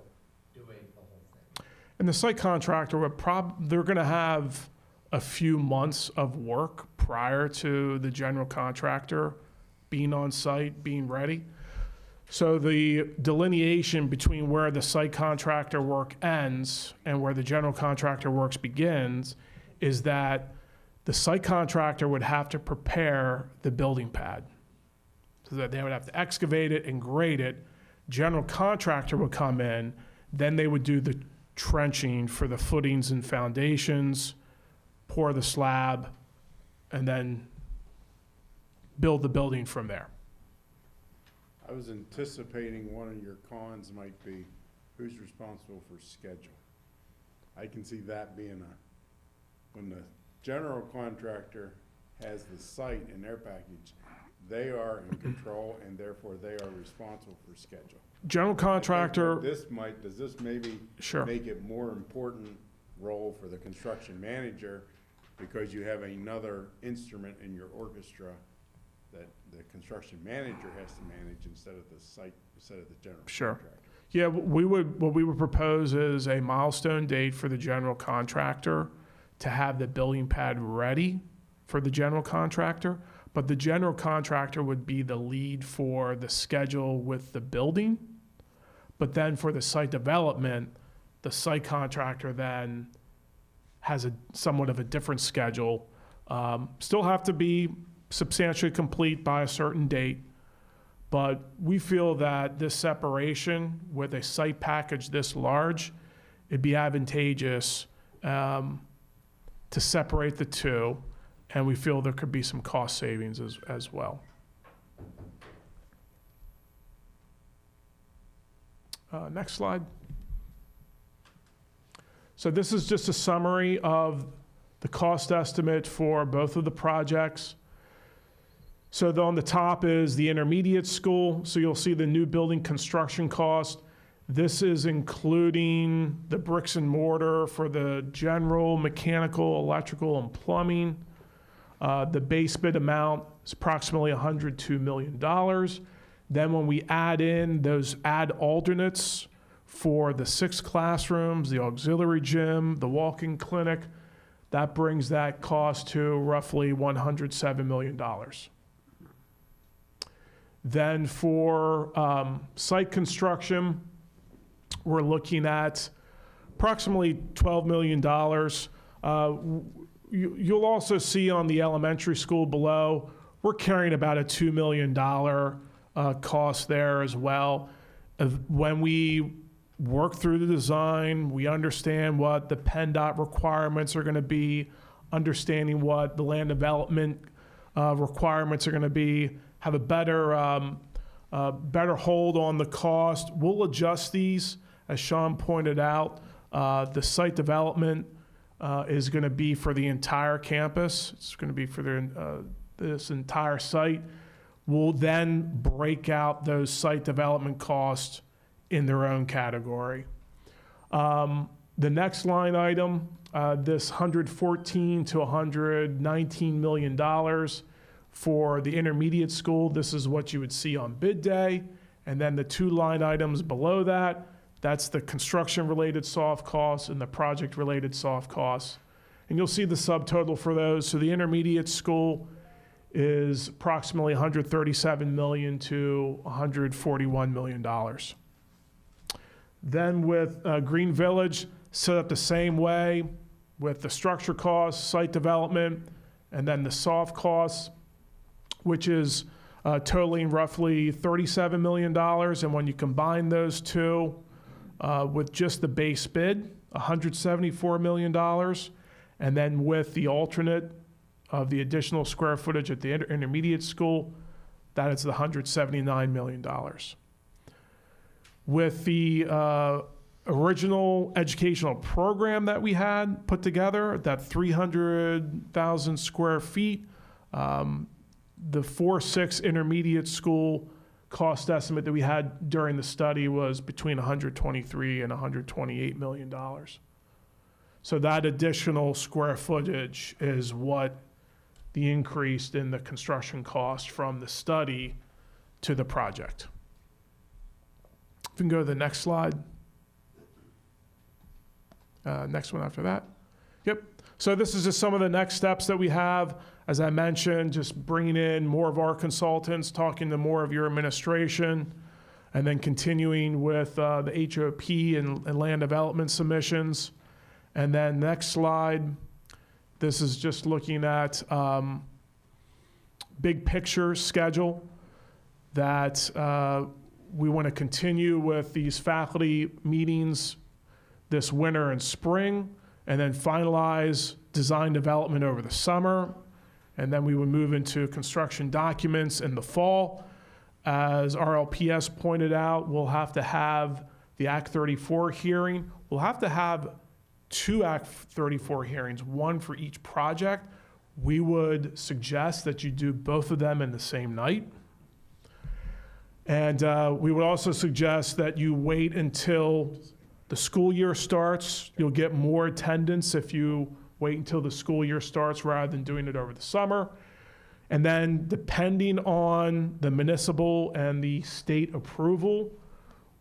doing the whole thing. And the site contractor would they're gonna have a few months of work prior to the general contractor being on site, being ready. So the delineation between where the site contractor work ends and where the general contractor works begins is that the site contractor would have to prepare the building pad. So that they would have to excavate it and grade it. General contractor would come in, then they would do the trenching for the footings and foundations, pour the slab, and then build the building from there. I was anticipating one of your cons might be who's responsible for schedule. I can see that being when the general contractor has the site in their package, they are in control and therefore they are responsible for schedule. General contractor. Does this maybe Sure. make it more important role for the construction manager because you have another instrument in your orchestra that the construction manager has to manage instead of the general Sure. contractor? Yeah, what we would propose is a milestone date for the general contractor to have the building pad ready for the general contractor, but the general contractor would be the lead for the schedule with the building. But then for the site development, the site contractor then has somewhat of a different schedule. Still have to be substantially complete by a certain date, but we feel that this separation with a site package this large, it'd be advantageous to separate the two, and we feel there could be some cost savings as well. Next slide. So this is just a summary of the cost estimate for both of the projects. So on the top is the intermediate school. So you'll see the new building construction cost. This is including the bricks and mortar for the general, mechanical, electrical, and plumbing. The base bid amount is approximately $102 million. Then when we add in those alternates for the 6 classrooms, the auxiliary gym, the walk-in clinic. That brings that cost to roughly $107 million. Then for site construction, we're looking at approximately $12 million. You'll also see on the elementary school below, we're carrying about a $2 million cost there as well. When we work through the design, we understand what the PennDOT requirements are going to be, understanding what the land development requirements are going to be, have a better hold on the cost. We'll adjust these, as Sean pointed out. The site development is going to be for the entire campus. It's going to be for this entire site. We'll then break out those site development costs in their own category. The next line item, this $114 to $119 million for the intermediate school. This is what you would see on bid day. And then the 2 line items below that, that's the construction-related soft costs and the project-related soft costs. And you'll see the subtotal for those. So the intermediate school is approximately $137 million to $141 million. Then with Green Village, set up the same way with the structure costs, site development, and then the soft costs, which is totaling roughly $37 million. And when you combine those two with just the base bid, $174 million, and then with the alternate of the additional square footage at the intermediate school, that is the $179 million. With the original educational program that we had put together, that 300,000 square feet, the 4-6 intermediate school cost estimate that we had during the study was between $123 and $128 million. So that additional square footage is what the increase in the construction cost from the study to the project. If we can go to the next slide. Next one after that. Yep. So this is just some of the next steps that we have. As I mentioned, just bringing in more of our consultants, talking to more of your administration, and then continuing with the HOP and land development submissions. And then next slide, this is just looking at big picture schedule that we want to continue with these faculty meetings this winter and spring, and then finalize design development over the summer. And then we would move into construction documents in the fall. As RLPS pointed out, we'll have to have the Act 34 hearing. We'll have to have 2 Act 34 hearings, one for each project. We would suggest that you do both of them in the same night. And we would also suggest that you wait until the school year starts. You'll get more attendance if you wait until the school year starts rather than doing it over the summer. And then depending on the municipal and the state approval,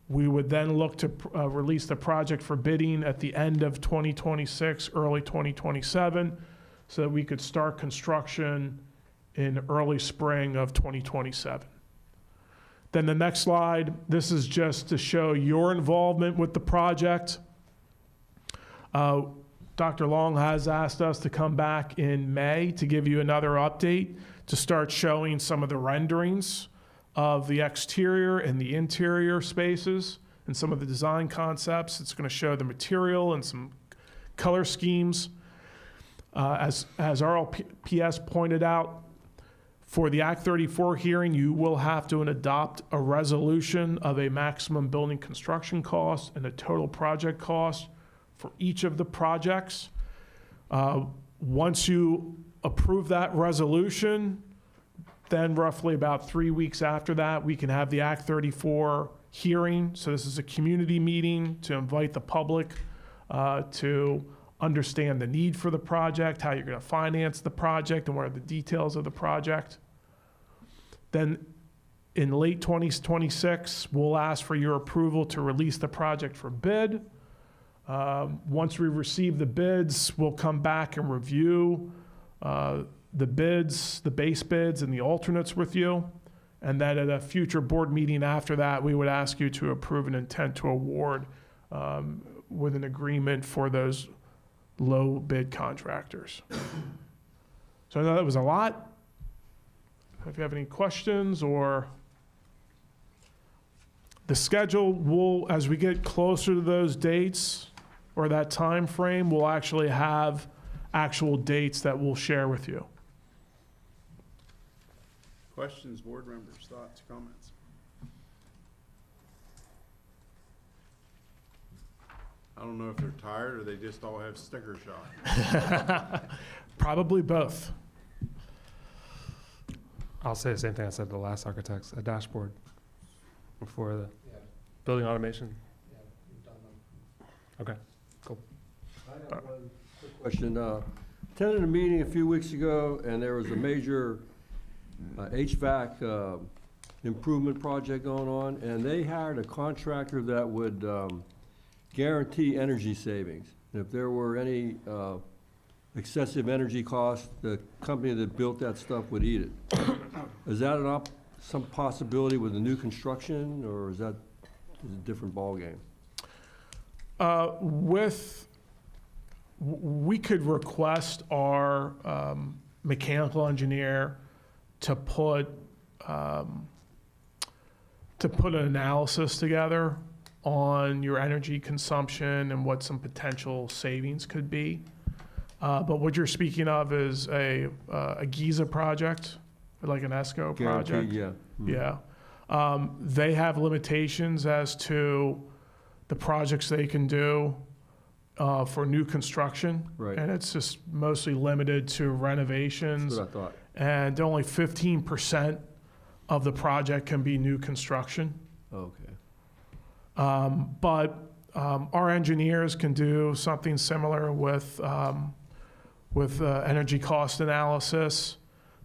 we would then look to release the project for bidding at the end of 2026, early 2027, so that we could start construction in early spring of 2027. Then the next slide, this is just to show your involvement with the project. Dr. Long has asked us to come back in May to give you another update to start showing some of the renderings of the exterior and the interior spaces and some of the design concepts. It's going to show the material and some color schemes. As RLPS pointed out, for the Act 34 hearing, you will have to adopt a resolution of a maximum building construction cost and a total project cost for each of the projects. Once you approve that resolution, then roughly about 3 weeks after that, we can have the Act 34 hearing. So this is a community meeting to invite the public to understand the need for the project, how you're going to finance the project, and what are the details of the project. Then In late 2026, we'll ask for your approval to release the project for bid. Once we receive the bids, we'll come back and review the bids, the base bids, and the alternates with you. And then at a future board meeting after that, we would ask you to approve an intent to award with an agreement for those low bid contractors. So I know that was a lot. If you have any questions or the schedule, will, as we get closer to those dates or that time frame, we'll actually have actual dates that we'll share with you. Questions, board members, thoughts, comments? I don't know if they're tired or they just all have sticker shock. Probably both. I'll say the same thing I said to the last architects, a dashboard before the building automation. Okay, cool. I have one quick question. Attended a meeting a few weeks ago, and there was a major HVAC improvement project going on, and they hired a contractor that would guarantee energy savings. And if there were any excessive energy costs, the company that built that stuff would eat it. Is that some possibility with the new construction, or is that a different ballgame? We could request our mechanical engineer to put an analysis together on your energy consumption and what some potential savings could be. But what you're speaking of is a Giza project, like an ESCO project. Yeah. Yeah. They have limitations as to the projects they can do for new construction. Right. And it's just mostly limited to renovations. That's what I thought. And only 15% of the project can be new construction. Okay. But our engineers can do something similar with energy cost analysis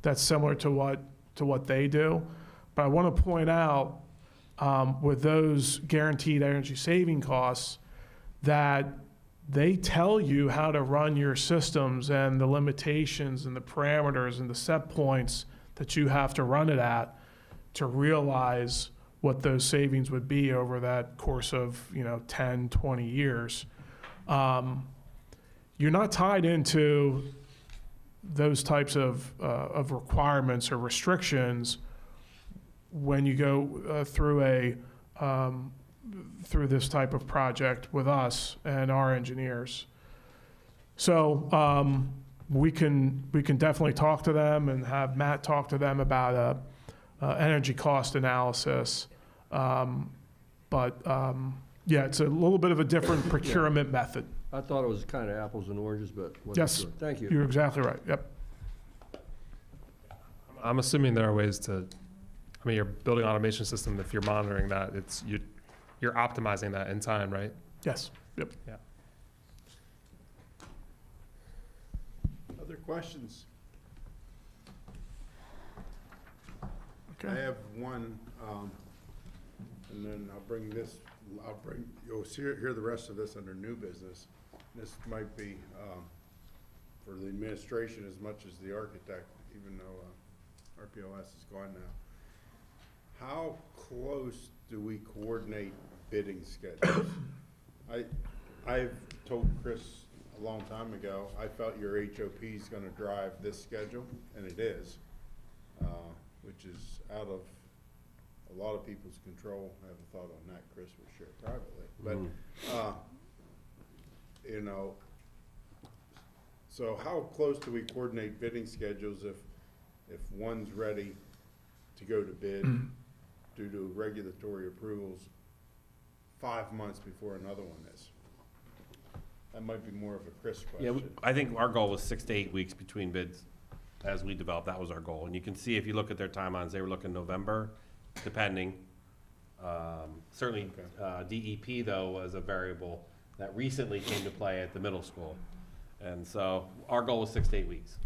that's similar to what they do. But I want to point out with those guaranteed energy saving costs that they tell you how to run your systems and the limitations and the parameters and the set points that you have to run it at to realize what those savings would be over that course of 10, 20 years. You're not tied into those types of requirements or restrictions when you go through this type of project with us and our engineers. So we can definitely talk to them and have Matt talk to them about a energy cost analysis. Yeah, it's a little bit of a different procurement method. I thought it was kind of apples and oranges, but wasn't Yes, sure. Thank you. You're exactly right. Yep. I'm assuming there are ways to, your building automation system, if you're monitoring that, you're optimizing that in time, right? Yes. Yep. Yeah. Other questions? Okay. I have one, and then you'll hear the rest of this under new business. This might be for the administration as much as the architect, even though RPOS is gone now. How close do we coordinate bidding schedules? I've told Chris a long time ago, I felt your HOP is gonna drive this schedule, and it is, which is out of a lot of people's control. I have a thought on that, Chris will share privately. But, so how close do we coordinate bidding schedules if one's ready to go to bid due to regulatory approvals 5 months before another one is? That might be more of a Chris question. Yeah, I think our goal was 6 to 8 weeks between bids as we developed. That was our goal. And you can see if you look at their timelines, they were looking November, depending. Certainly, DEP, though, was a variable that recently came to play at the middle school. And so our goal was 6 to 8 weeks.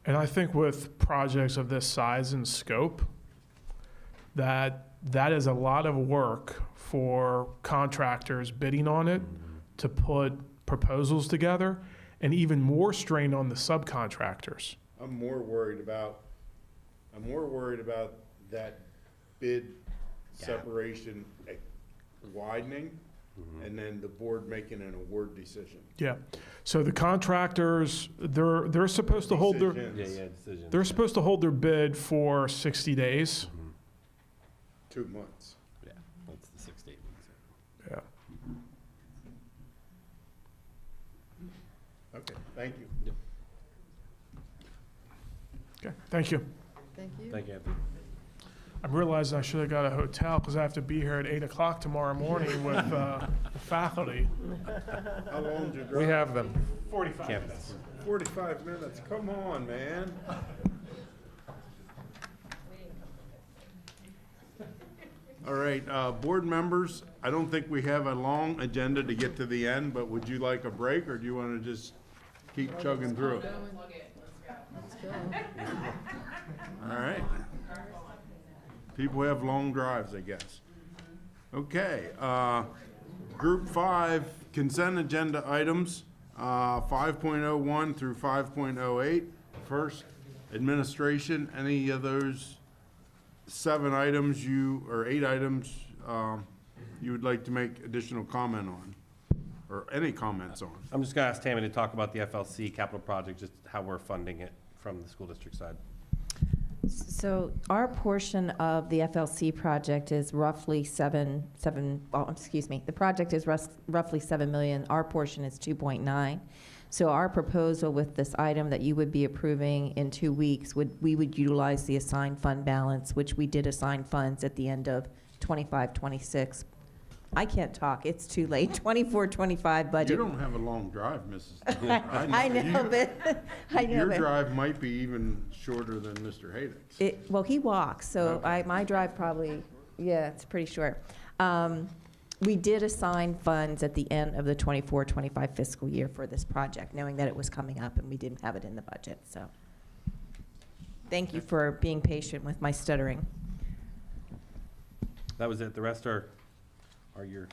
And I think with projects of this size and scope, that is a lot of work for contractors bidding on it to put proposals together, and even more strain on the subcontractors. I'm more worried about that bid separation widening, and then the board making an award decision. Yeah, so the contractors, they're supposed to hold their, Decisions. they're supposed to hold their bid for 60 days. 2 months. Yeah, that's the 6 to 8 weeks. Yeah. Okay, thank you. Okay, thank you. Thank you. Thank you, Anthony. I'm realizing I should have got a hotel because I have to be here at 8 o'clock tomorrow morning with the faculty. How long did you drive? We have them. 45 Campus. minutes. 45 minutes, come on, man. All right, board members, I don't think we have a long agenda to get to the end, but would you like a break, or do you want to just keep chugging through? All right. People have long drives, I guess. Okay, Group 5, consent agenda items, 5.01 through 5.08. First, administration, any of those 7 items or 8 items you would like to make additional comment on, or any comments on? I'm just gonna ask Tammy to talk about the FLC capital project, just how we're funding it from the school district side. So our portion of the FLC project is roughly the project is roughly 7 million. Our portion is 2.9. So our proposal with this item that you would be approving in 2 weeks, we would utilize the assigned fund balance, which we did assign funds at the end of 25-26. I can't talk, it's too late, 24-25 budget. You don't have a long drive, Mrs. I know, but, I know, Your but. drive might be even shorter than Mr. Haydick's. Well, he walks, so Okay. my drive probably, yeah, it's pretty short. We did assign funds at the end of the 24-25 fiscal year for this project, knowing that it was coming up and we didn't have it in the budget, so. Thank you for being patient with my stuttering. That was it. The rest are your.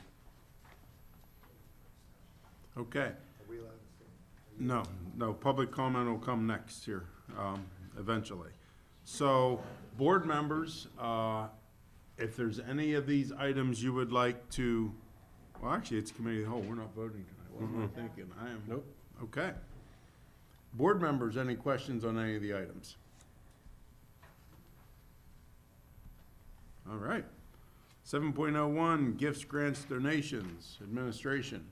Okay. No, public comment will come next here, eventually. So, board members, if there's any of these items you would like to, well, actually, it's committee of the whole, we're not voting tonight. What am I thinking? I am. Nope. Okay. Board members, any questions on any of the items? All right. 7.01, gifts, grants, donations, administration.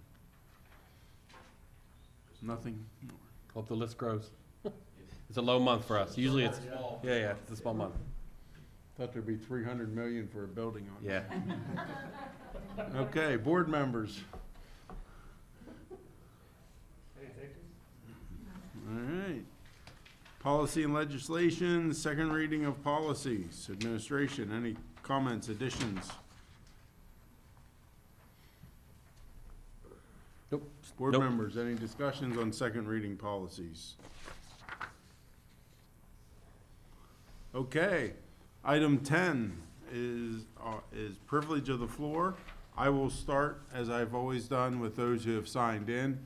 Nothing. Hope the list grows. It's a low month for us. Usually it's, yeah, it's a small month. Thought there'd be 300 million for a building on it. Yeah. Okay, board members. All right. Policy and legislation, second reading of policies, administration, any comments, additions? Nope. Board Nope. members, any discussions on second reading policies? Okay, item 10 is privilege of the floor. I will start, as I've always done, with those who have signed in.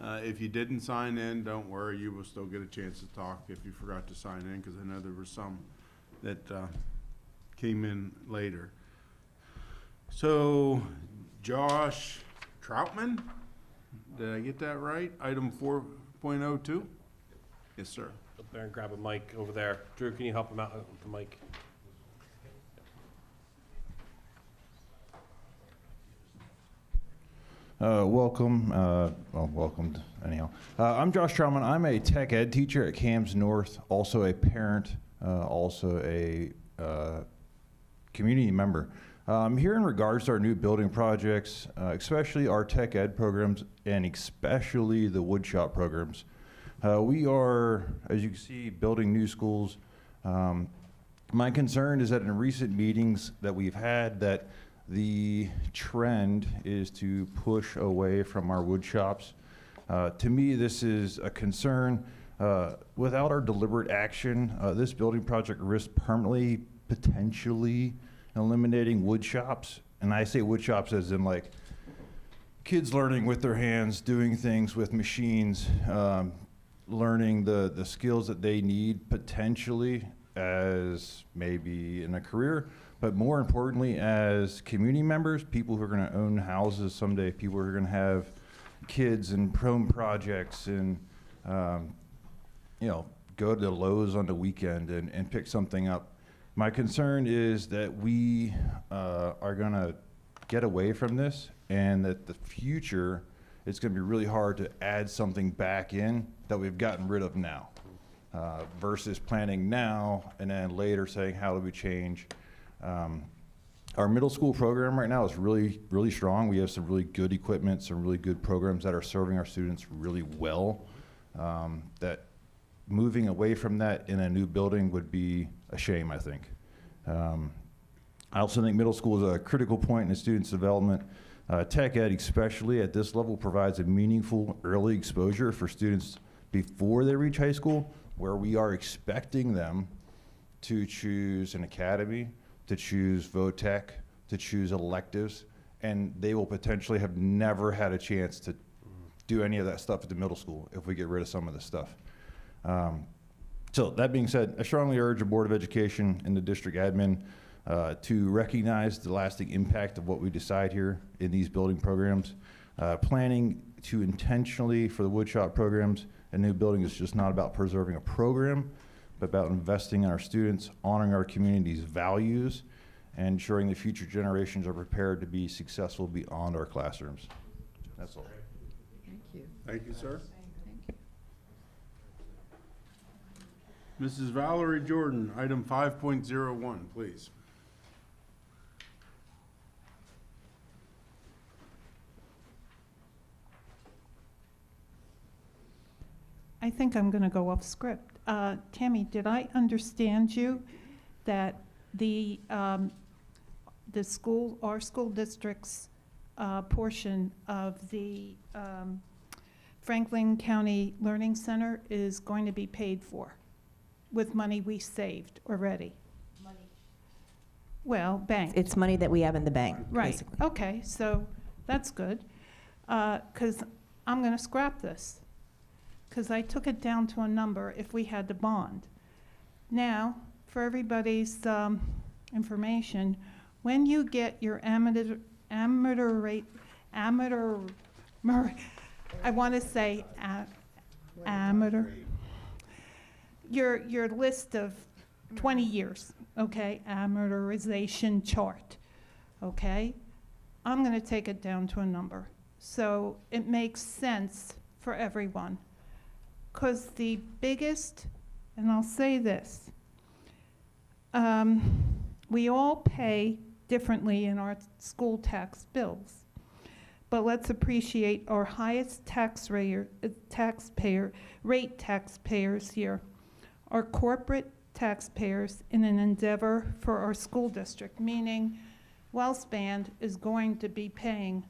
If you didn't sign in, don't worry, you will still get a chance to talk if you forgot to sign in, because I know there were some that came in later. So, Josh Troutman, did I get that right? Item 4.02? Yes, sir. Up there and grab a mic over there. Drew, can you help him out with the mic? Welcome, welcome anyhow. I'm Josh Troutman. I'm a tech ed teacher at CAMS North, also a parent, also a community member. Here in regards to our new building projects, especially our tech ed programs and especially the woodshop programs. We are, as you can see, building new schools. My concern is that in recent meetings that we've had that the trend is to push away from our wood shops. To me, this is a concern. Without our deliberate action, this building project risks permanently, potentially eliminating wood shops. And I say wood shops as in like kids learning with their hands, doing things with machines, learning the skills that they need potentially as maybe in a career, but more importantly as community members, people who are going to own houses someday, people who are going to have kids and home projects and, you know, go to Lowe's on the weekend and pick something up. My concern is that we are going to get away from this, and that the future, it's going to be really hard to add something back in that we've gotten rid of now, versus planning now and then later saying, how do we change? Our middle school program right now is really, really strong. We have some really good equipment, some really good programs that are serving our students really well. That moving away from that in a new building would be a shame, I think. I also think middle school is a critical point in a student's development. Tech ed, especially at this level, provides a meaningful early exposure for students before they reach high school, where we are expecting them to choose an academy, to choose VOTech, to choose electives, and they will potentially have never had a chance to do any of that stuff at the middle school if we get rid of some of this stuff. So that being said, I strongly urge the Board of Education and the district admin to recognize the lasting impact of what we decide here in these building programs. Planning to intentionally for the woodshop programs, a new building is just not about preserving a program, but about investing in our students, honoring our community's values, and ensuring the future generations are prepared to be successful beyond our classrooms. That's all. Thank you. Thank you, sir. Mrs. Valerie Jordan, item 5.01, please. I think I'm going to go off script. Tammy, did I understand you that our school district's portion of the Franklin County Learning Center is going to be paid for with money we saved already? Well, bank. It's money that we have in the bank, Right, basically. okay, so that's good. Because I'm going to scrap this, because I took it down to a number if we had the bond. Now, for everybody's information, when you get your I want to say amateur, your list of 20 years, okay, amortization chart, okay? I'm going to take it down to a number. So it makes sense for everyone. Because the biggest, and I'll say this, we all pay differently in our school tax bills. But let's appreciate our highest taxpayer rate taxpayers here, our corporate taxpayers in an endeavor for our school district, meaning Wellspan is going to be paying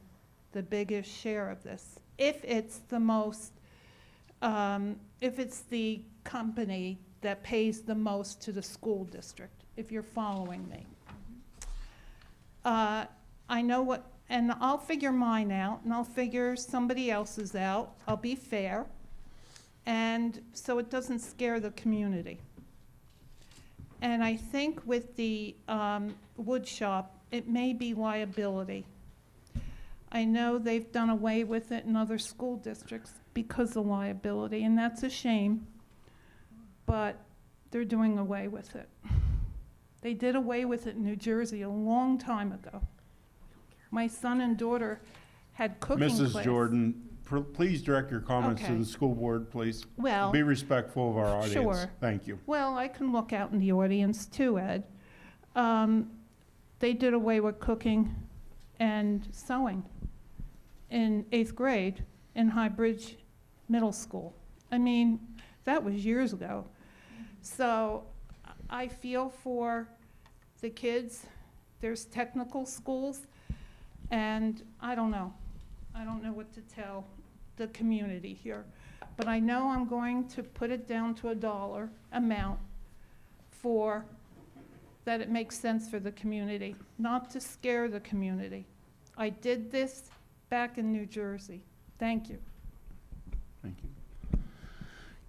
the biggest share of this. If it's the most, if it's the company that pays the most to the school district, if you're following me. I know what, and I'll figure mine out, and I'll figure somebody else's out. I'll be fair, and so it doesn't scare the community. And I think with the wood shop, it may be liability. I know they've done away with it in other school districts because of liability, and that's a shame, but they're doing away with it. They did away with it in New Jersey a long time ago. My son and daughter had cooking class. Mrs. Jordan, please direct your comments to Okay. the school board, please. Well, Be respectful of our audience. sure. Thank you. Well, I can look out in the audience too, Ed. They did away with cooking and sewing in 8th grade in High Bridge Middle School. I mean, that was years ago. So I feel for the kids. There's technical schools, and I don't know. I don't know what to tell the community here. But I know I'm going to put it down to a dollar amount for that it makes sense for the community, not to scare the community. I did this back in New Jersey. Thank you. Thank you.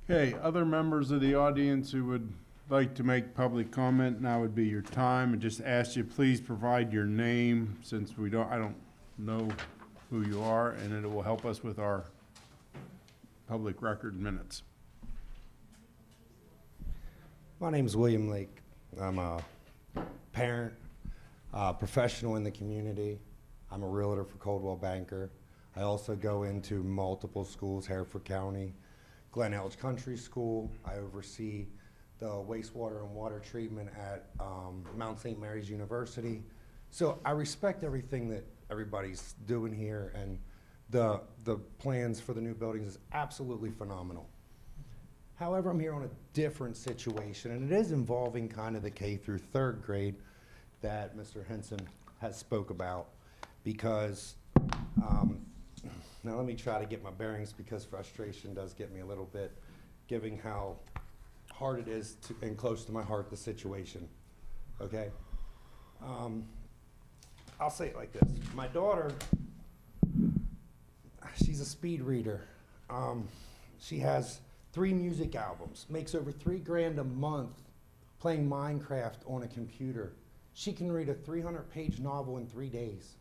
Okay, other members of the audience who would like to make public comment, now would be your time, and just ask you, please provide your name, since I don't know who you are, and it will help us with our public record minutes. My name is William Lake. I'm a parent, professional in the community. I'm a realtor for Coldwell Banker. I also go into multiple schools, Hereford County, Glen Elch Country School. I oversee the wastewater and water treatment at Mount St. Mary's University. So I respect everything that everybody's doing here, and the plans for the new buildings is absolutely phenomenal. However, I'm here on a different situation, and it is involving kind of the K through 3rd grade that Mr. Henson has spoke about, because, now let me try to get my bearings, because frustration does get me a little bit, given how hard it is to, and close to my heart, the situation, okay? I'll say it like this. My daughter, she's a speed reader. She has 3 music albums, makes over $3 grand a month playing Minecraft on a computer. She can read a 300-page novel in 3 days.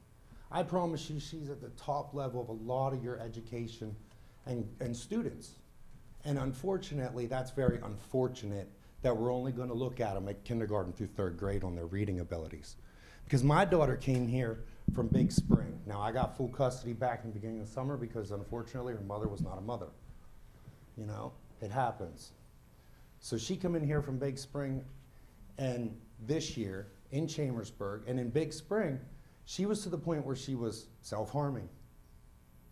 I promise you she's at the top level of a lot of your education and students. And unfortunately, that's very unfortunate that we're only going to look at them at kindergarten through 3rd grade on their reading abilities. Because my daughter came here from Big Spring. Now, I got full custody back in the beginning of the summer because unfortunately her mother was not a mother. You know, it happens. So she come in here from Big Spring, and this year in Chambersburg, and in Big Spring, she was to the point where she was self-harming.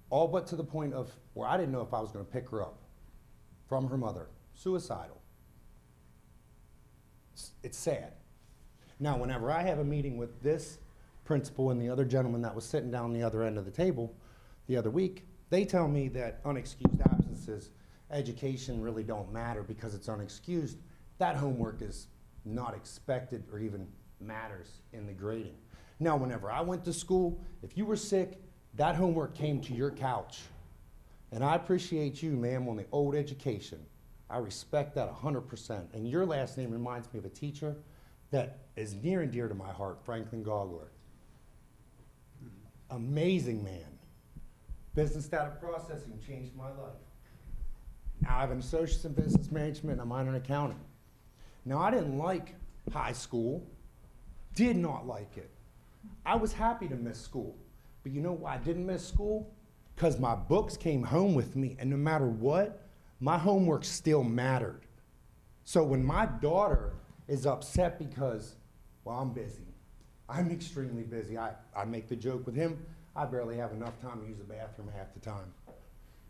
All but to the point of where I didn't know if I was going to pick her up from her mother, suicidal. It's sad. Now, whenever I have a meeting with this principal and the other gentleman that was sitting down the other end of the table the other week, they tell me that unexcused absences, education really don't matter because it's unexcused. That homework is not expected or even matters in the grading. Now, whenever I went to school, if you were sick, that homework came to your couch. And I appreciate you, ma'am, on the old education. I respect that 100%. And your last name reminds me of a teacher that is near and dear to my heart, Franklin Gogler. Amazing man. Business data processing changed my life. Now I have an associate's in business management and a minor in accounting. Now I didn't like high school, did not like it. I was happy to miss school. But you know why I didn't miss school? Because my books came home with me, and no matter what, my homework still mattered. So when my daughter is upset because, well, I'm busy. I'm extremely busy. I make the joke with him, I barely have enough time to use the bathroom half the time.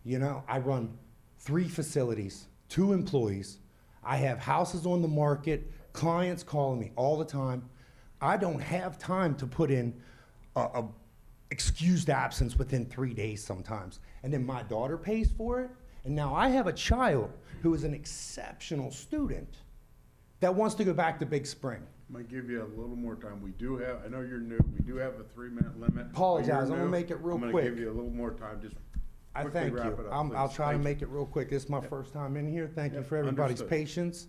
You know, I run 3 facilities, 2 employees. I have houses on the market, clients calling me all the time. I don't have time to put in a excused absence within 3 days sometimes. And then my daughter pays for it. And now I have a child who is an exceptional student that wants to go back to Big Spring. I'm gonna give you a little more time. We do have, I know you're new, we do have a 3-minute limit. Apologize, You're I'm gonna new. make it real I'm quick. gonna give you a little more time, just I quickly thank wrap you. it up, I'll please. try to Thank make it real quick. This is my first time in here. Thank you Yep, for everybody's understood. patience.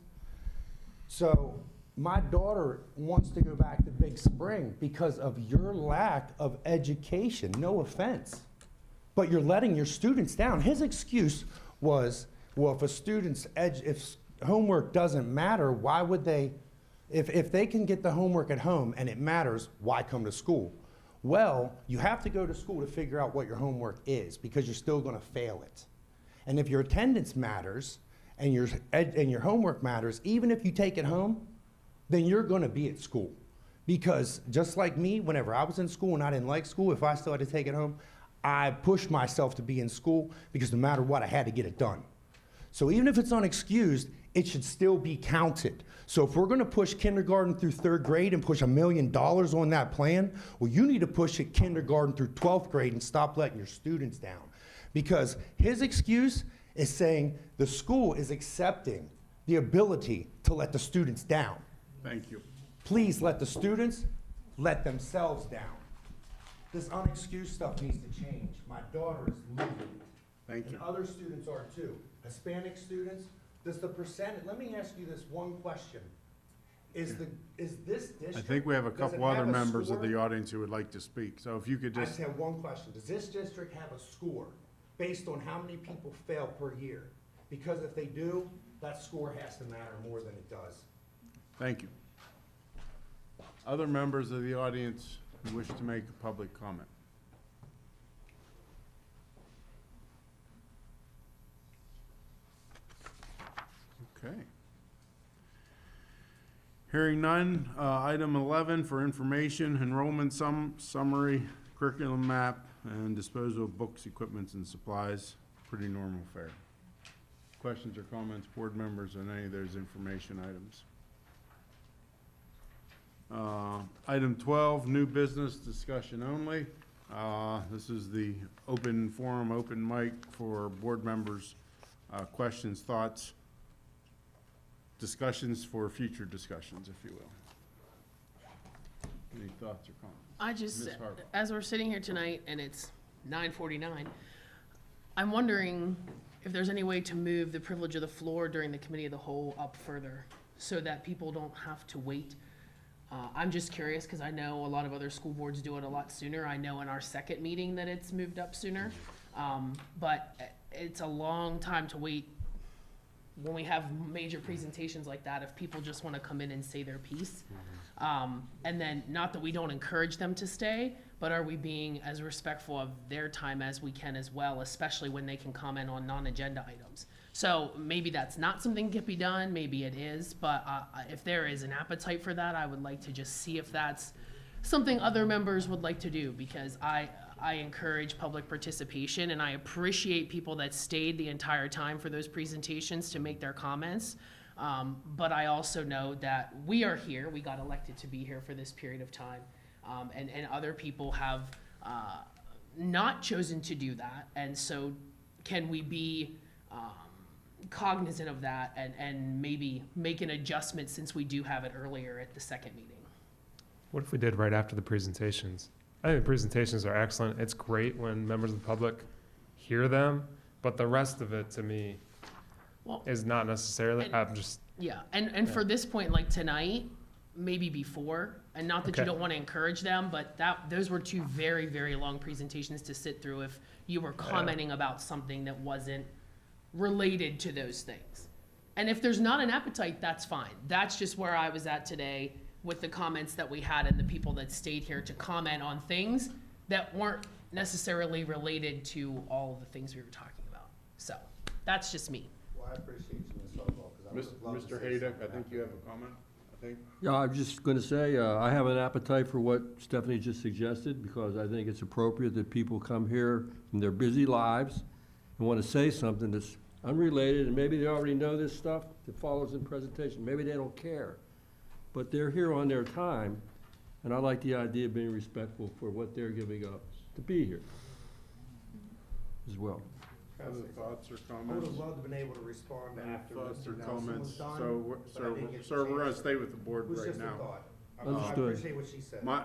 So my daughter wants to go back to Big Spring because of your lack of education. No offense, but you're letting your students down. His excuse was, well, if a student's if homework doesn't matter, why would they? If they can get the homework at home and it matters, why come to school? Well, you have to go to school to figure out what your homework is because you're still going to fail it. And if your attendance matters and your homework matters, even if you take it home, then you're going to be at school. Because just like me, whenever I was in school and I didn't like school, if I still had to take it home, I pushed myself to be in school because no matter what, I had to get it done. So even if it's unexcused, it should still be counted. So if we're going to push kindergarten through 3rd grade and push $1 million on that plan, well, you need to push it kindergarten through 12th grade and stop letting your students down. Because his excuse is saying the school is accepting the ability to let the students down. Thank you. Please let the students let themselves down. This unexcused stuff needs to change. My daughter is losing it. Thank you. And other students are too. Hispanic students, does the percentage, let me ask you this one question. Is this district? I think we have a does it couple other have a members of score? the audience who would like to speak, so if you could I just, just have one question. Does this district have a score based on how many people fail per year? Because if they do, that score has to matter more than it does. thank you. Other members of the audience who wish to make a public comment? Okay. Hearing none, item 11 for information, enrollment summary, curriculum map, and disposal of books, equipments, and supplies. Pretty normal fare. Questions or comments, board members, on any of those information items? Item 12, new business discussion only. This is the open forum, open mic for board members, questions, thoughts, discussions for future discussions, if you will. Any thoughts or comments? I just, Ms. Harper. as we're sitting here tonight and it's 9:49, I'm wondering if there's any way to move the privilege of the floor during the committee of the whole up further so that people don't have to wait. I'm just curious because I know a lot of other school boards do it a lot sooner. I know in our second meeting that it's moved up sooner. But it's a long time to wait when we have major presentations like that, if people just want to come in and say their piece. And then, not that we don't encourage them to stay, but are we being as respectful of their time as we can as well, especially when they can comment on non-agenda items? So maybe that's not something that can be done, maybe it is, but if there is an appetite for that, I would like to just see if that's something other members would like to do, because I encourage public participation, and I appreciate people that stayed the entire time for those presentations to make their comments. But I also know that we are here, we got elected to be here for this period of time, and other people have not chosen to do that. And so can we be cognizant of that and maybe make an adjustment, since we do have it earlier at the second meeting? What if we did right after the presentations? I think the presentations are excellent. It's great when members of the public hear them, but the rest of it, to me, is not necessarily, I'm just. Yeah, and for this point, like tonight, maybe before, and not that you Okay. don't want to encourage them, but those were two very, very long presentations to sit through if you were commenting about something that wasn't related to those things. And if there's not an appetite, that's fine. That's just where I was at today with the comments that we had and the people that stayed here to comment on things that weren't necessarily related to all of the things we were talking about. So that's just me. Well, I appreciate you, Ms. Harbaugh, because I would love to Mr. say Haydock, something I think you have a comment, I think? Yeah, I'm just going to say, I have an appetite for what Stephanie just suggested, because I think it's appropriate that people come here in their busy lives and want to say something that's unrelated, and maybe they already know this stuff that follows in presentation. Maybe they don't care. But they're here on their time, and I like the idea of being respectful for what they're giving up to be here as well. Other thoughts or I would comments? have loved to been able to respond Any after thoughts or Mr. Nelson was comments? done. So, but I so, didn't get the so we're gonna chance. stay with the board It was right just a now. thought. I Understood. appreciate what she said. I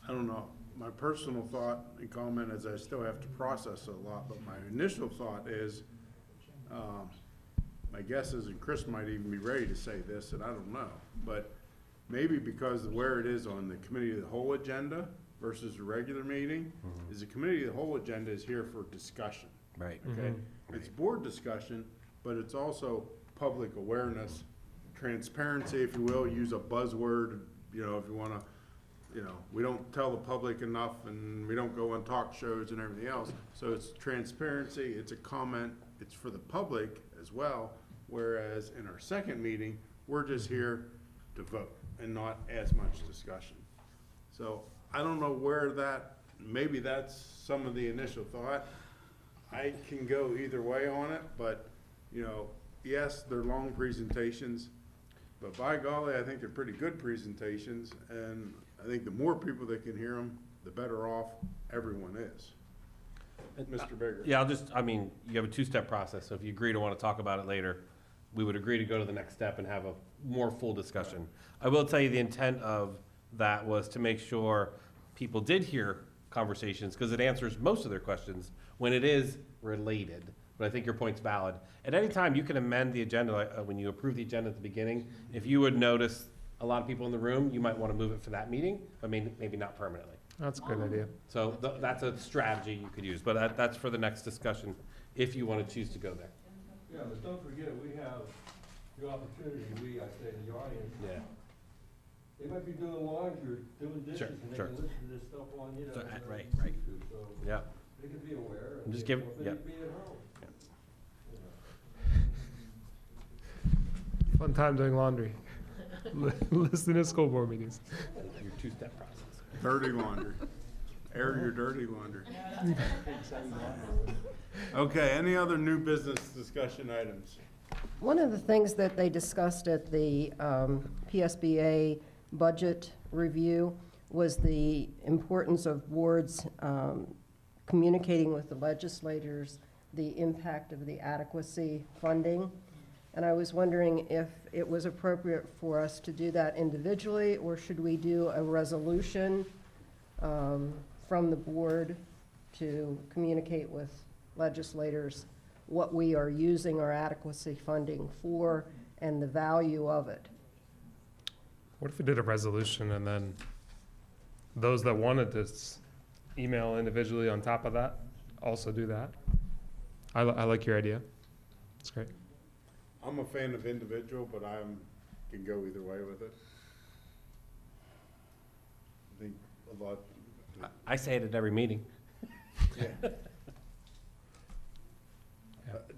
don't know, my personal thought and comment is I still have to process it a lot, but my initial thought is, my guess is, and Chris might even be ready to say this, and I don't know, but maybe because of where it is on the committee of the whole agenda versus a regular meeting, is the committee of the whole agenda is here for discussion. Right. Okay? It's board discussion, but it's also public awareness, transparency, if you will, use a buzzword, you know, if you wanna, you know, we don't tell the public enough and we don't go on talk shows and everything else. So it's transparency, it's a comment, it's for the public as well, whereas in our second meeting, we're just here to vote and not as much discussion. So I don't know where that, maybe that's some of the initial thought. I can go either way on it, but, you know, yes, they're long presentations, but by golly, I think they're pretty good presentations, and I think the more people that can hear them, the better off everyone is. Mr. Bigger. Yeah, I mean, you have a two-step process, so if you agree to want to talk about it later, we would agree to go to the next step and have a more full discussion. I will tell you, the intent of that was to make sure people did hear conversations, because it answers most of their questions when it is related. But I think your point's valid. At any time, you can amend the agenda, when you approve the agenda at the beginning. If you would notice a lot of people in the room, you might want to move it for that meeting, but maybe not permanently. That's a good idea. So that's a strategy you could use, but that's for the next discussion, if you want to choose to go there. Yeah, but don't forget, we have the opportunity, I say in the audience. Yeah. They might be doing laundry, or doing dishes, Sure, and they sure. can listen to this stuff on, So, on right, YouTube, right. So Yeah. they can be aware. I'm just they giving- can yeah. Be at home. Fun time doing laundry. Listening to school board meetings. Your two-step process. Dirty laundry. Air your dirty laundry. Okay, any other new business discussion items? One of the things that they discussed at the PSBA budget review was the importance of boards communicating with the legislators the impact of the adequacy funding. And I was wondering if it was appropriate for us to do that individually, or should we do a resolution from the board to communicate with legislators what we are using our adequacy funding for and the value of it. What if we did a resolution and then those that wanted to email individually on top of that also do that? I like your idea. It's great. I'm a fan of individual, but can go either way with it. I think a lot. I say it at every meeting. Yeah.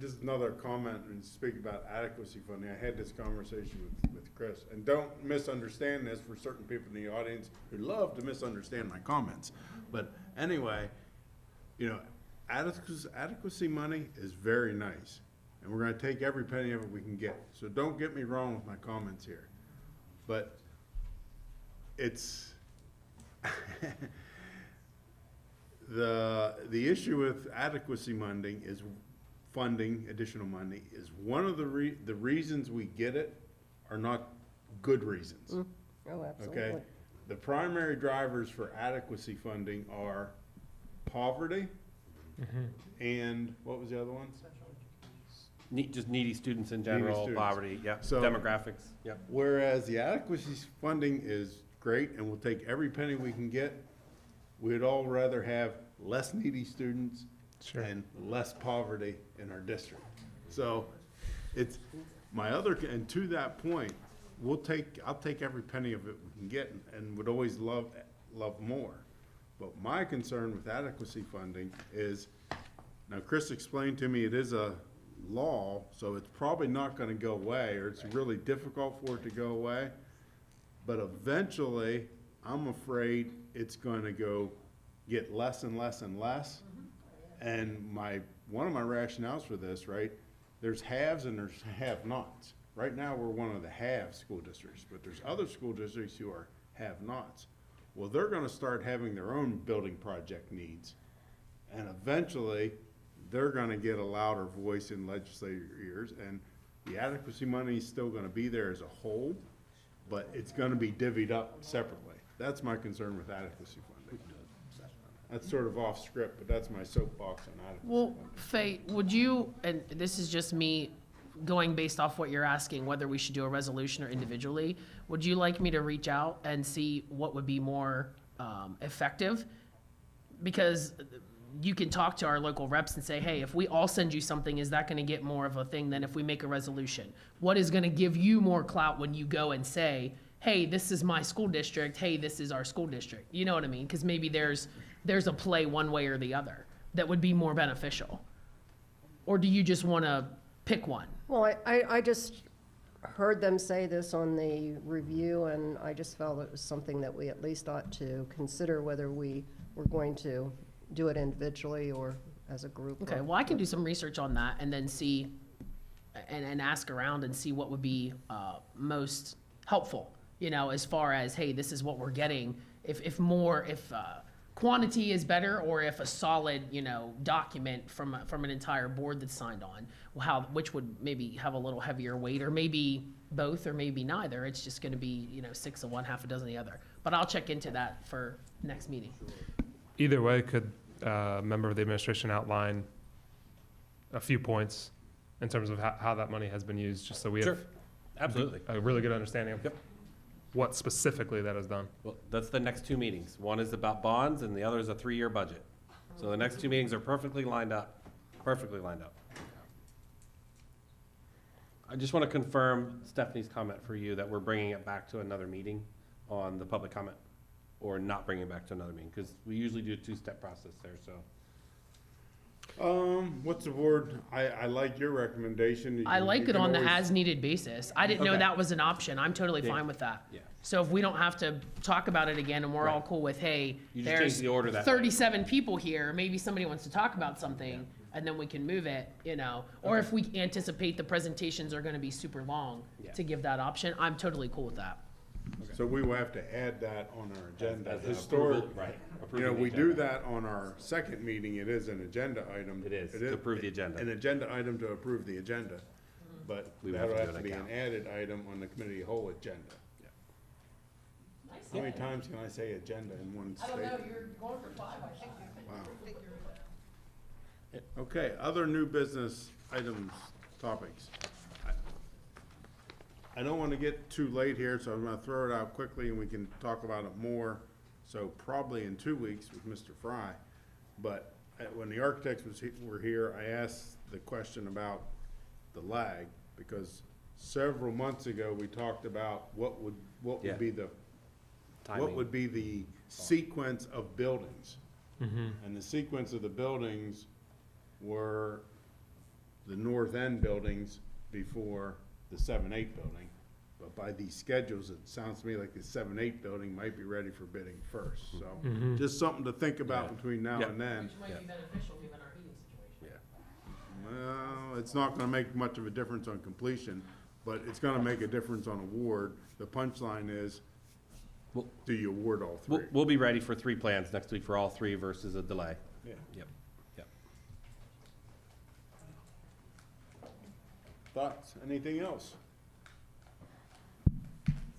Just another comment and speak about adequacy funding. I had this conversation with Chris, and don't misunderstand this for certain people in the audience who love to misunderstand my comments. But anyway, adequacy money is very nice, and we're gonna take every penny of it we can get. So don't get me wrong with my comments here. But it's, the issue with adequacy funding, additional money, is one of the reasons we get it are not good reasons. Oh, absolutely. Okay? The primary drivers for adequacy funding are poverty and what was the other one? Just needy students in general, students. poverty, yep, So- demographics, yep. Whereas the adequacy funding is great and we'll take every penny we can get, we'd all rather have less needy students and less poverty in our district. So it's and to that point, I'll take every penny of it we can get and would always love more. But my concern with adequacy funding is, now Chris explained to me it is a law, so it's probably not gonna go away, or it's really difficult for it to go away. But eventually, I'm afraid it's gonna get less and less and less. And one of my rationales for this, right, there's haves and there's have-nots. Right now, we're one of the have school districts, but there's other school districts who are have-nots. Well, they're gonna start having their own building project needs. And eventually, they're gonna get a louder voice in legislative ears, and the adequacy money is still gonna be there as a whole, but it's gonna be divvied up separately. That's my concern with adequacy funding. That's sort of off script, but that's my soapbox on adequacy Well, funding. Faye, would you, and this is just me going based off what you're asking, whether we should do a resolution or individually, would you like me to reach out and see what would be more effective? Because you can talk to our local reps and say, hey, if we all send you something, is that gonna get more of a thing than if we make a resolution? What is gonna give you more clout when you go and say, hey, this is my school district, hey, this is our school district? You know what I mean? Because maybe there's a play one way or the other that would be more beneficial. Or do you just wanna pick one? Well, I just heard them say this on the review, and I just felt it was something that we at least ought to consider whether we were going to do it individually or as a group. Okay, well, I can do some research on that and then see, and ask around and see what would be most helpful, as far as, hey, this is what we're getting. If quantity is better, or if a solid, document from an entire board that's signed on, which would maybe have a little heavier weight, or maybe both, or maybe neither. It's just gonna be, 6 of one, half a dozen of the other. But I'll check into that for next meeting. Either way, could a member of the administration outline a few points in terms of how that money has been used, just so we Sure. have Absolutely. a really good understanding of what specifically that has done? Well, that's the next 2 meetings. One is about bonds and the other is a 3-year budget. So the next 2 meetings are perfectly lined up, perfectly lined up. I just want to confirm Stephanie's comment for you that we're bringing it back to another meeting on the public comment, or not bringing it back to another meeting, because we usually do a 2-step process there, so. What's the board, I like your recommendation. I like You it can on the always- as-needed basis. I didn't know Okay. that was an option. I'm totally Yeah. fine with that. Yeah. So if we don't have to talk about it again and we're all Right. cool with, hey, You just change there's the order that way. 37 people here, maybe somebody wants to talk about something, and then we can move it, or if we anticipate the presentations are gonna be super long, Yeah. to give that option, I'm totally cool with that. So we will have to add that on our agenda. As an Historic, approval, right, you approving know, the we do agenda. that on our second meeting, it is an agenda item. It is, to approve the agenda. An agenda item to approve the agenda, but We would have that'll to do have it to be an account. added item on the committee of whole agenda. How many times can I say agenda in one statement? you're going for 5, I think. Wow. Okay, other new business items, topics. I don't want to get too late here, so I'm going to throw it out quickly and we can talk about it more. So probably in 2 weeks with Mr. Fry. But when the architects were here, I asked the question about the lag, because several months ago, we talked about what would Yeah. be the Timing. what would be the sequence of buildings? Mm-hmm. And the sequence of the buildings were the north end buildings before the 7-8 building. But by these schedules, it sounds to me like the 7-8 building might be ready for bidding first. So Mhm. just something to think about Yeah. between now Yeah. and then. Which might be beneficial given our heating situation. Well, it's not gonna make much of a difference on completion, but it's gonna make a difference on award. The punchline is, Well- do you award all 3? We'll be ready for 3 plans next week for all 3 versus a delay. Yeah. Yep, yep. Thoughts? Anything else?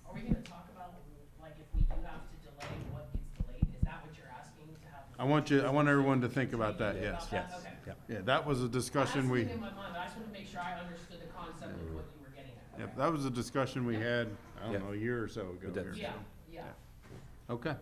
Are we gonna talk about, like, if we do have to delay, what gets delayed? Is that what you're asking to have? I want everyone to think about that, yes. About that? Okay. Yep. Yeah, that was a discussion we, That's in my mind, but I just wanted to make sure I understood the concept of what you were getting at. yeah, that was a discussion we had, I Yeah. don't know, a year or so ago We did. here. Yeah, so. yeah. Okay.